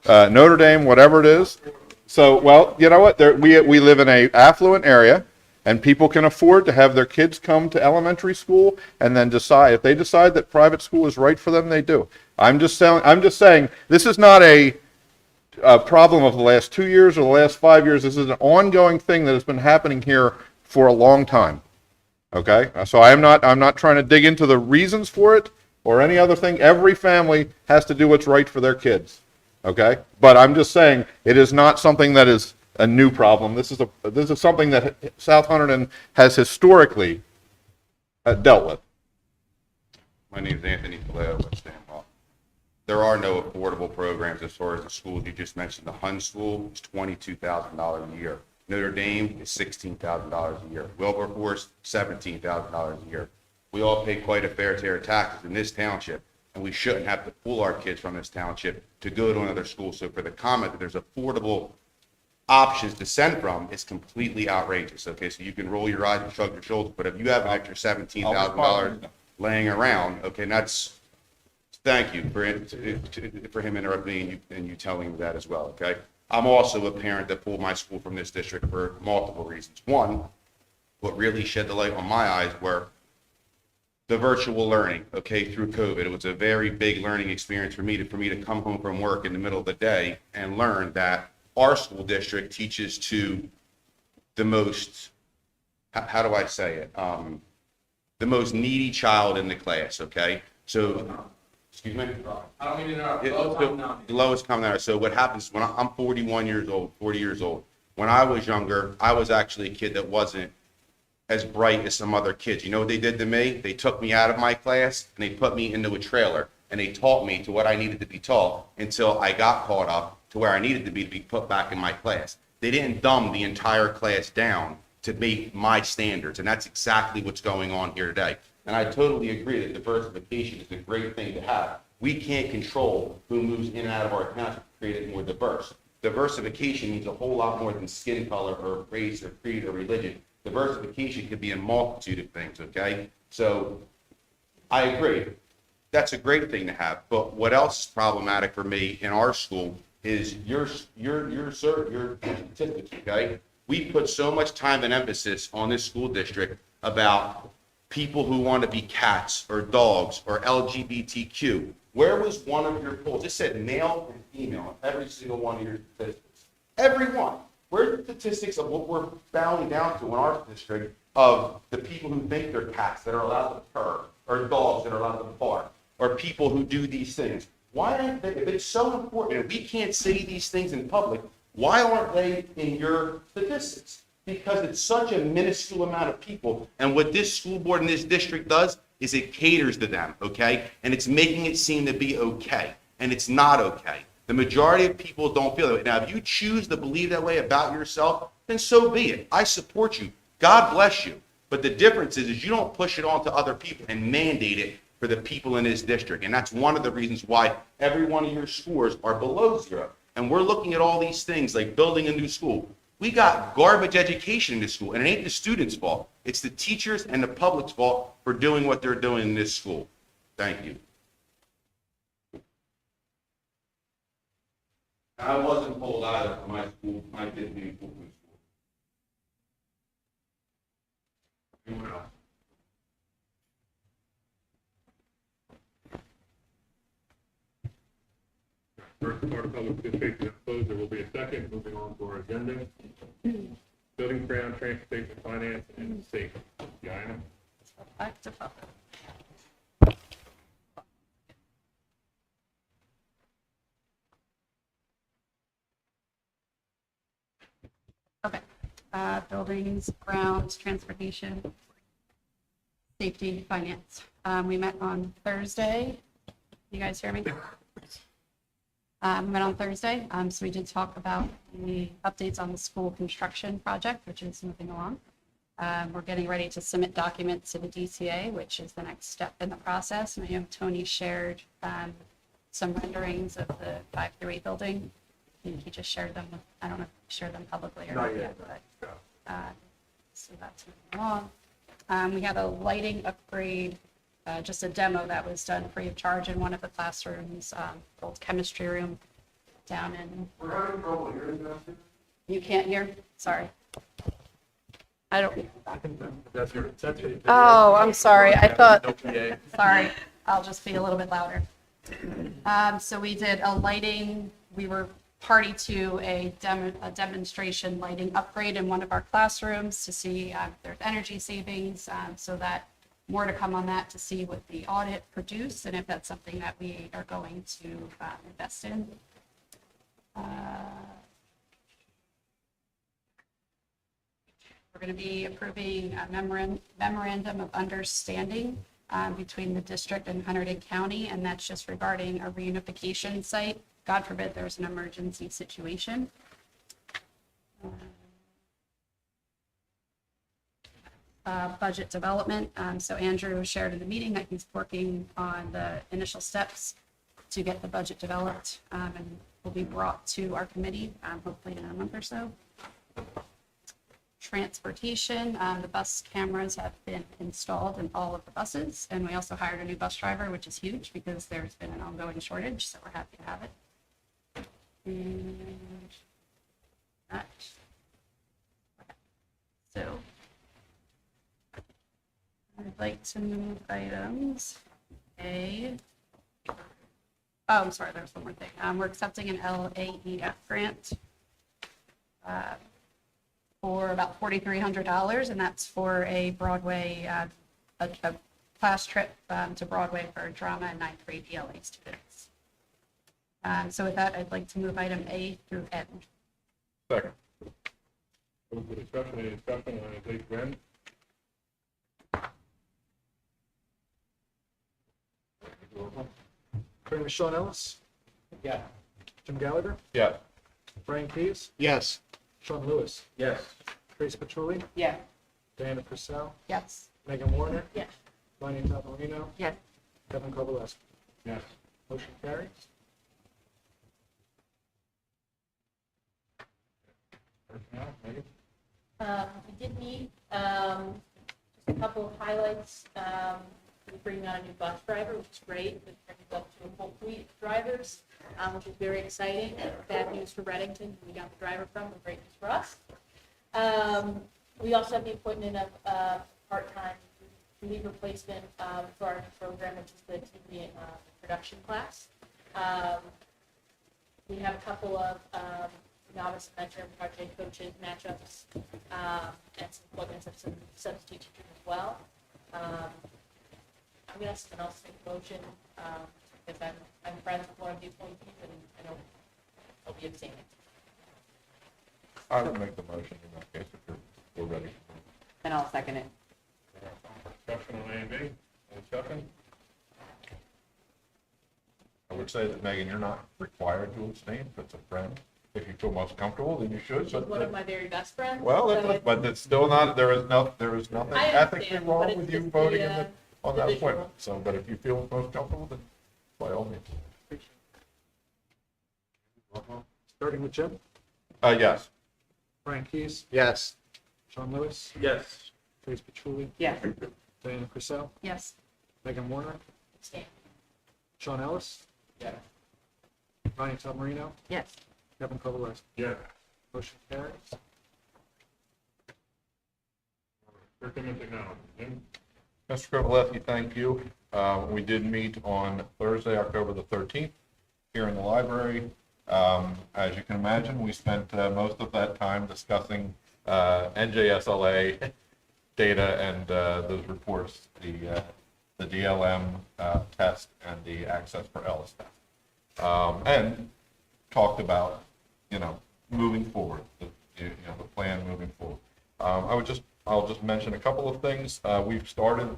Notre Dame, whatever it is. So, well, you know what? We live in a affluent area, and people can afford to have their kids come to elementary school and then decide. If they decide that private school is right for them, they do. I'm just saying this is not a problem of the last 2 years or the last 5 years. This is an ongoing thing that has been happening here for a long time. Okay, so I'm not trying to dig into the reasons for it or any other thing. Every family has to do what's right for their kids. Okay, but I'm just saying it is not something that is a new problem. This is something that South Hunterdon has historically dealt with. My name is Anthony Faleo with Stanwell. There are no affordable programs as far as the schools. You just mentioned the Hunn School is $22,000 a year. Notre Dame is $16,000 a year. Wilberforce, $17,000 a year. We all pay quite a fair share of taxes in this township, and we shouldn't have to pull our kids from this township to go to another school. So for the comment that there's affordable options to send from, is completely outrageous. Okay, so you can roll your eyes and shrug your shoulders, but if you have an extra $17,000 laying around, okay, and that's, thank you for him interrupting me and you telling me that as well, okay? I'm also a parent that pulled my school from this district for multiple reasons. One, what really shed the light on my eyes were the virtual learning, okay, through COVID. It was a very big learning experience for me to come home from work in the middle of the day and learn that our school district teaches to the most, how do I say it? The most needy child in the class, okay? So, excuse me? I don't mean to interrupt. The lowest common denominator. So what happens when I'm 40 years old. When I was younger, I was actually a kid that wasn't as bright as some other kids. You know what they did to me? They took me out of my class and they put me into a trailer and they taught me to what I needed to be taught until I got caught up to where I needed to be put back in my class. They didn't dumb the entire class down to meet my standards, and that's exactly what's going on here today. And I totally agree that diversification is a great thing to have. We can't control who moves in and out of our township to create it more diverse. Diversification means a whole lot more than skin color or race or creed or religion. Diversification could be a multitude of things, okay? So I agree. That's a great thing to have. But what else is problematic for me in our school is your statistics, okay? We put so much time and emphasis on this school district about people who want to be cats or dogs or LGBTQ. Where was one of your polls? It said male and female on every single one of your statistics. Every one. Where's the statistics of what we're bowing down to in our district of the people who think they're cats that are allowed to purr, or dogs that are allowed to bark, or people who do these things? Why aren't they, if it's so important and we can't say these things in public, why aren't they in your statistics? Because it's such a minuscule amount of people, and what this school board in this district does is it caters to them, okay? And it's making it seem to be okay, and it's not okay. The majority of people don't feel that way. Now, if you choose to believe that way about yourself, then so be it. I support you. God bless you. But the difference is you don't push it on to other people and mandate it for the people in this district. And that's one of the reasons why every one of your scores are below zero. And we're looking at all these things like building a new school. We got garbage education in this school, and it ain't the students' fault. It's the teachers and the public's fault for doing what they're doing in this school. Thank you. I wasn't told either for my school, my kids being pulled from school. Anyone else? First part of public participation is closed. There will be a second. Moving on to our agenda. Building ground, transportation, finance, and safety. Diana? Back to public. Okay. Buildings, grounds, transportation, safety, finance. We met on Thursday. You guys hear me? We met on Thursday. So we did talk about the updates on the school construction project, which is moving along. We're getting ready to submit documents to the DCA, which is the next step in the process. And I know Tony shared some renderings of the 5 through 8 building. I think he just shared them. I don't know if he shared them publicly or not yet, but so that's moving along. We had a lighting upgrade, just a demo that was done free of charge in one of the classrooms, old chemistry room down in. We're having trouble hearing that. You can't hear? Sorry. I don't. That's your. Oh, I'm sorry. I thought. Sorry. I'll just be a little bit louder. So we did a lighting. We were party to a demonstration lighting upgrade in one of our classrooms to see if there's energy savings. So that more to come on that to see what the audit produced and if that's something that we are going to invest in. We're going to be approving a memorandum of understanding between the district and Hunterdon County, and that's just regarding a reunification site. God forbid there's an emergency situation. budget development. So Andrew shared in the meeting that he's working on the initial steps to get the budget developed, and will be brought to our committee, hopefully in a month or so. Transportation, the bus cameras have been installed in all of the buses, and we also hired a new bus driver, which is huge because there's been an ongoing shortage, so we're happy to have it. And that. So I'd like to move items A. Oh, I'm sorry, there's one more thing. We're accepting an LAEF grant for about $4,300, and that's for a Broadway, a class trip to Broadway for drama and ninth grade ELA students. So with that, I'd like to move item A through N. Second. Open for discussion, any discussion on item A through N? Attorney Sean Ellis? Yeah. Jim Gallagher? Yes. Brian Keys? Yes. Sean Lewis? Yes. Tracy Petruли? Yeah. Diana Purcell? Yes. Megan Warner? Yes. Lonnie Tamarino? Yes. Kevin Kowalewski? Yes. Motion carries. Personnel, Megan? We did meet, just a couple of highlights. We bring on a new bus driver, which is great. It brings up to a full fleet of drivers, which is very exciting. Bad news for Reddington, who we got the driver from, but great news for us. We also have the appointment of part-time lead replacement for our program, which is the TV production class. We have a couple of novice mentor and project coaches matchups, and some appointments of some substitute teachers as well. I'm going to ask someone else to take a motion, because I'm friends with one of the appointees, and I know I'll be abstaining. I would make the motion in that case if we're ready. And I'll second it. Discussion on A and B, any discussion? I would say that, Megan, you're not required to abstain if it's a friend. If you feel most comfortable, then you should. She's one of my very best friends. Well, so but it's still not, there is nothing I ethically understand, but wrong it's with you just voting the, on the that visual. appointment. So, but if you feel most comfortable, then by all means. Starting with Jim? Yes. Brian Keys? Yes. Sean Lewis? Yes. Tracy Petruli? Yes. Diana Purcell? Yes. Megan Warner? Abstain. Sean Ellis? Yes. Lonnie Tamarino? Yes. Kevin Kowalewski? Yes. Motion carries. Curriculum and technology, Jim? Mr. Krivoleski, thank you. We did meet on Thursday, October the 13th, here in the library. As you can imagine, we spent most of that time discussing NJSLA data and those reports, the DLM test and the Access for Ellis test, and talked about, moving forward, the plan moving forward. I'll just mention a couple of things. We've started,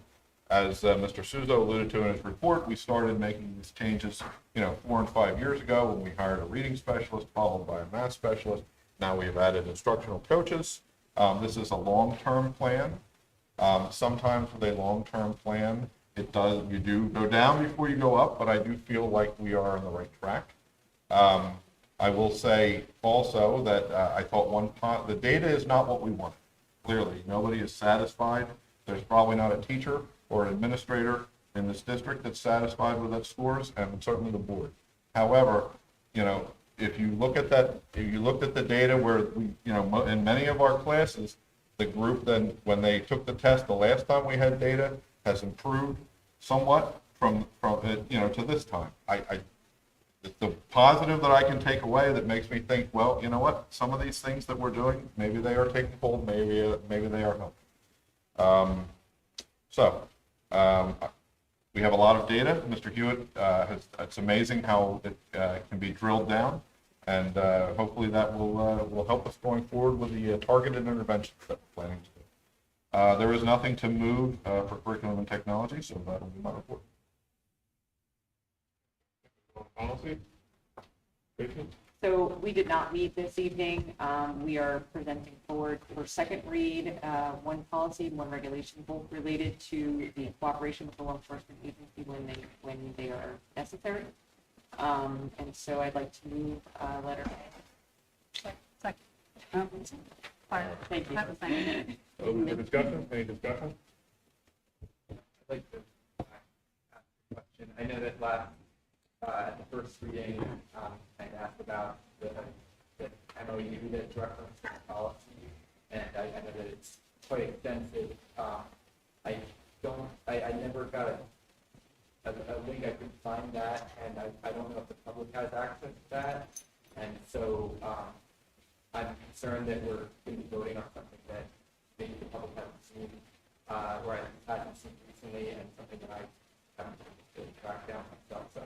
as Mr. Suzo alluded to in his report, we started making these changes, 4 and 5 years ago when we hired a reading specialist followed by a math specialist. Now we have added instructional coaches. This is a long-term plan. Sometimes with a long-term plan, you do go down before you go up, but I do feel like we are on the right track. I will say also that I thought the data is not what we want. Clearly, nobody is satisfied. There's probably not a teacher or an administrator in this district that's satisfied with those scores, and certainly the board. However, if you look at that, if you looked at the data where we, in many of our classes, the group then, when they took the test the last time we had data, has improved somewhat from to this time. The positive that I can take away that makes me think, well, you know what, some of these things that we're doing, maybe they are taking hold, maybe they are helping. We have a lot of data. Mr. Hewitt it's amazing how it can be drilled down, and hopefully that will help us going forward with the targeted interventions that we're planning to do. There is nothing to move for curriculum and technology, so that will be my report. Policy? Jason? So we did not meet this evening. We are presenting forward for second read, one policy and one regulation, both related to the cooperation with the law enforcement agency when they are necessary. And so I'd like to move letter A. Thank you. Open for discussion, any discussion? I'd like to ask a question. I know that last, at the first reading, I asked about the MOU that's referenced in the policy, and I know that it's quite extensive. I never got a link. I couldn't find that, and I don't know if the public has access to that. And so I'm concerned that we're going to be voting on something that maybe the public hasn't seen, or I haven't seen recently, and something that I haven't really tracked down myself. So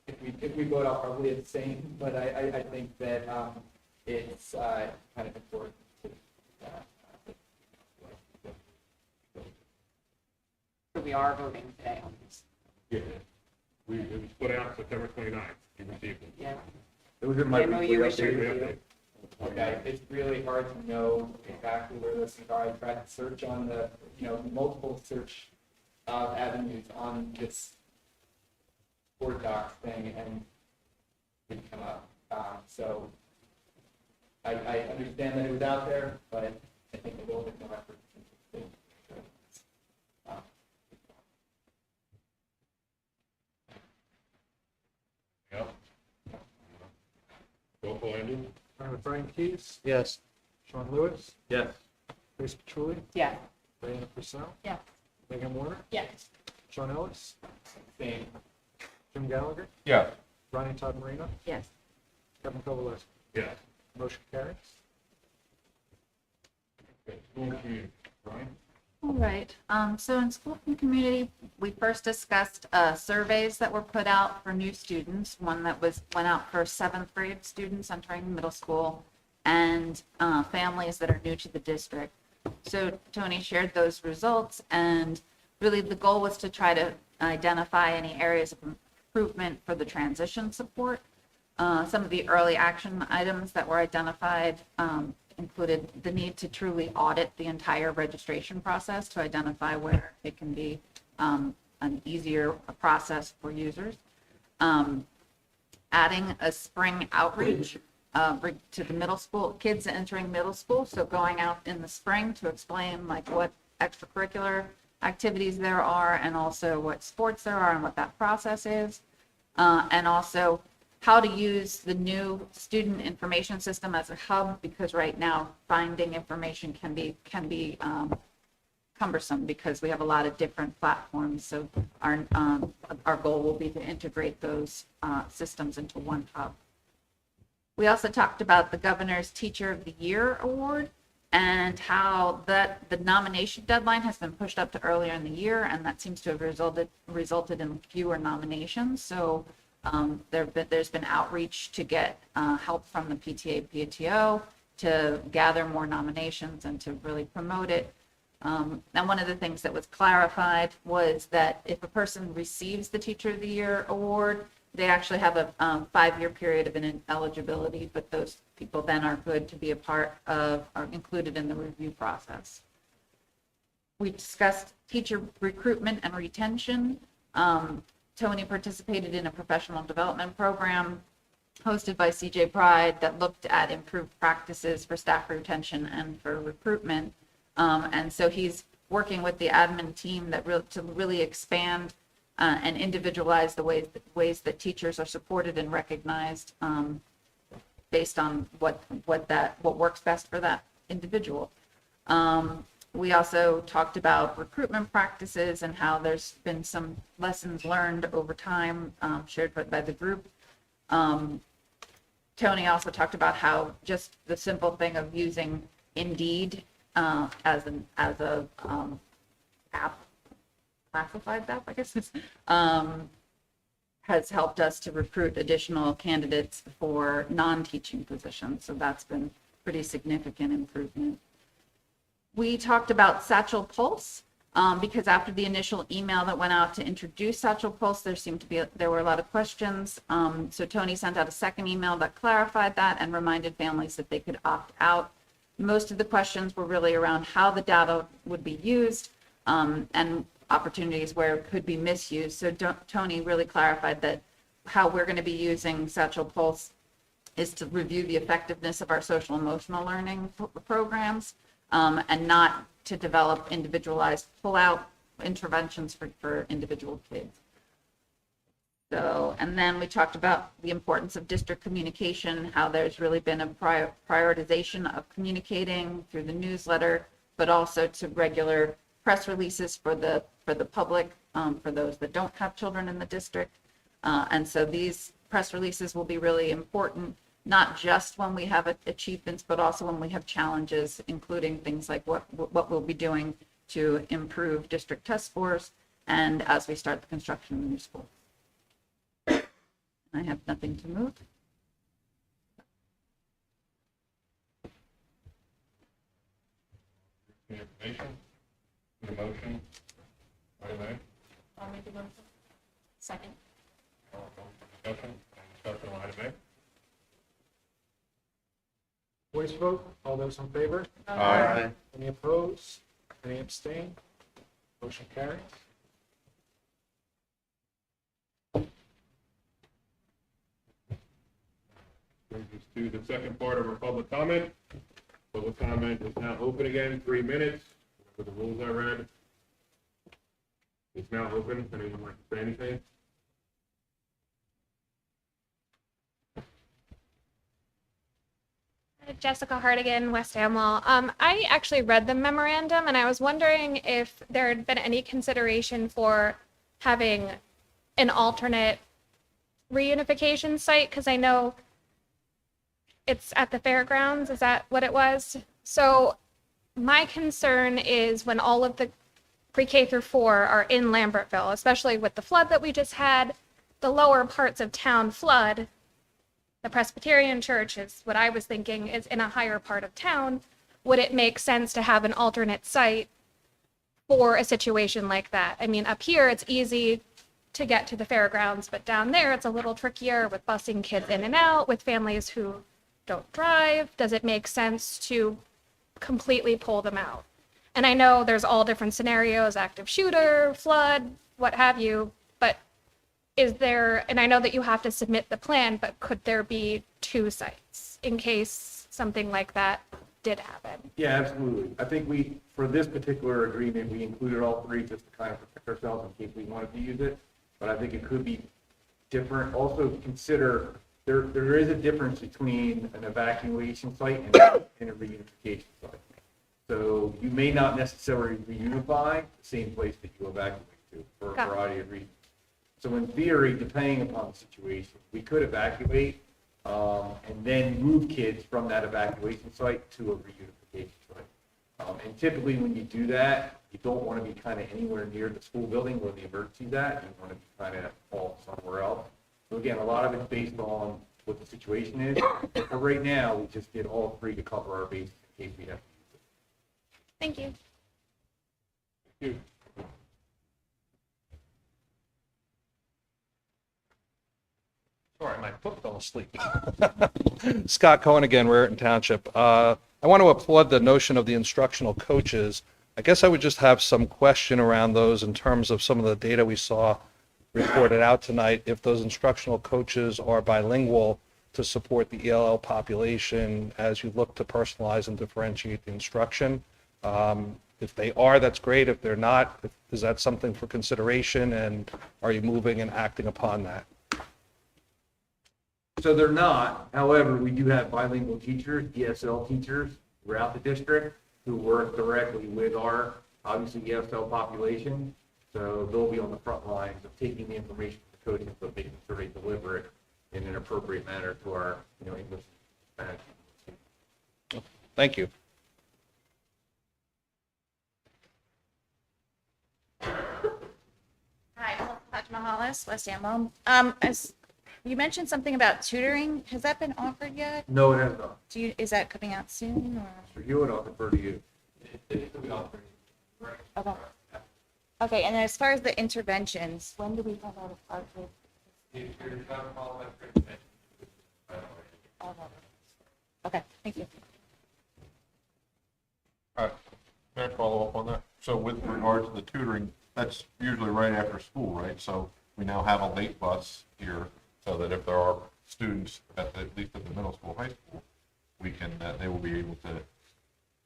if we vote, I'll probably abstain, but I think that it's kind of important to So we are voting today on this. Yeah. It was put out September 29th. You received it. Yeah. It was in my MOU weekly issue. update. Okay, it's really hard to know exactly where those things are. I tried to search on the, multiple search avenues on this Word doc thing and it didn't come up. So I understand that it was out there, but I think a little bit more effort. Yep. Roll call, Andy? Brian Keys, Yes. Sean Lewis, Yes. Grace Petrucci, Yeah. Diana Purcell, Yeah. Megan Warner, Yes. Sean Ellis, Same. Jim Gallagher, Yeah. Ronnie Todd Marino, Yes. Kevin Kowalewski. Yeah. Motion carries. Okay, school community, Brian? All right. So in school and community, we first discussed surveys that were put out for new students. One that went out for 7th grade students entering middle school and families that are new to the district. So Tony shared those results, and really the goal was to try to identify any areas of improvement for the transition support. Some of the early action items that were identified included the need to truly audit the entire registration process to identify where it can be an easier process for users. Adding a spring outreach to the middle school, kids entering middle school, so going out in the spring to explain like what extracurricular activities there are and also what sports there are and what that process is. And also how to use the new student information system as a hub, because right now finding information can be cumbersome because we have a lot of different platforms. So our goal will be to integrate those systems into one hub. We also talked about the Governor's Teacher of the Year Award and how the nomination deadline has been pushed up to earlier in the year, and that seems to have resulted in fewer nominations. So there's been outreach to get help from the PTA, PTO to gather more nominations and to really promote it. And one of the things that was clarified was that if a person receives the Teacher of the Year award, they actually have a 5-year period of an eligibility, but those people then are good to be a part of, are included in the review process. We discussed teacher recruitment and retention. Tony participated in a professional development program hosted by CJ Pride that looked at improved practices for staff retention and for recruitment. And so he's working with the admin team to really expand and individualize the ways that teachers are supported and recognized based on what works best for that individual. We also talked about recruitment practices and how there's been some lessons learned over time shared by the group. Tony also talked about how just the simple thing of using Indeed as a app, classified app, I guess, has helped us to recruit additional candidates for non-teaching positions. So that's been pretty significant improvement. We talked about Satchel Pulse. because after the initial email that went out to introduce Satchel Pulse, there were a lot of questions. So Tony sent out a second email that clarified that and reminded families that they could opt out. Most of the questions were really around how the data would be used, and opportunities where it could be misused. So Tony really clarified that how we're going to be using Satchel Pulse is to review the effectiveness of our social emotional learning programs, and not to develop individualized pull-out interventions for individual kids. So, and then we talked about the importance of district communication, how there's really been a prioritization of communicating through the newsletter, but also to regular press releases for the public, for those that don't have children in the district. And so these press releases will be really important, not just when we have achievements, but also when we have challenges, including things like what we'll be doing to improve district test scores, and as we start the construction of the new school. I have nothing to move. Any information? Need a motion? Item A? I'll make a motion. Second. Discussion? Discussion on item A? Voice vote, all those in favor? Aye. Any opposed? Any abstain? Motion carries. Brings us to the second part of our public comment. Public comment is now open again, 3 minutes. For the rules I read. It's now open. If anyone would like to say anything? Jessica Hardigan, West Amwell. I actually read the memorandum, and I was wondering if there had been any consideration for having an alternate reunification site, because I know it's at the fairgrounds. Is that what it was? So my concern is when all of the pre-K through 4 are in Lambertville, especially with the flood that we just had, the lower parts of town flood. The Presbyterian Church is what I was thinking is in a higher part of town. Would it make sense to have an alternate site for a situation like that? I mean, up here it's easy to get to the fairgrounds, but down there it's a little trickier with busing kids in and out, with families who don't drive. Does it make sense to completely pull them out? And I know there's all different scenarios, active shooter, flood, what have you, but is there, and I know that you have to submit the plan, but could there be 2 sites in case something like that did happen? Yeah, absolutely. I think for this particular agreement, we included all 3 just to kind of protect ourselves in case we wanted to use it. But I think it could be different. Also consider there is a difference between an evacuation site and a reunification site. So you may not necessarily reunify the same place that you evacuate to for a variety of reasons. So in theory, depending upon the situation, we could evacuate and then move kids from that evacuation site to a reunification site. And typically when you do that, you don't want to be kind of anywhere near the school building where the emergency's at. You want to be kind of off somewhere else. So again, a lot of it's based on what the situation is. But for right now, we just did all 3 to cover our bases in case we have to use it. Thank you. Thank you. Sorry, my foot fell asleep. Scott Cohen again, Raritan Township. I want to applaud the notion of the instructional coaches. I guess I would just have some question around those in terms of some of the data we saw reported out tonight. If those instructional coaches are bilingual to support the ELL population as you look to personalize and differentiate the instruction. If they are, that's great. If they're not, is that something for consideration, and are you moving and acting upon that? So they're not. However, we do have bilingual teachers, ESL teachers throughout the district who work directly with our, obviously, ESL population. So they'll be on the front lines of taking the information from the coaches, but making sure they deliver it in an appropriate manner to our, English. Thank you. Hi, Fatima Hollis, West Amwell. As you mentioned something about tutoring. Has that been offered yet? No, it has not. Is that coming out soon? Or? So you would, I'll defer to you. Okay. Okay, and then as far as the interventions, when do we find out about it? Okay, thank you. May I follow up on that? So with regard to the tutoring, that's usually right after school, right? So we now have a late bus here, so that if there are students at least at the middle school, high school, we can, they will be able to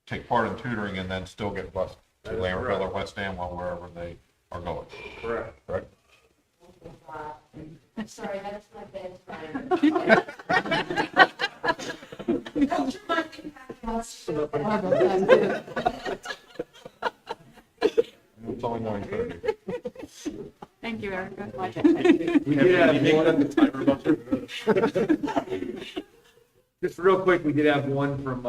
take part in tutoring and then still get bused to Lambertville or West Amwell, wherever they are going. Correct. Correct? Sorry, that's my It's only 9:30. Thank you, Erica. We did have one. Just real quick, we did have one from,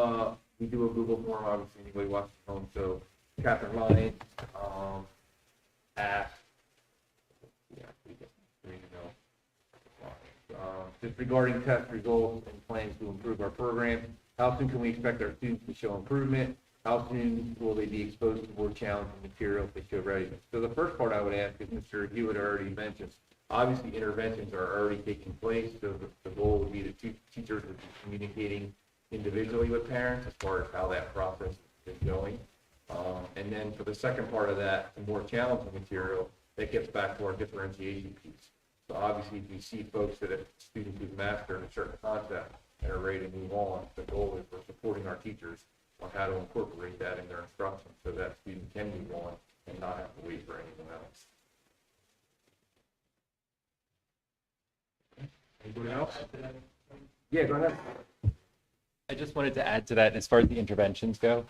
we do a Google form, obviously, anybody watching at home, so Catherine Lyons, asked, just regarding test results and plans to improve our program, how soon can we expect our students to show improvement? How soon will they be exposed to more challenging material if they show readiness? So the first part I would ask is, Mr. Hewitt already mentioned, obviously interventions are already taking place, so the goal would be that teachers would be communicating individually with parents as far as how that process is going. And then for the second part of that, the more challenging material, that gets back to our differentiation piece. So obviously, if you see folks that have students who've mastered a certain concept and are ready to move on, the goal is we're supporting our teachers on how to incorporate that in their instruction so that student can move on and not have to wait for anything else. Anybody else? Yeah, go ahead. I just wanted to add to that as far as the interventions go.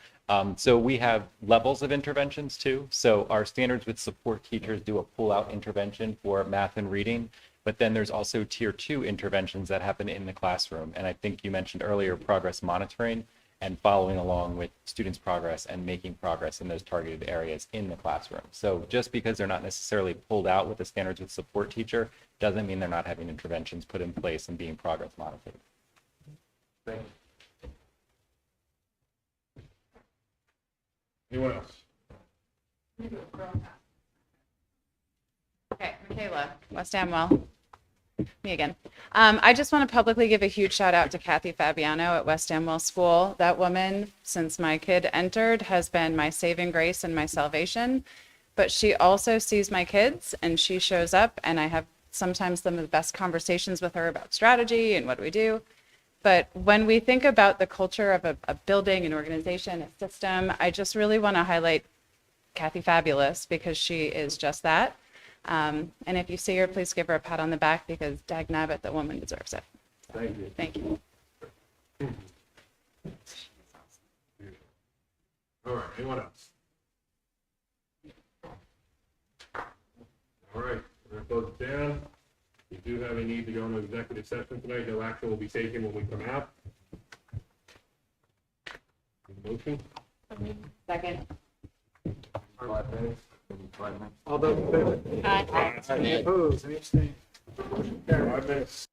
So we have levels of interventions too. So our standards with support teachers do a pull-out intervention for math and reading, but then there's also tier 2 interventions that happen in the classroom. And I think you mentioned earlier progress monitoring and following along with students' progress and making progress in those targeted areas in the classroom. So just because they're not necessarily pulled out with the standards with support teacher doesn't mean they're not having interventions put in place and being progress monitored. Thank you. Anyone else? Okay, Michaela, West Amwell. Me again. I just want to publicly give a huge shout out to Kathy Fabiano at West Amwell School. That woman, since my kid entered, has been my saving grace and my salvation. But she also sees my kids and she shows up, and I have sometimes some of the best conversations with her about strategy and what do we do. But when we think about the culture of a building, an organization, a system, I just really want to highlight Kathy Fabulous because she is just that. And if you see her, please give her a pat on the back because dagnabbit, the woman deserves it. Thank you. Thank you. All right, anyone else? All right, we're gonna close it down. We do have a need to go into executive session tonight. No action will be taken when we come out. Motion? Second. 5 minutes. 5 minutes. All those in favor? Aye. Any opposed? Any abstained? Motion carried. 5 minutes.